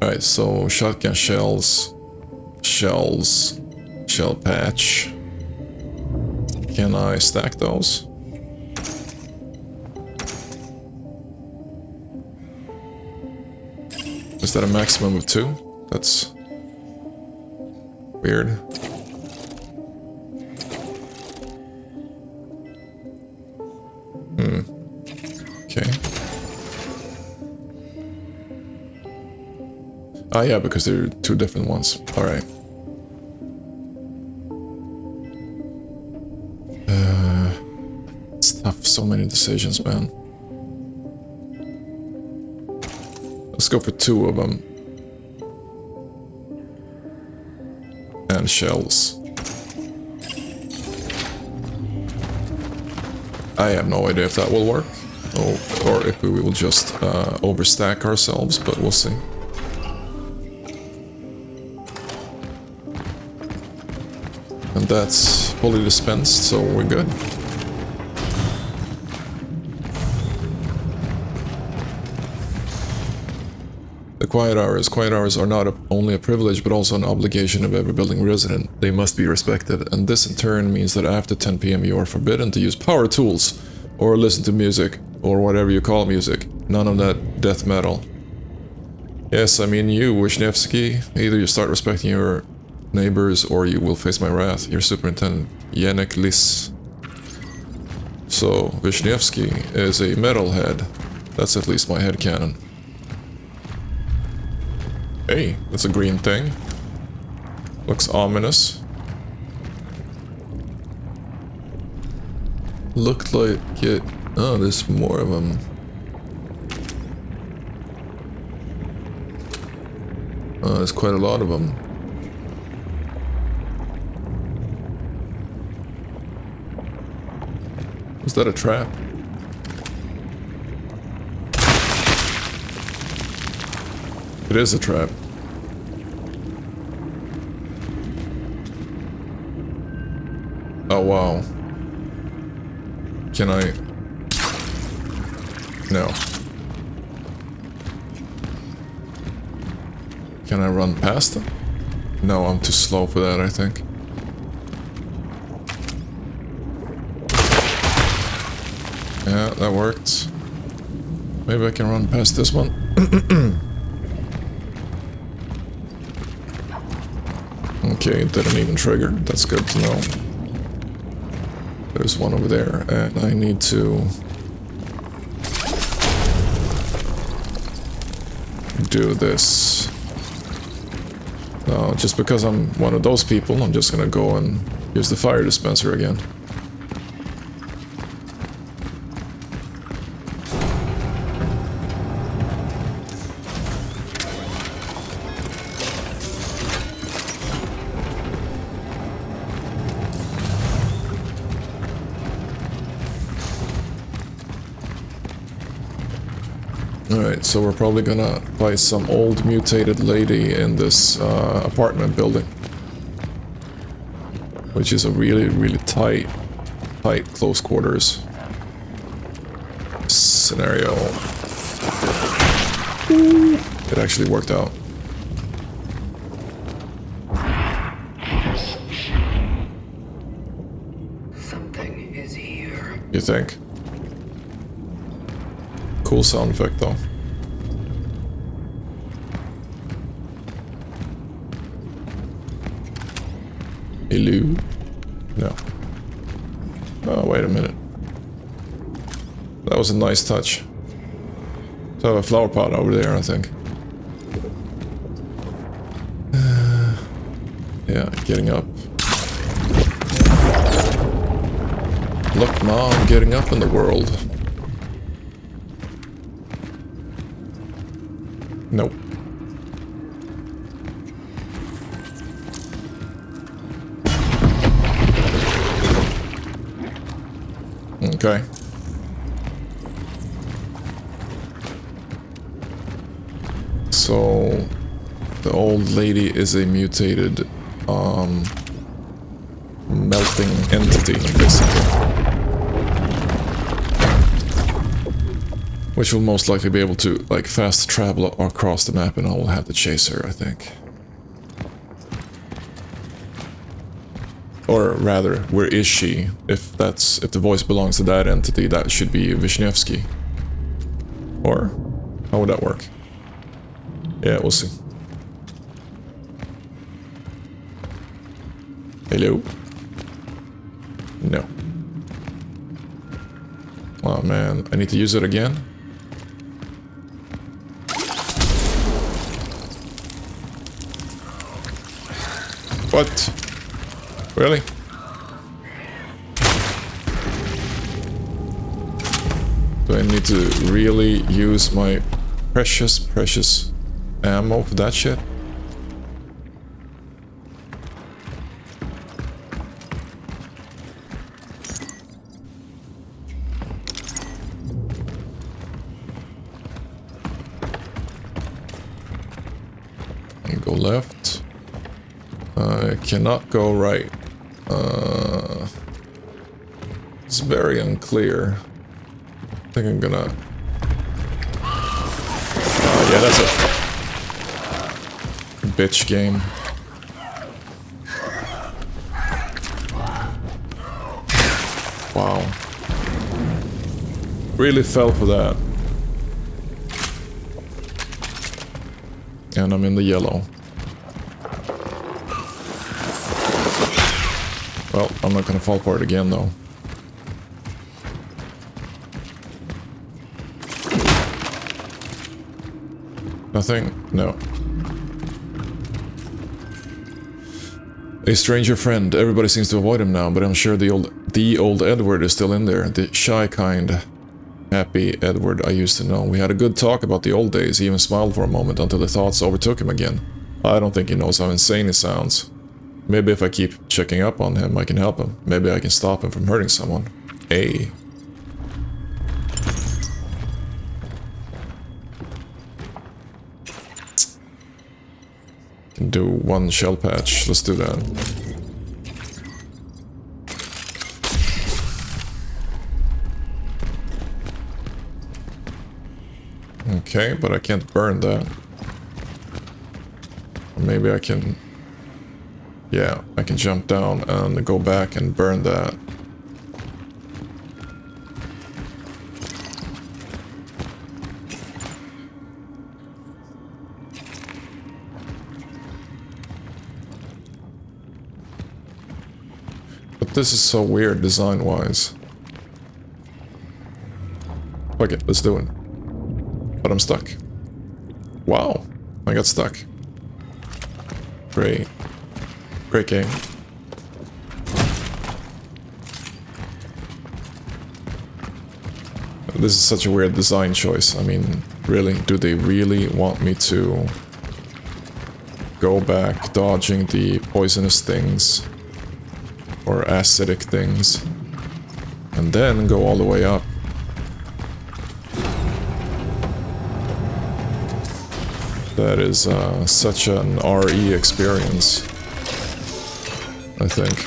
Speaker 1: Alright, so shotgun shells, shell patch. Can I stack those? Is that a maximum of 2? That's weird. Okay. Ah, yeah, because they're 2 different ones. Alright. It's tough, so many decisions, man. Let's go for 2 of them. And shells. I have no idea if that will work, or if we will just overstack ourselves, but we'll see. And that's fully dispensed, so we're good. Quiet hours are not only a privilege but also an obligation of every building resident. They must be respected, and this in turn means that after 10 PM you are forbidden to use power tools or listen to music or whatever you call music. None of that death metal. Yes, I mean you, Wisniewski. Either you start respecting your neighbors or you will face my wrath. Your superintendent, Janek Liss. So, Wisniewski is a metalhead. That's at least my headcanon. Hey, that's a green thing. Looks ominous. Looked like it... Oh, there's more of them. Oh, there's quite a lot of them. Was that a trap? It is a trap. Oh, wow. Can I... No. Can I run past them? No, I'm too slow for that, I think. Yeah, that worked. Maybe I can run past this one. Okay, it didn't even trigger. That's good to know. There's one over there, and I need to do this. No, just because I'm one of those people, I'm just gonna go and use the fire dispenser again. Alright, so we're probably gonna fight some old mutated lady in this apartment building. Which is a really, really tight close quarters scenario. It actually worked out.
Speaker 4: Something is here.
Speaker 1: You think? Cool sound effect though. Hello? No. Oh, wait a minute. That was a nice touch. So I have a flower pot over there, I think. Yeah, getting up. Look, Mom, getting up in the world. Nope. Okay. So the old lady is a mutated melting entity, basically. Which will most likely be able to like fast travel across the map, and I will have to chase her, I think. Or rather, where is she? If the voice belongs to that entity, that should be Wisniewski. Or how would that work? Yeah, we'll see. Hello? No. Oh man, I need to use it again? What? Really? Do I need to really use my precious ammo for that shit? And go left. I cannot go right. It's very unclear. I think I'm gonna... yeah, that's a bitch game. Wow. Really fell for that. And I'm in the yellow. Well, I'm not gonna fall for it again, though. Nothing? No. A stranger friend. Everybody seems to avoid him now, but I'm sure the old Edward is still in there. The shy kind, happy Edward I used to know. We had a good talk about the old days. He even smiled for a moment until the thoughts overtook him again. I don't think he knows how insane he sounds. Maybe if I keep checking up on him, I can help him. Maybe I can stop him from hurting someone. Hey. Can do one shell patch. Let's do that. Okay, but I can't burn that. Or maybe I can... yeah, I can jump down and go back and burn that. But this is so weird design-wise. Fuck it, let's do it. But I'm stuck. Wow, I got stuck. Great. Great game. This is such a weird design choice. I mean, really, do they really want me to go back dodging the poisonous things or acidic things and then go all the way up? That is such an RE experience, I think.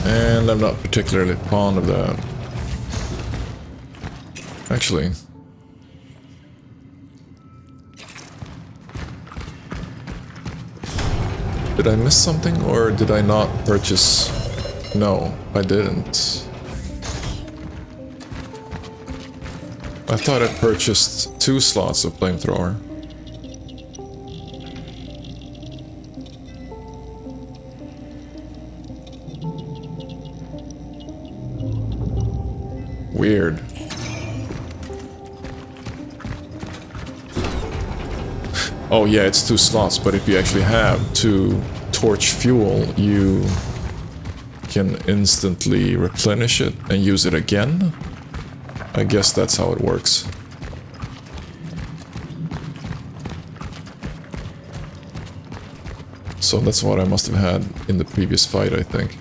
Speaker 1: And I'm not particularly fond of that. Actually. Did I miss something, or did I not purchase? No, I didn't. I thought I purchased 2 slots of flamethrower. Weird. Oh yeah, it's 2 slots, but if you actually have 2 torch fuel, you can instantly replenish it and use it again. I guess that's how it works. So that's what I must have had in the previous fight, I think.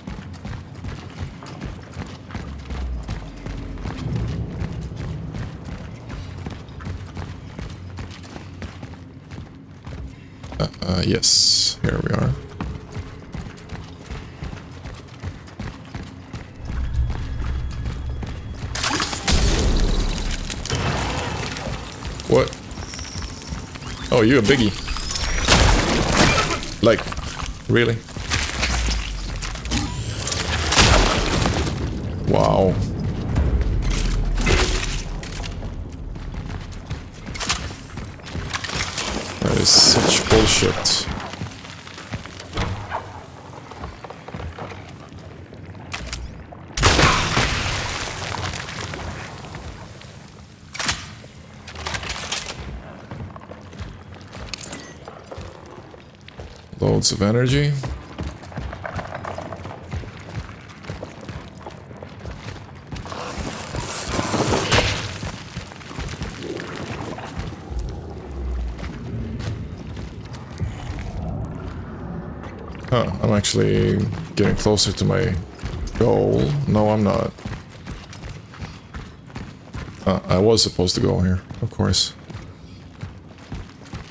Speaker 1: Yes, here we are. What? Oh, you a biggie. Like, really? Wow. That is such bullshit. Loads of energy. Huh, I'm actually getting closer to my goal. No, I'm not. I was supposed to go here, of course.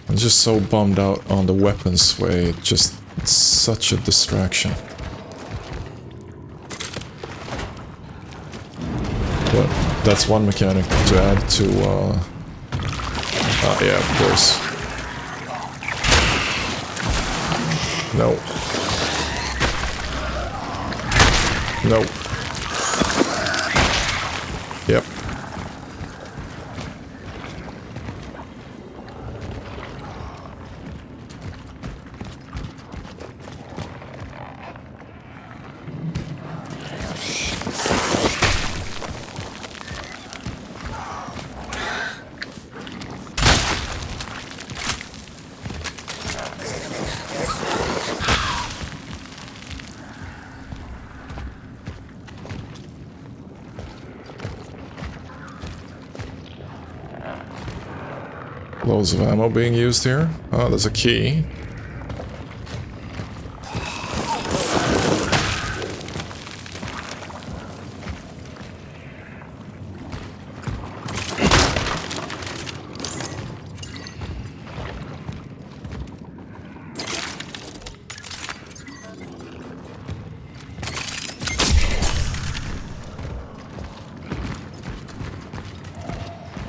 Speaker 1: I'm just so bummed out on the weapons way, it's such a distraction. But that's one mechanic to add to, yeah, of course. No. No. Yep. Loads of ammo being used here. Oh, there's a key.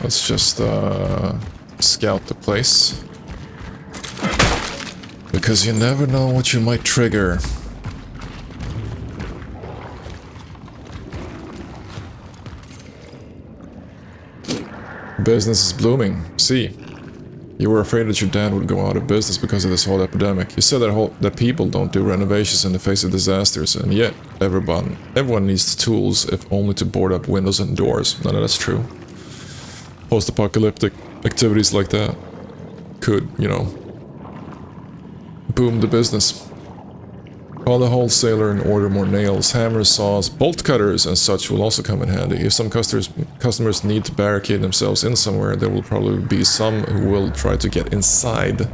Speaker 1: Let's just scout the place, because you never know what you might trigger. Business is blooming. See, you were afraid that your dad would go out of business because of this whole epidemic. You said that people don't do renovations in the face of disasters, and yet everyone needs the tools, if only to board up windows and doors. No, that's true. Post-apocalyptic activities like that could, you know, boom the business. Call the wholesaler and order more nails, hammers, saws, bolt cutters and such will also come in handy. If some customers need to barricade themselves in somewhere, there will probably be some who will try to get inside.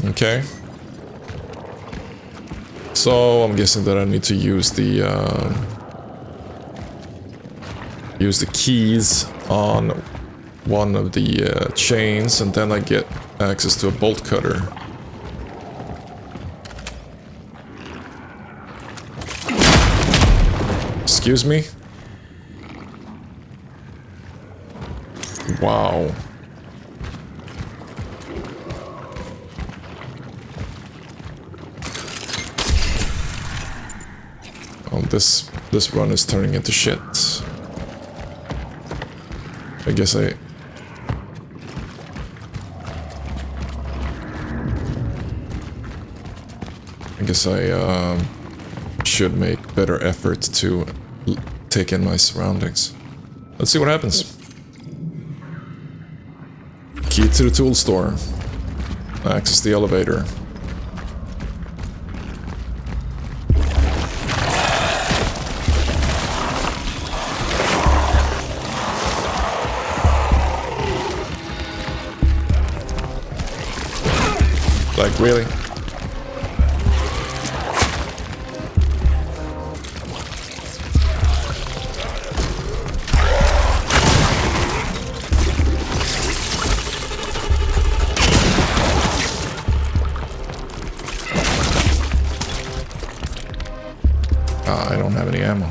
Speaker 1: Okay. So I'm guessing that I need to use the keys on one of the chains, and then I get access to a bolt cutter. Excuse me? Wow. Oh, this run is turning into shit. I guess I should make better effort to take in my surroundings. Let's see what happens. Key to the tool store. Access the elevator. Like, really? I don't have any ammo.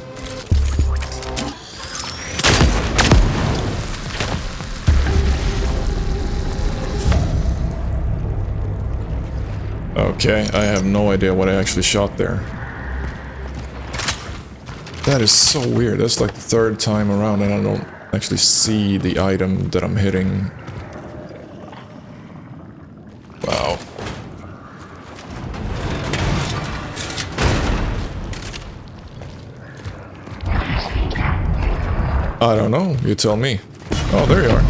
Speaker 1: Okay, I have no idea what I actually shot there. That is so weird. That's like the third time around and I don't actually see the item that I'm hitting. Wow. I don't know, you tell me. Oh, there you are.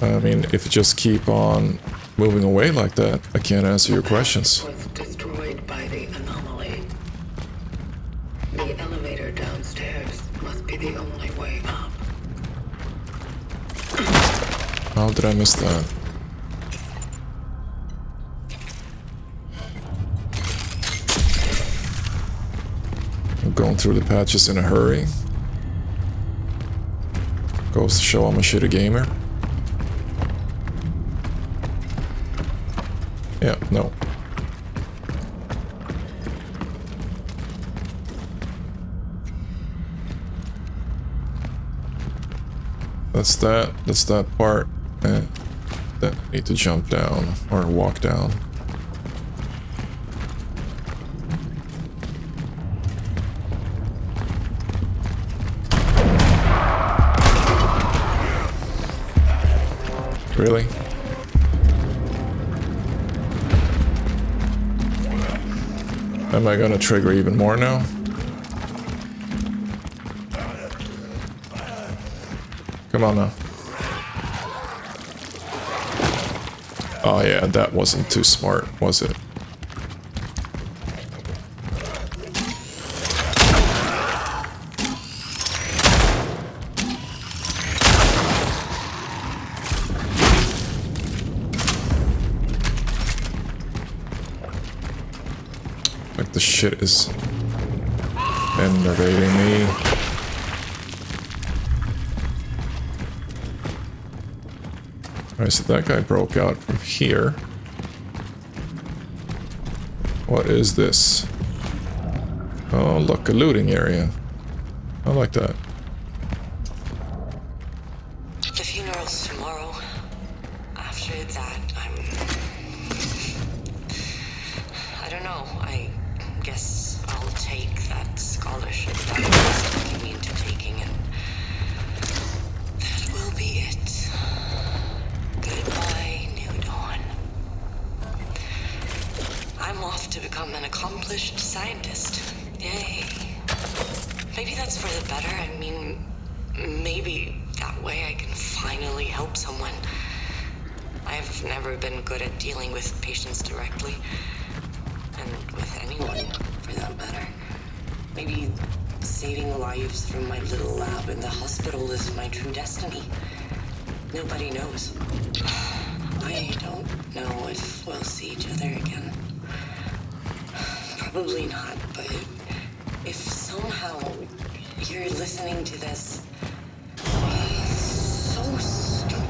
Speaker 1: I mean, if you just keep on moving away like that, I can't answer your questions.
Speaker 4: Was destroyed by the anomaly. The elevator downstairs must be the only way up.
Speaker 1: How did I miss that? I'm going through the patches in a hurry. Goes to show I'm a shitty gamer. Yeah, no. That's that part. That I need to jump down or walk down. Really? Am I gonna trigger even more now? Come on now. Oh yeah, that wasn't too smart, was it? Like the shit is enervating me. Alright, so that guy broke out from here. What is this? Oh, look, a looting area. I like that.
Speaker 8: The funeral's tomorrow. After that, I don't know. I guess I'll take that scholarship that was talking me into taking, and that will be it. Goodbye, New Dawn. I'm off to become an accomplished scientist. Yay. Maybe that's for the better. I mean, maybe that way I can finally help someone. I've never been good at dealing with patients directly. And with anyone, for that matter. Maybe saving lives from my little lab in the hospital is my true destiny. Nobody knows. I don't know if we'll see each other again. Probably not, but if somehow you're listening to this, so stupid.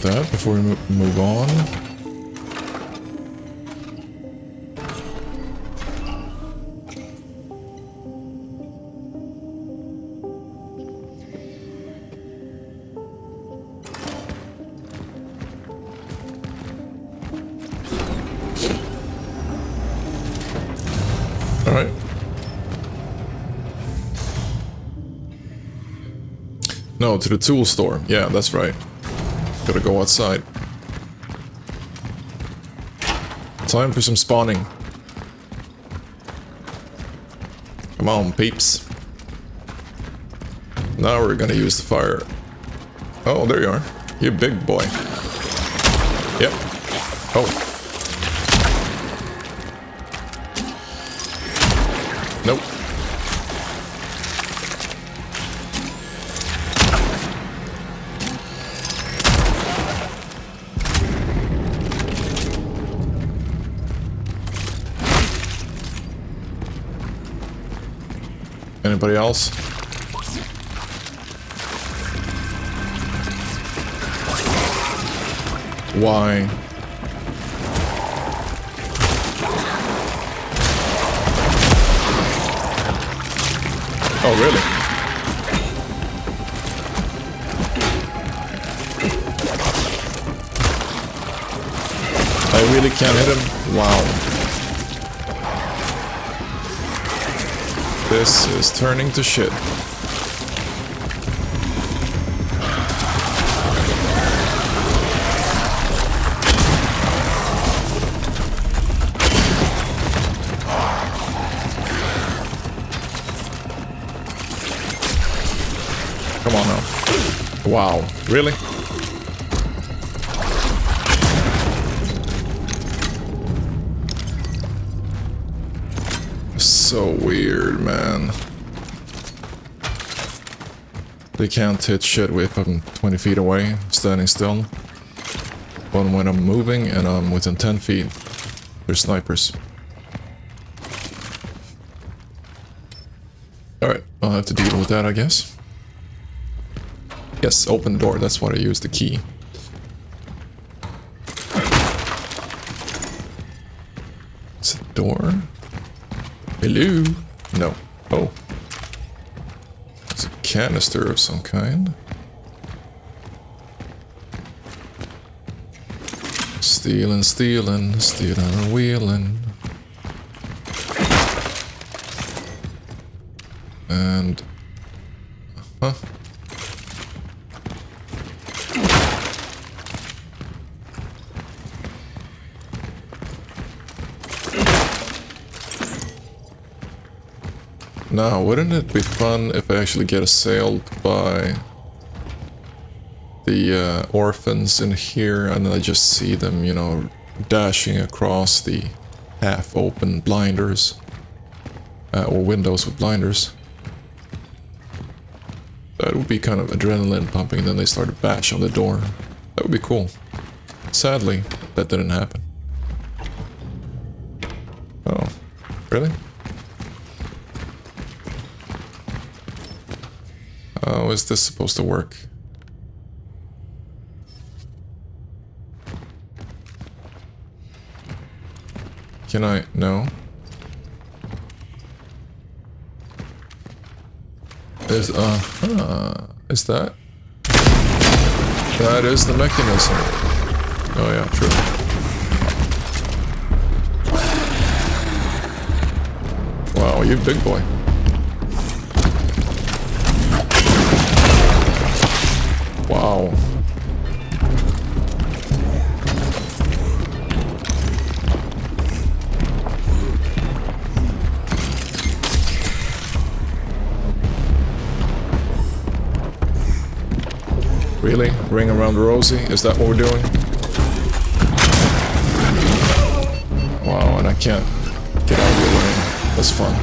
Speaker 1: that before we move on. All right. No, to the tool store. Yeah, that's right. Gotta go outside. Time for some spawning. Come on, peeps. Now we're gonna use the fire. Oh, there you are. You big boy. Yep. Oh. Nope. Anybody else? Why? Oh, really? I really can't hit him? Wow. This is turning to shit. Come on now. Wow, really? So weird, man. They can't hit shit if I'm 20 feet away, standing still. But when I'm moving and I'm within 10 feet, they're snipers. Alright, I'll have to deal with that, I guess. Yes, open the door, that's what I use the key. It's a door? Hello? No. Oh. It's a canister of some kind. Stealing, stealing, stealing and wheeling. And... Huh? Now, wouldn't it be fun if I actually get assailed by the orphans in here and I just see them, you know, dashing across the half-open blinders or windows with blinders? That would be kind of adrenaline pumping, then they start to bash on the door. That would be cool. Sadly, that didn't happen. Oh, really? How is this supposed to work? Can I? No. Is is that? That is the mechanism. Oh yeah, true. Wow, you big boy. Wow. Really? Ring around the rosy? Is that what we're doing? Wow, and I can't get out of your way. That's fun.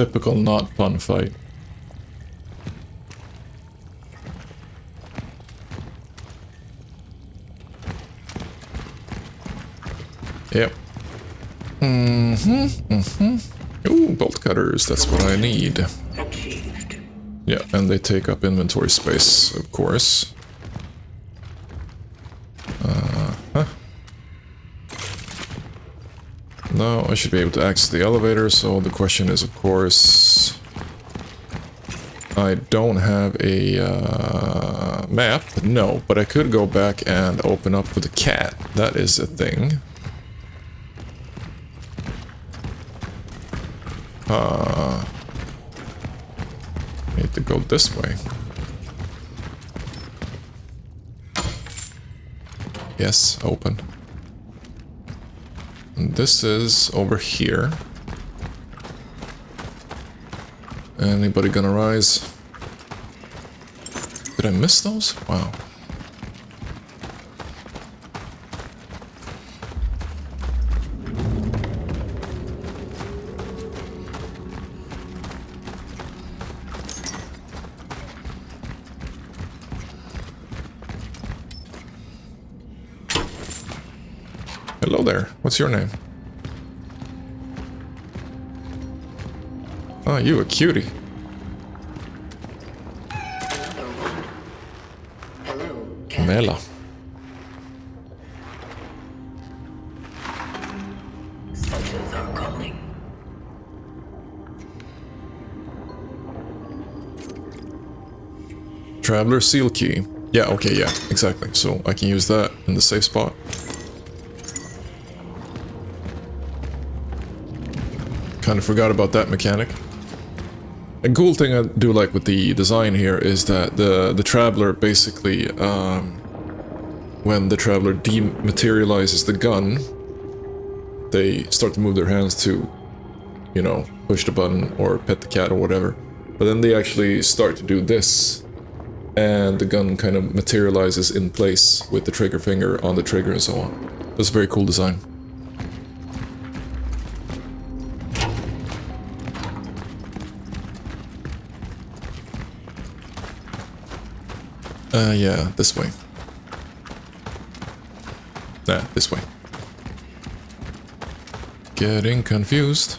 Speaker 1: Typical not fun fight. Yep. Ooh, bolt cutters, that's what I need.
Speaker 4: Achieved.
Speaker 1: Yeah, and they take up inventory space, of course. No, I should be able to access the elevator, so the question is, of course... I don't have a map, no, but I could go back and open up for the cat. That is a thing. Need to go this way. Yes, open. And this is over here. Anybody gonna rise? Did I miss those? Wow. Hello there. What's your name? Oh, you a cutie.
Speaker 4: Hello, Captain.
Speaker 1: Mela.
Speaker 4: Soldiers are calling.
Speaker 1: Traveler seal key. Yeah, okay, yeah, exactly. So I can use that in the safe spot. Kind of forgot about that mechanic. A cool thing I do like with the design here is that the Traveler basically, when the Traveler dematerializes the gun, they start to move their hands to, you know, push the button or pet the cat or whatever. But then they actually start to do this, and the gun kind of materializes in place with the trigger finger on the trigger and so on. That's a very cool design. Yeah, this way. Nah, this way. Getting confused.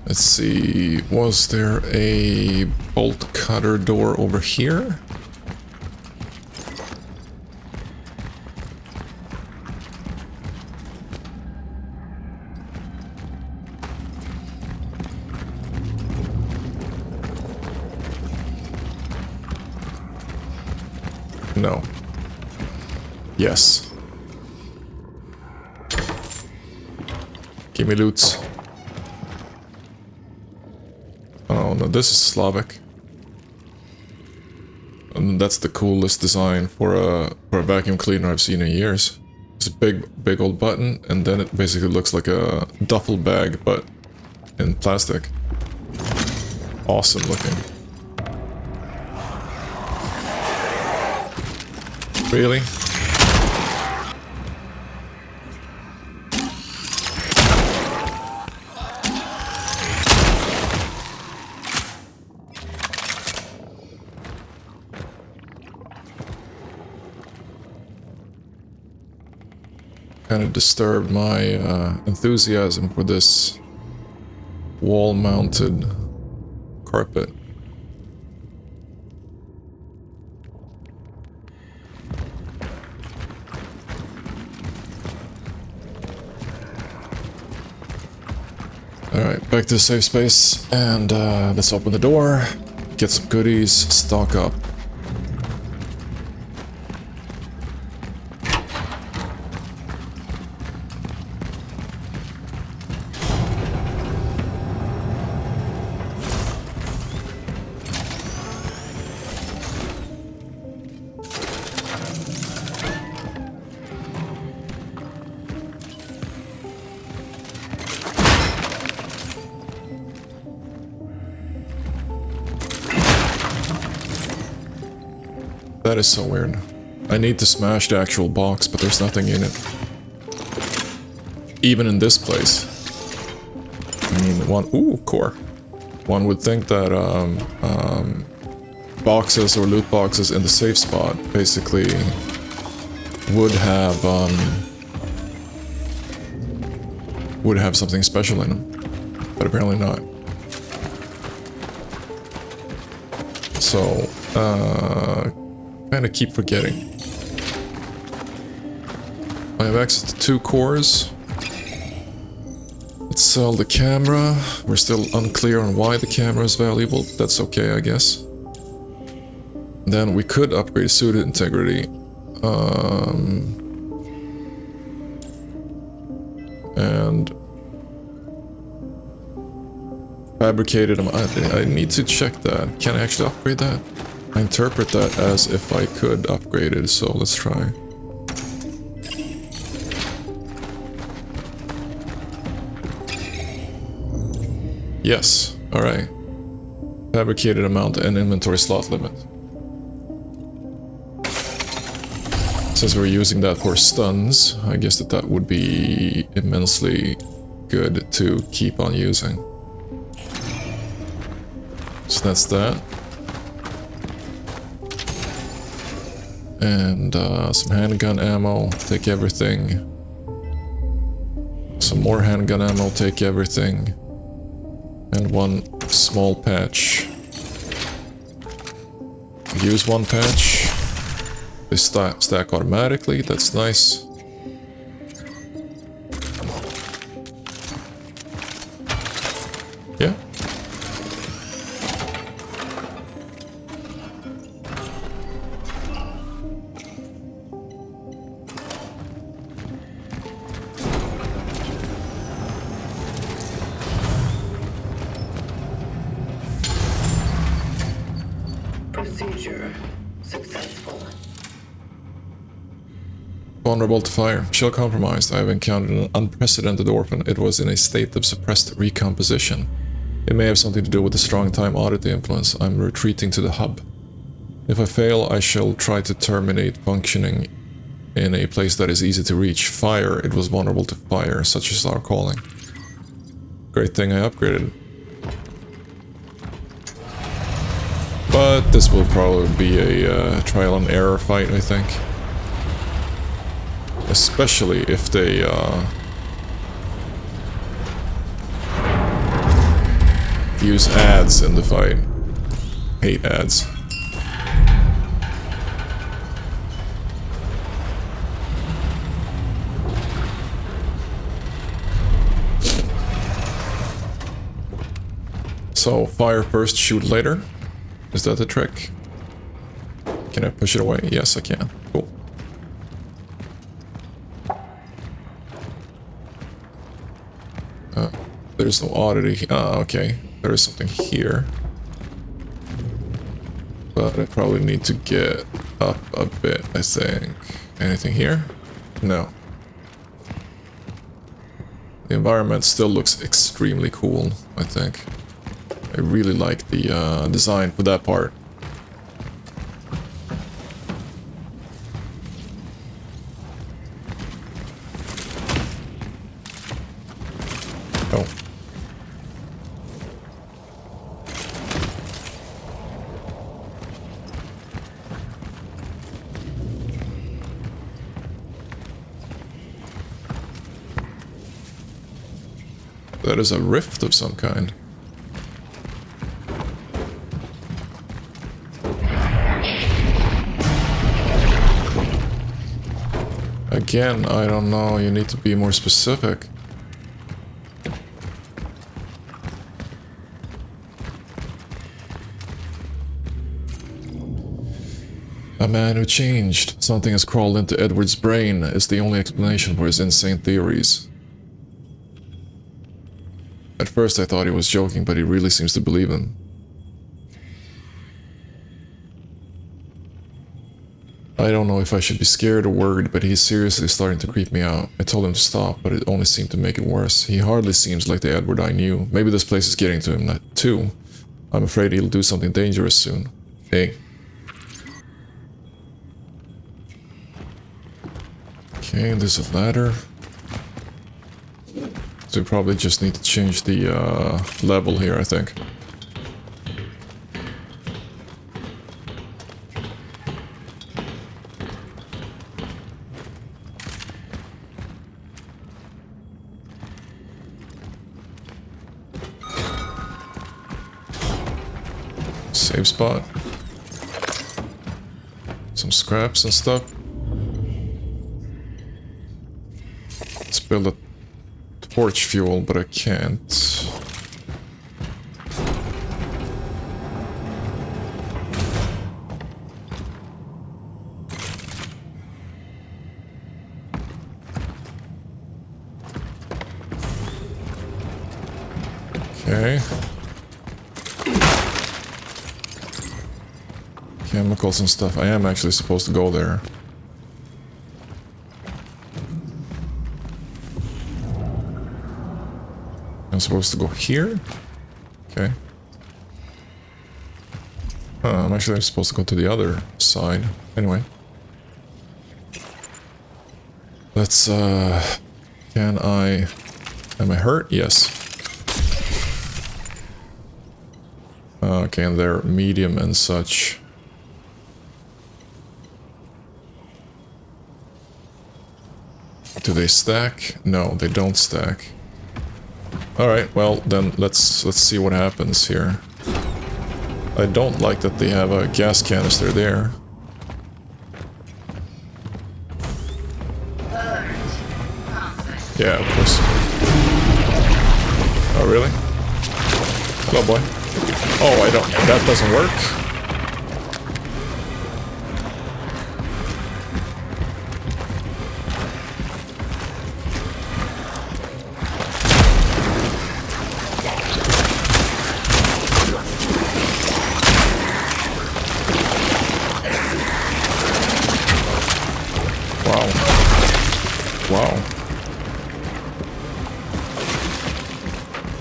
Speaker 1: Let's see, was there a bolt cutter door over here? No. Yes. Give me loot. Oh no, this is Slavic. And that's the coolest design for a vacuum cleaner I've seen in years. It's a big old button, and then it basically looks like a duffel bag, but in plastic. Awesome looking. Really? Kind of disturbed my enthusiasm for this wall-mounted carpet. Alright, back to the safe space, and let's open the door, get some goodies, stock up. That is so weird. I need to smash the actual box, but there's nothing in it. even in this place. I mean, ooh, core. One would think that boxes or loot boxes in the safe spot basically would have something special in them, but apparently not. So, kind of keep forgetting. I have access to 2 cores. Let's sell the camera. We're still unclear on why the camera is valuable. That's okay, I guess. Then we could upgrade suit integrity. And fabricated. I need to check that. Can I actually upgrade that? I interpret that as if I could upgrade it, so let's try. Yes, alright. Fabricated amount and inventory slot limit. Since we're using that for stuns, I guess that would be immensely good to keep on using. So that's that. And some handgun ammo, take everything. Some more handgun ammo, take everything. And 1 small patch. Use 1 patch. They stack automatically, that's nice. Yeah.
Speaker 4: Procedure successful.
Speaker 1: Vulnerable to fire. Shell compromised. I have encountered an unprecedented orphan. It was in a state of suppressed recomposition. It may have something to do with the strong time oddity influence. I'm retreating to the hub. If I fail, I shall try to terminate functioning in a place that is easy to reach. Fire. It was vulnerable to fire, such as our calling. Great thing I upgraded. But this will probably be a trial and error fight, I think. Especially if they use ads in the fight. Hate ads. So, fire first, shoot later. Is that the trick? Can I push it away? Yes, I can. Cool. There's no oddity. Okay. There is something here. But I probably need to get up a bit, I think. Anything here? No. The environment still looks extremely cool, I think. I really like the design for that part. Oh. That is a rift of some kind. Again, I don't know, you need to be more specific. A man who changed. Something has crawled into Edward's brain is the only explanation for his insane theories. At first I thought he was joking, but he really seems to believe them. I don't know if I should be scared or worried, but he's seriously starting to creep me out. I told him to stop, but it only seemed to make it worse. He hardly seems like the Edward I knew. Maybe this place is getting to him too. I'm afraid he'll do something dangerous soon. Hey. Okay, there's a ladder. So we probably just need to change the level here, I think. Save spot. Some scraps and stuff. Let's build a torch fuel, but I can't. Okay. Chemicals and stuff. I am actually supposed to go there. I'm supposed to go here? Okay. I'm actually supposed to go to the other side. Anyway. Let's, can I... Am I hurt? Yes. Okay, and they're medium and such. Do they stack? No, they don't stack. Alright, well then let's see what happens here. I don't like that they have a gas canister there. Yeah, of course. Oh, really? Hello, boy. Oh, I don't... That doesn't work? Wow.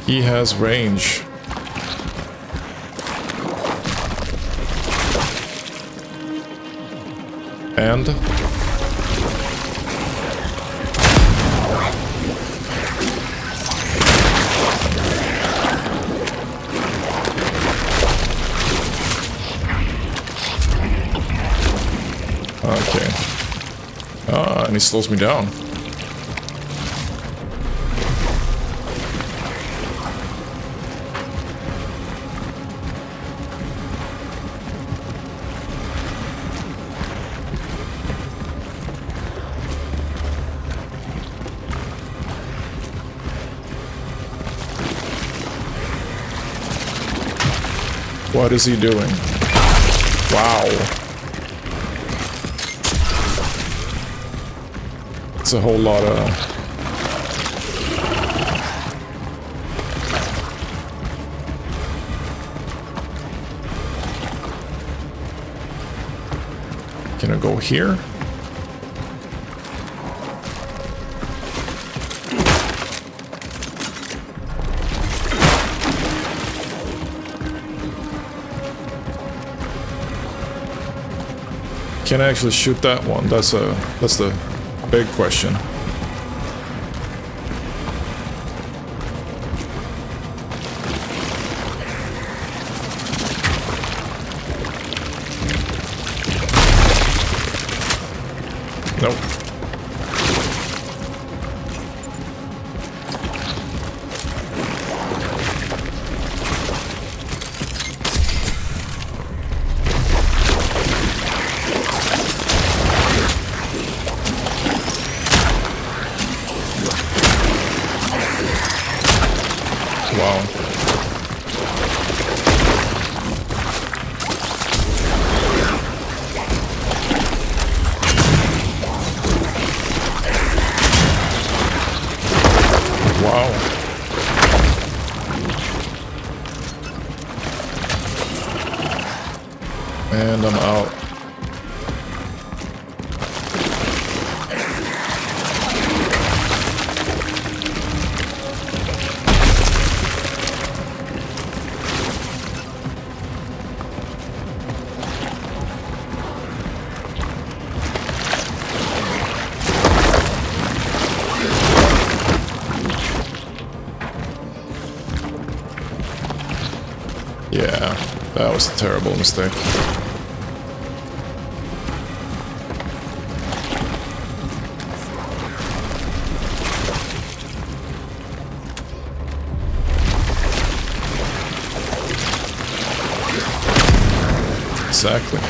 Speaker 1: He has range. And... okay. Ah, and he slows me down. What is he doing? Wow. It's a whole lot of... Can I go here? Can I actually shoot that one? That's the big question. Nope. Wow. Wow. And I'm out. Yeah, that was a terrible mistake. Exactly.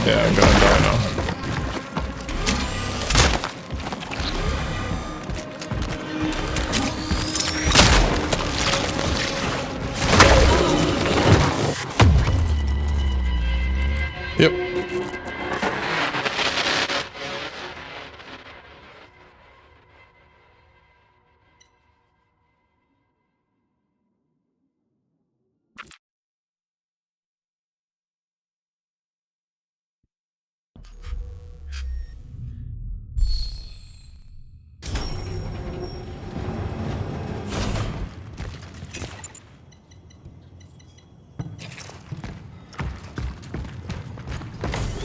Speaker 1: Yeah, I'm gonna die now. Yep.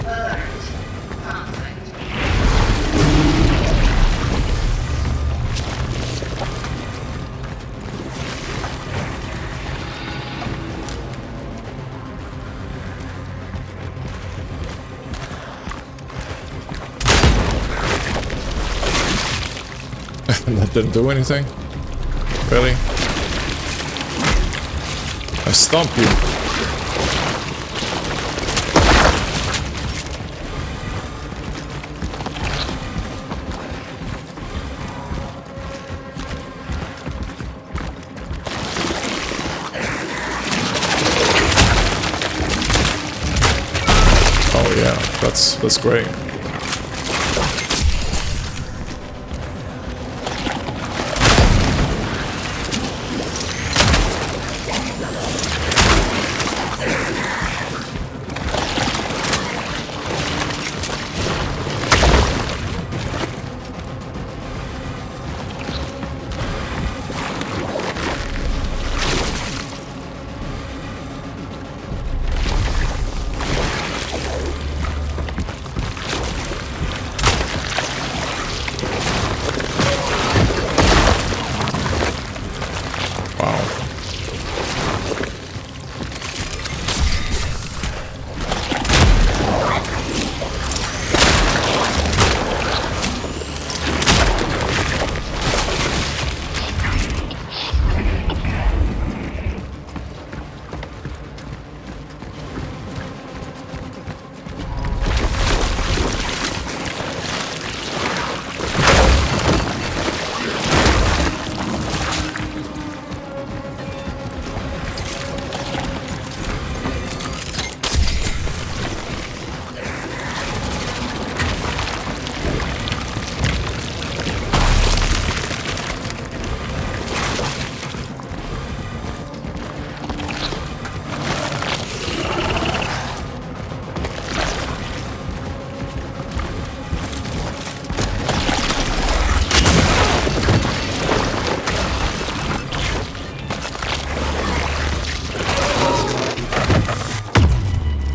Speaker 3: Alert. Conflict.
Speaker 1: That didn't do anything? Really? I stomped you. Oh yeah, that's great.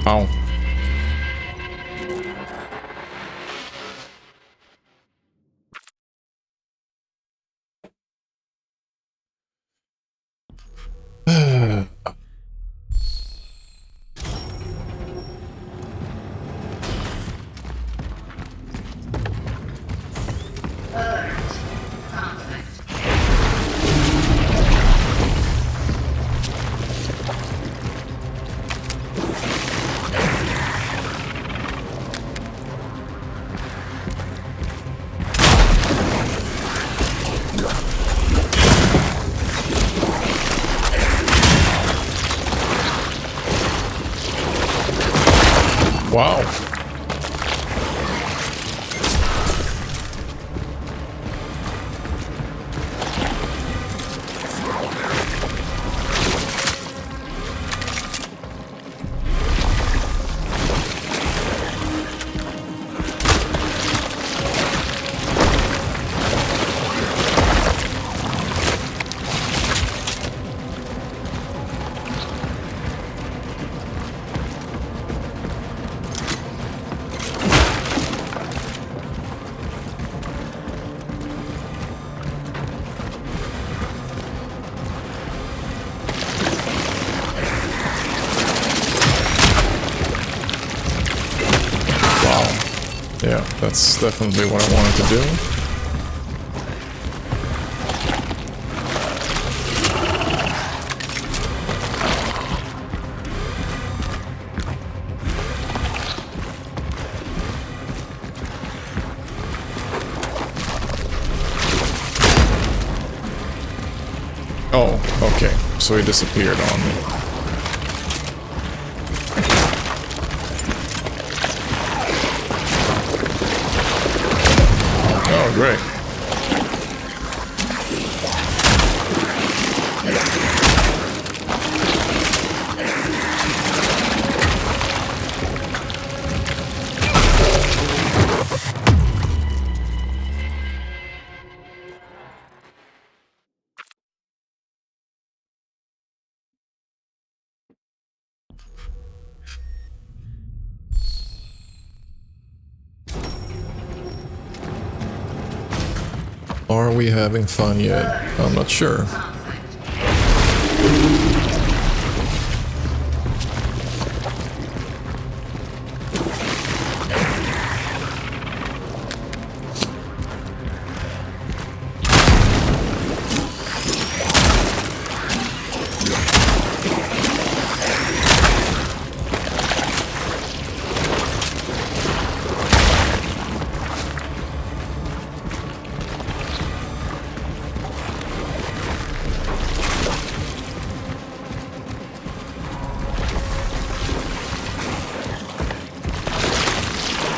Speaker 1: Ow.
Speaker 3: Alert. Conflict.
Speaker 1: Wow. Yeah, that's definitely what I wanted to do. Oh, okay. So he disappeared on me. Oh, great. Are we having fun yet? I'm not sure.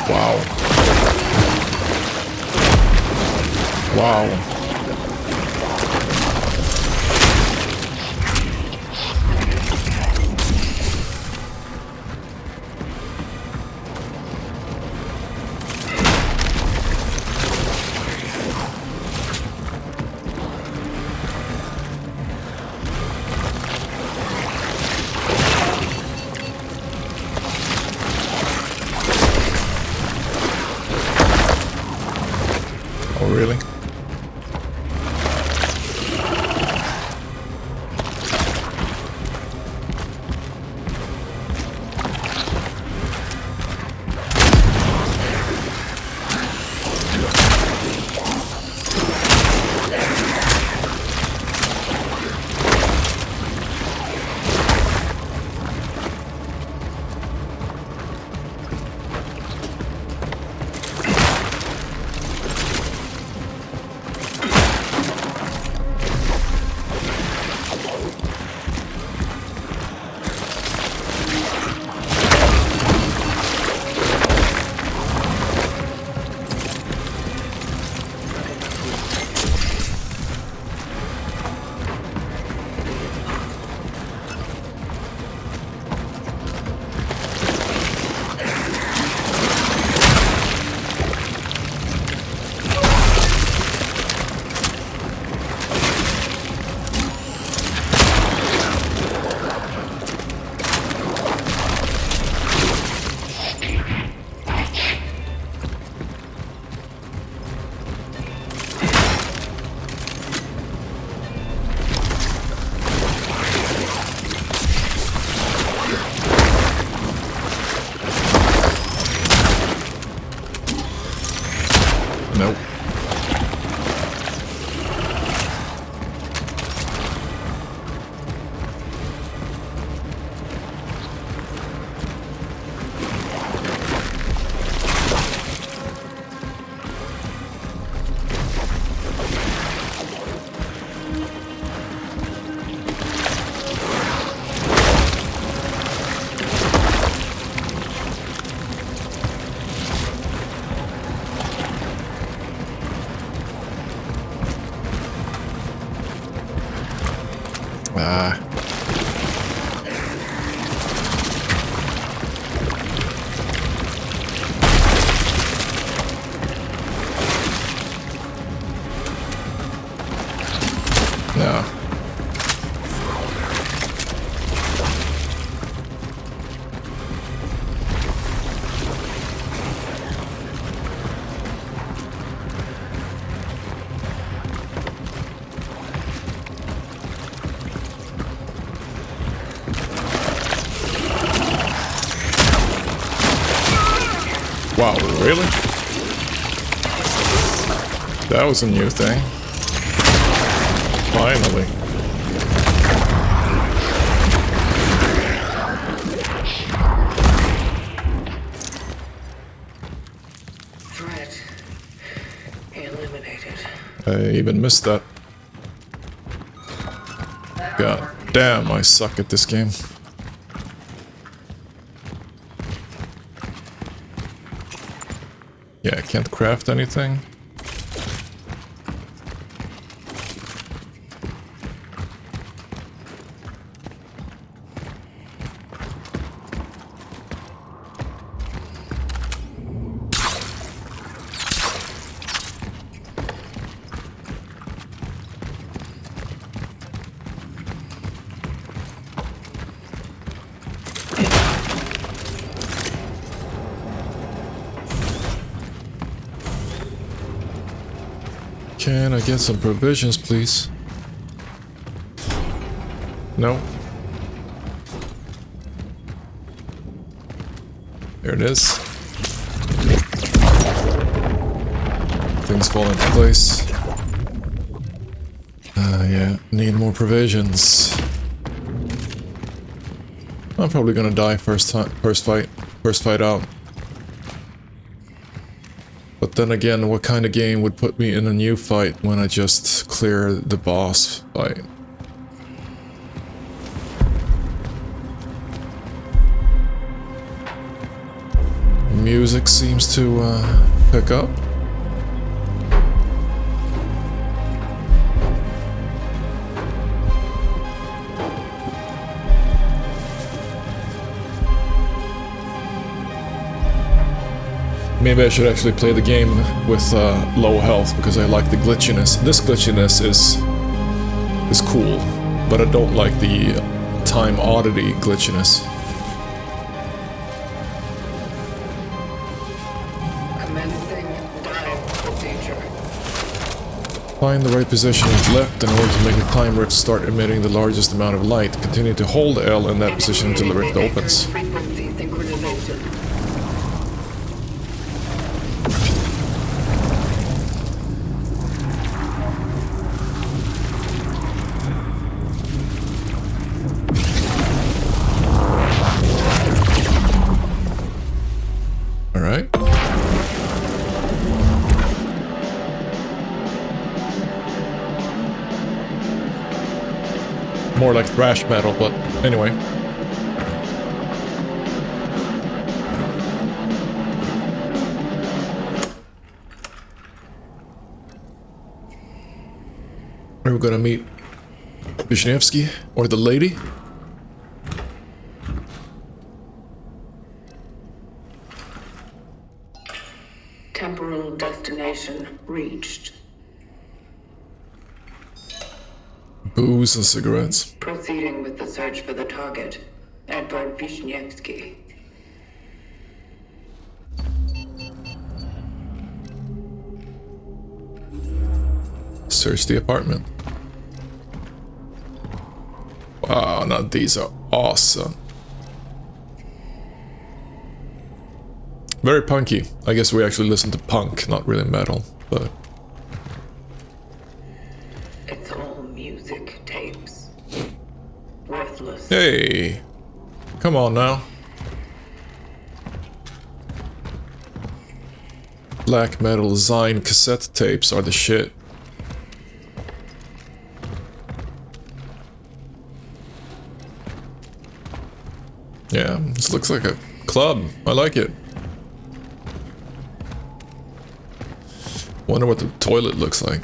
Speaker 1: Wow. Wow. Oh, really? Nope. Ah. No. Wow, really? That was a new thing. Finally.
Speaker 4: Threat eliminated.
Speaker 1: I even missed that. God damn, I suck at this game. Yeah, I can't craft anything. Can I get some provisions, please? No. There it is. Things fall into place. Yeah, need more provisions. I'm probably gonna die first fight out. But then again, what kind of game would put me in a new fight when I just clear the boss fight? Music seems to pick up. Maybe I should actually play the game with low health because I like the glitchiness. This glitchiness is cool, but I don't like the time oddity glitchiness.
Speaker 4: Commencing dive procedure.
Speaker 1: Find the right position with left in order to make a timer start emitting the largest amount of light. Continue to hold L in that position until the rift opens.
Speaker 4: Frequency synchronization.
Speaker 1: Alright. More like thrash metal, but anyway. Are we gonna meet Wisniewski or the lady?
Speaker 4: Temporal destination reached.
Speaker 1: Booze and cigarettes.
Speaker 4: Proceeding with the search for the target, Edward Wisniewski.
Speaker 1: Search the apartment. Wow, now these are awesome. Very punky. I guess we actually listen to punk, not really metal. but
Speaker 4: It's all music tapes. Worthless.
Speaker 1: hey, come on now. Black metal Zine cassette tapes are the shit. Yeah, this looks like a club. I like it. Wonder what the toilet looks like.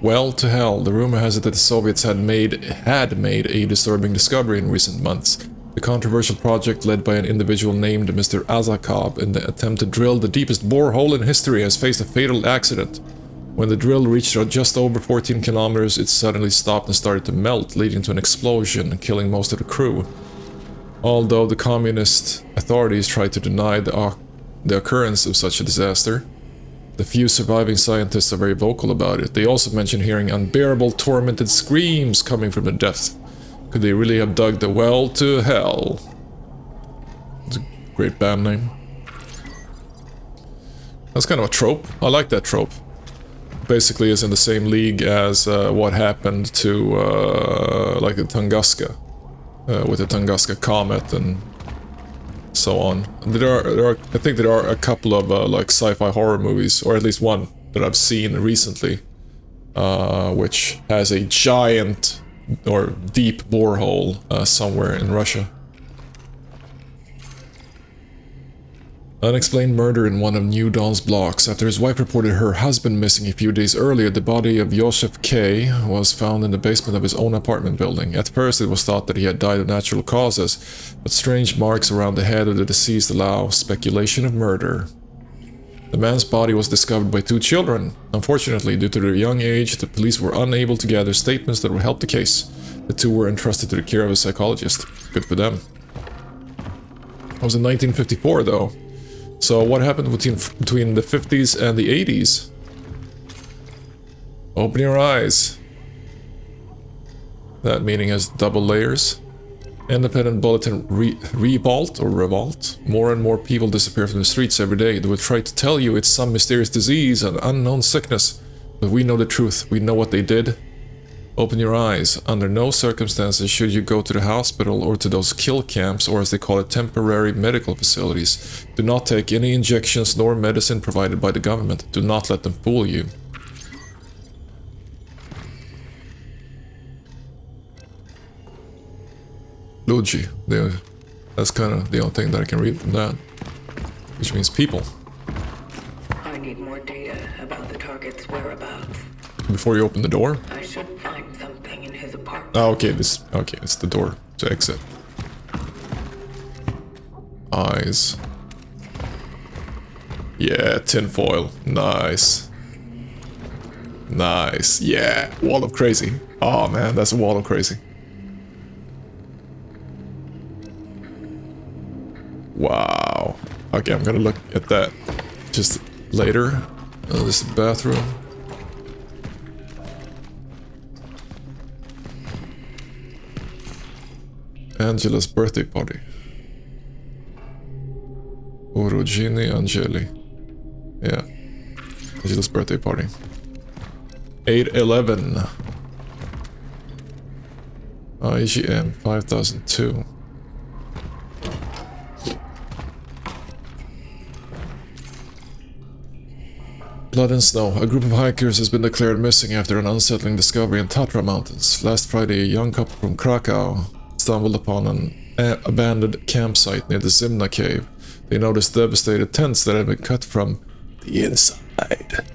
Speaker 1: Well, to hell, the rumor has it that the Soviets had made a disturbing discovery in recent months. The controversial project led by an individual named Mr. Azakov in the attempt to drill the deepest borehole in history has faced a fatal accident. When the drill reached just over 14 kilometers, it suddenly stopped and started to melt, leading to an explosion, killing most of the crew. Although the communist authorities tried to deny the occurrence of such a disaster, the few surviving scientists are very vocal about it. They also mention hearing unbearable, tormented screams coming from the depths. Could they really have dug the well to hell? It's a great band name. That's kind of a trope. I like that trope. Basically is in the same league as what happened to like the Tunguska. With the Tunguska comet and so on. I think there are a couple of like sci-fi horror movies, or at least one that I've seen recently, which has a giant or deep borehole somewhere in Russia. Unexplained murder in one of New Dawn's blocks. After his wife reported her husband missing a few days earlier, the body of Joseph K. was found in the basement of his own apartment building. At first it was thought that he had died of natural causes, but strange marks around the head of the deceased allow speculation of murder. The man's body was discovered by 2 children. Unfortunately, due to their young age, the police were unable to gather statements that would help the case. The 2 were entrusted to the care of a psychologist. Good for them. It was in 1954 though. So what happened between the 50s and the 80s? Open your eyes. That meaning has double layers. Independent Bulletin Revolt. More and more people disappear from the streets every day. They will try to tell you it's some mysterious disease, an unknown sickness. But we know the truth. We know what they did. Open your eyes. Under no circumstances should you go to the hospital or to those kill camps, or as they call it, temporary medical facilities. Do not take any injections nor medicine provided by the government. Do not let them fool you. Luigi. That's kind of the only thing that I can read from that. Which means people.
Speaker 4: I need more data about the target's whereabouts.
Speaker 1: Before you open the door?
Speaker 4: I should find something in his apartment.
Speaker 1: Oh, okay, it's the door to exit. Eyes. Yeah, tinfoil. Nice. Nice. Yeah, wall of crazy. Oh man, that's a wall of crazy. Wow. Okay, I'm gonna look at that just later. This is the bathroom. Angela's birthday party. Urodziny Angeli. Yeah. Angela's birthday party. 8/11. IGN 5002. Blood and snow. A group of hikers has been declared missing after an unsettling discovery in Tatra Mountains. Last Friday, a young couple from Krakow stumbled upon an abandoned campsite near the Zimna cave. They noticed devastated tents that had been cut from the inside.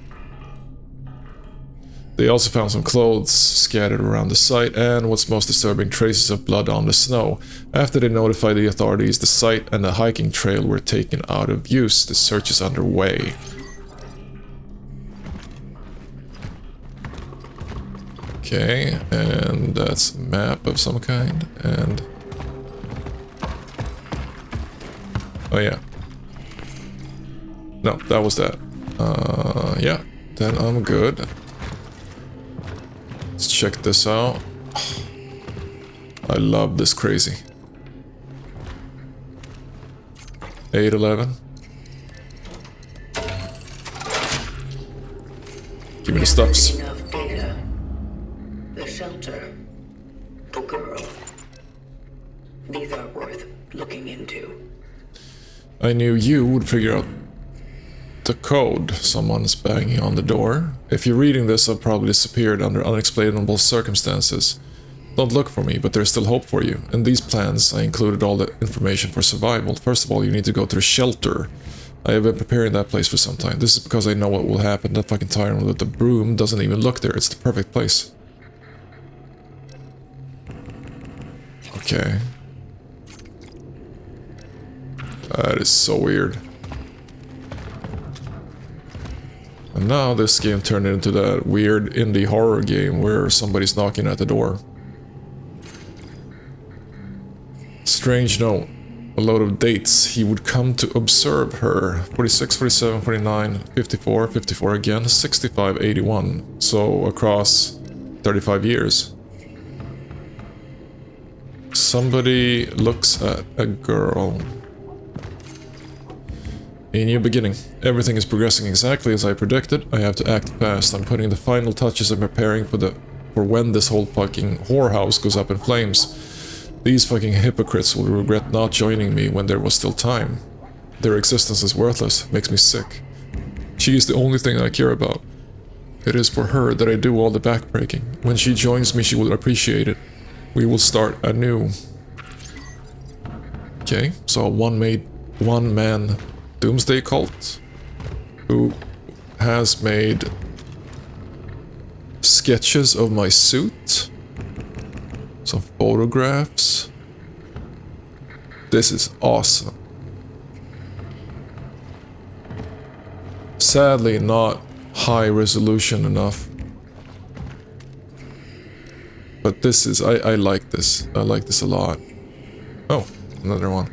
Speaker 1: They also found some clothes scattered around the site and, what's most disturbing, traces of blood on the snow. After they notified the authorities, the site and the hiking trail were taken out of use. The search is underway. Okay, and that's a map of some kind, and... oh yeah. No, that was that. Yeah, then I'm good. Let's check this out. I love this crazy. 8/11. Give me the stuffs.
Speaker 4: Enough data. The shelter. The girl. These are worth looking into.
Speaker 1: I knew you would figure out the code. Someone's banging on the door. If you're reading this, I've probably disappeared under unexplainable circumstances. Don't look for me, but there's still hope for you. In these plans, I included all the information for survival. First of all, you need to go to the shelter. I have been preparing that place for some time. This is because I know what will happen. That fucking tyrant with the broom doesn't even look there. It's the perfect place. Okay. That is so weird. And now this game turned into that weird indie horror game where somebody's knocking at the door. Strange note. A load of dates. He would come to observe her. 46, 47, 49, 54, 54 again, 65, 81. So across 35 years. Somebody looks at a girl. A new beginning. Everything is progressing exactly as I predicted. I have to act fast. I'm putting the final touches and preparing for when this whole fucking whorehouse goes up in flames. These fucking hypocrites will regret not joining me when there was still time. Their existence is worthless. Makes me sick. She is the only thing I care about. It is for her that I do all the backbreaking. When she joins me, she will appreciate it. We will start anew. Okay, so a one-man doomsday cult who has made sketches of my suit, some photographs. This is awesome. Sadly not high resolution enough, but this is, I like this. I like this a lot. Oh, another one.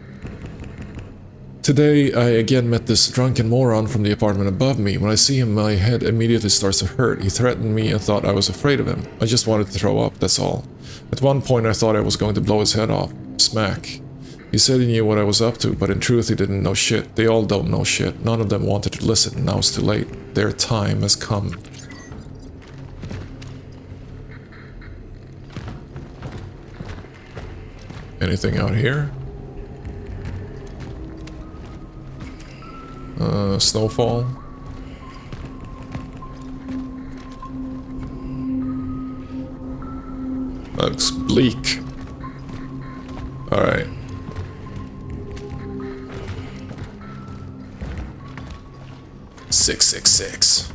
Speaker 1: Today, I again met this drunken moron from the apartment above me. When I see him, my head immediately starts to hurt. He threatened me and thought I was afraid of him. I just wanted to throw up, that's all. At one point, I thought I was going to blow his head off. Smack. He said he knew what I was up to, but in truth, he didn't know shit. They all don't know shit. None of them wanted to listen. Now it's too late. Their time has come. Anything out here? Snowfall. That looks bleak. Alright. Six, 6, 6.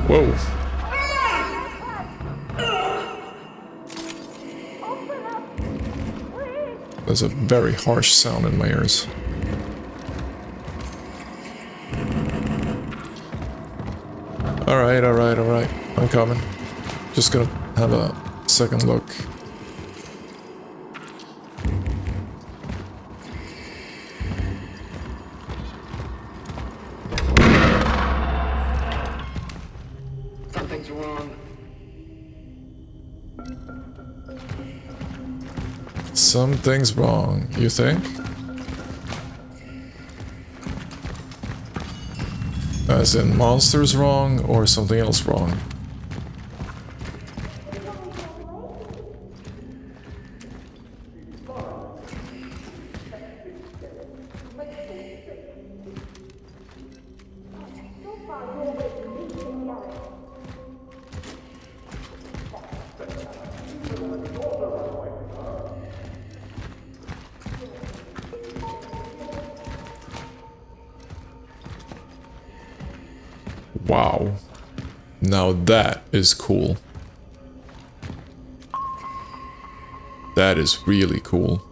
Speaker 1: Whoa. There's a very harsh sound in my ears. Alright, alright, alright. I'm coming. Just gonna have a second look.
Speaker 4: Something's wrong.
Speaker 1: Something's wrong, you think? As in monsters wrong or something else wrong? Wow. Now that is cool. That is really cool.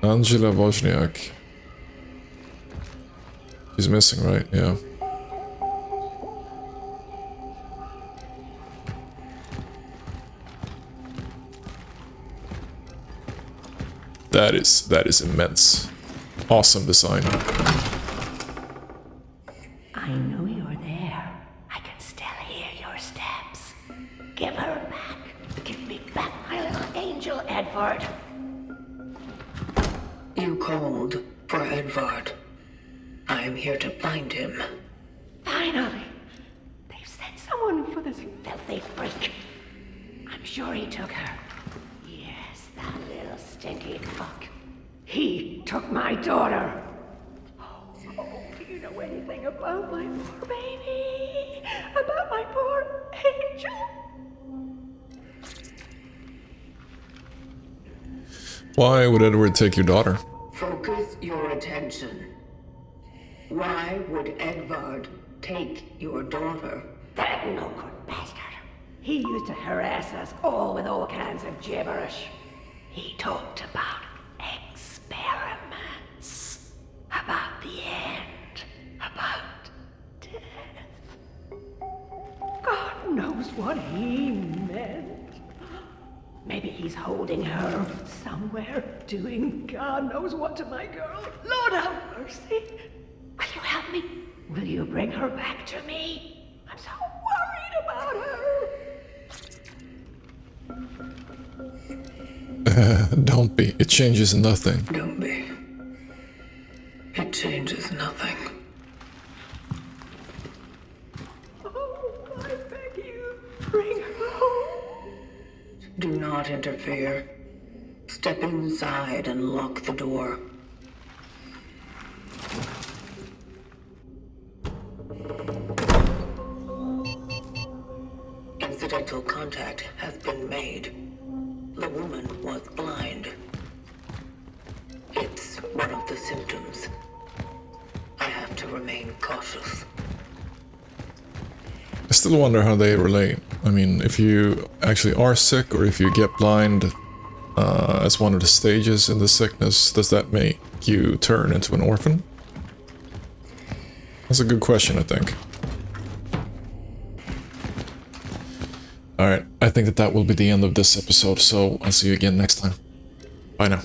Speaker 1: Angela Wozniak. She's missing, right? Yeah. That is immense. Awesome design.
Speaker 9: I know you're there. I can still hear your steps. Give her back. Give
Speaker 4: I'm here to find him.
Speaker 9: Finally! They've sent someone for this filthy freak. I'm sure he took her. Yes, that little stinky fuck. He took my daughter. Oh, do you know anything about my poor baby? About my poor angel?
Speaker 1: Why would Edward take your daughter?
Speaker 4: Focus your attention. Why would Edvard take your daughter?
Speaker 9: That no-good bastard. He used to harass us all with all kinds of gibberish. He talked about experiments, about the end, about death. God knows what he meant. Maybe he's holding her somewhere, doing God knows what to my girl. Lord have mercy. Will you help me? Will you bring her back to me? I'm so worried about her.
Speaker 1: Don't be. It changes nothing.
Speaker 4: Don't be. It changes nothing.
Speaker 9: Oh, I beg you, bring her home.
Speaker 4: Do not interfere. Step inside and lock the door. Incidental contact has been made. The woman was blind. It's one of the symptoms. I have to remain cautious.
Speaker 1: I still wonder how they relate. I mean, if you actually are sick, or if you get blind as one of the stages in the sickness, does that make you turn into an orphan? That's a good question, I think. Alright, I think that will be the end of this episode, so I'll see you again next time. Bye now.